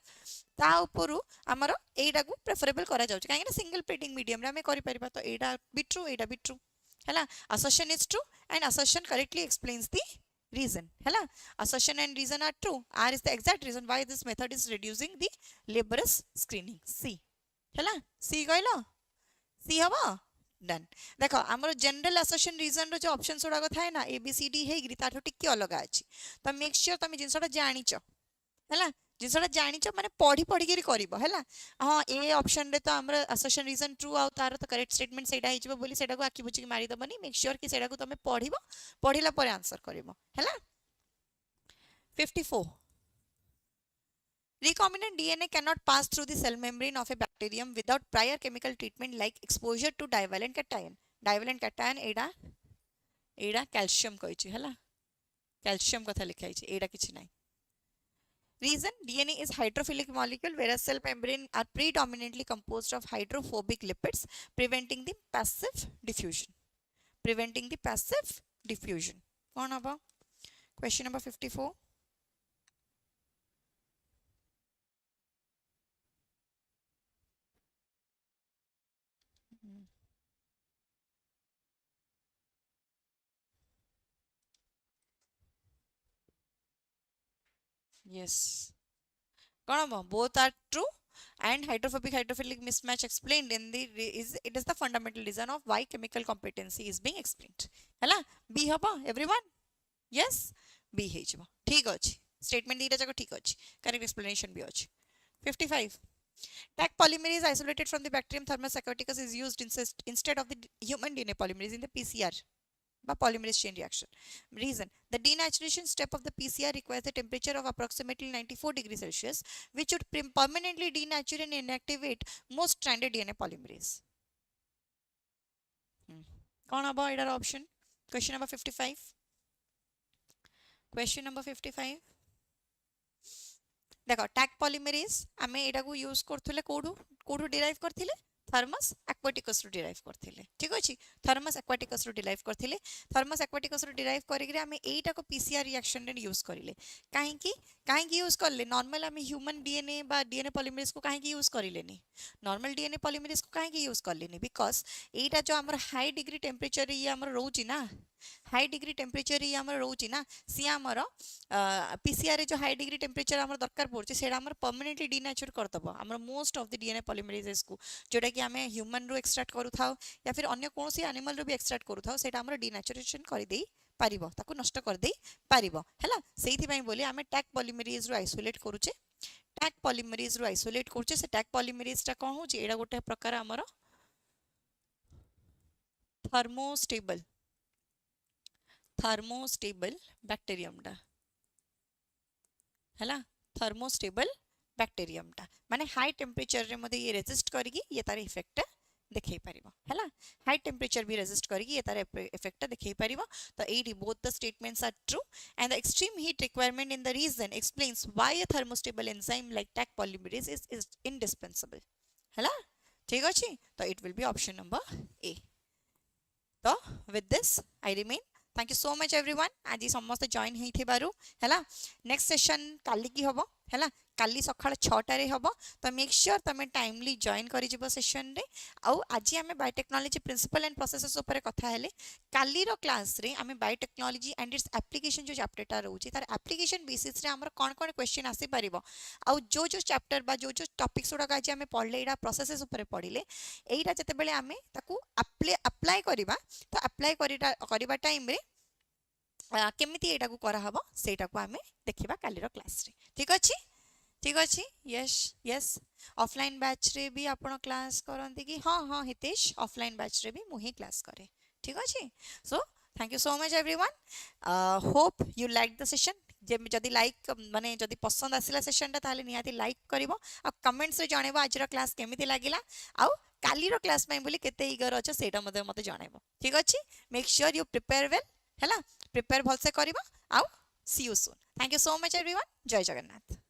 ता उपरु हमर एडा को प्रेफरेबल करा जाउछ काहे ना सिंगल प्लेटिंग मीडियम रे हम करि परिबा तो एडा बी ट्रू हैला assertion is true and assertion correctly explains the reason हैला assertion and reason are true r is the exact reason why this method is reducing the laborious screening c हैला c कहलो c हबो done देखो हमर general assertion reason रो जो options गुडा थाए ना A B C D हे गिरी ताठो टिके अलग अछि त मेक श्योर तुम जिनसटा जानिचो हैला जिनसटा जानिचो माने पढ़ी पढ़ी के करबो हैला हां ए ऑप्शन रे तो हमर असर्शन रीजन ट्रू आ तार तो करेक्ट स्टेटमेंट सेडा हिजबो बोली सेडा को आखि बुझी के मारी दबनी मेक श्योर कि सेडा को तुम पढ़िबो पढ़िला पर आंसर करबो हैला 54 Recombinant DNA cannot pass through the cell membrane of a bacterium without prior chemical treatment like exposure to divalent cation. Divalent cation एडा calcium कहिछि हला calcium कथा लिखाइ छि एडा किछि नै Reason DNA is hydrophilic molecule whereas cell membrane are predominantly composed of hydrophobic lipids preventing the passive diffusion. कौन हबो Question number 54 Yes. Both are true and hydrophilic mismatch explained in the it is the fundamental reason of why chemical competency is being explained. हैला B हबो everyone? Yes B हे जबो ठीक अछि statement दीटा जको ठीक अछि correct explanation भी अछि 55 Taq polymerase isolated from the bacterium Thermus aquaticus is used instead of the human DNA polymerase in the PCR polymerase chain reaction. Reason the denaturation step of the PCR requires a temperature of approximately 94 degrees Celsius, which would permanently denature and inactivate most stranded DNA polymerase. कौन हबो एडार option question number 55 question number 55 देखो tag polymerase आमे एडा को use करथले कोडू derive करथिले thermos aquaticus रो derive करथिले ठीक अछि थर्मस एक्वाटिकस रो डिराइव करथिले थर्मस एक्वाटिकस रो डिराइव करिक आमे एटा को पीसीआर रिएक्शन रे यूज करिले काहे यूज करले नॉर्मल आमे ह्यूमन डीएनए बा डीएनए पॉलीमरेज को काहे यूज करिलेनी नॉर्मल डीएनए पॉलीमरेज को काहे यूज करलेनी बिकॉज़ एटा जो हमर हाई डिग्री टेंपरेचर रे हमर रहउची ना हाई डिग्री टेंपरेचर ही हमर रहउची ना सी हमर पीसीआर रे जो हाई डिग्री टेंपरेचर हमर दरकार पड़ची सेडा हमर परमानेंटली डिनेचर करतबो हमर most of the DNA polymerases को जोटा कि हमें ह्यूमन रो एक्सट्रैक्ट करू थाओ या फिर अन्य कोनोसी एनिमल रो भी एक्सट्रैक्ट करू थाओ सेडा हमर डिनेचरेशन कर देई पारिबो ताको नष्ट कर देई पारिबो हैला सेहिथि पई बोली हमें टैग पॉलीमरेज रो आइसोलेट करूचे टैग पॉलीमरेज रो आइसोलेट करूचे से टैग पॉलीमरेज ता कोन होची एडा गोटे प्रकार हमर थर्मोस्टेबल बैक्टीरियम टा हैला थर्मोस्टेबल बैक्टीरियम टा माने हाई टेंपरेचर रे मध्ये ये रेजिस्ट करिगी ये तार इफेक्ट देखै परिबो हैला हाई टेंपरेचर भी रेजिस्ट करिगी ये तार इफेक्ट देखै परिबो तो एडी both the statements are true and the extreme heat requirement in the region explains why a thermostable enzyme like Taq polymerase is indispensable हैला ठीक अछि तो it will be option number A तो with this I remain thank you so much everyone आज समस्त join हेई थे बारू हैला नेक्स्ट सेशन काली की हबो हैला काली सकाळ 6टा रे हबो तो मेक श्योर तमे टाइमली जॉइन करि जिवो सेशन रे आउ आज आमे बायोटेक्नोलॉजी प्रिंसिपल एंड प्रोसेसेस ऊपर कथा हेले काली रो क्लास रे आमे बायोटेक्नोलॉजी एंड इट्स एप्लीकेशन जो चैप्टरटा रहउची तार एप्लीकेशन बेसिस रे हमर कोन कोन क्वेश्चन आसी परिबो आउ जो जो चैप्टर बा जो जो टॉपिक्स उडा आज आमे पढले एडा प्रोसेसेस ऊपर पढिले एइरा जते बेले आमे ताकू अप्लाई करिबा तो अप्लाई करिबा टाइम रे केमिति एटा को करा हबो सेटा को आमे देखिबा काली रो क्लास रे ठीक अछि यस यस ऑफलाइन बैच रे भी आपण क्लास करंती कि हां हां हितेश ऑफलाइन बैच रे भी मुही क्लास करे ठीक अछि so thank you so much everyone hope you like the session जदि लाइक माने जदि पसंद आसिला सेशन ता ताले निहाती लाइक करिवो आ कमेंट्स रे जणेबो आज रो क्लास केमिति लागिला आउ काली रो क्लास में बोली केते ईगर अछ सेटा मते जणेबो ठीक अछि make sure you prepare well हैला प्रिपेयर भलसे करिवो आउ see you soon thank you so much everyone जय जगन्नाथ।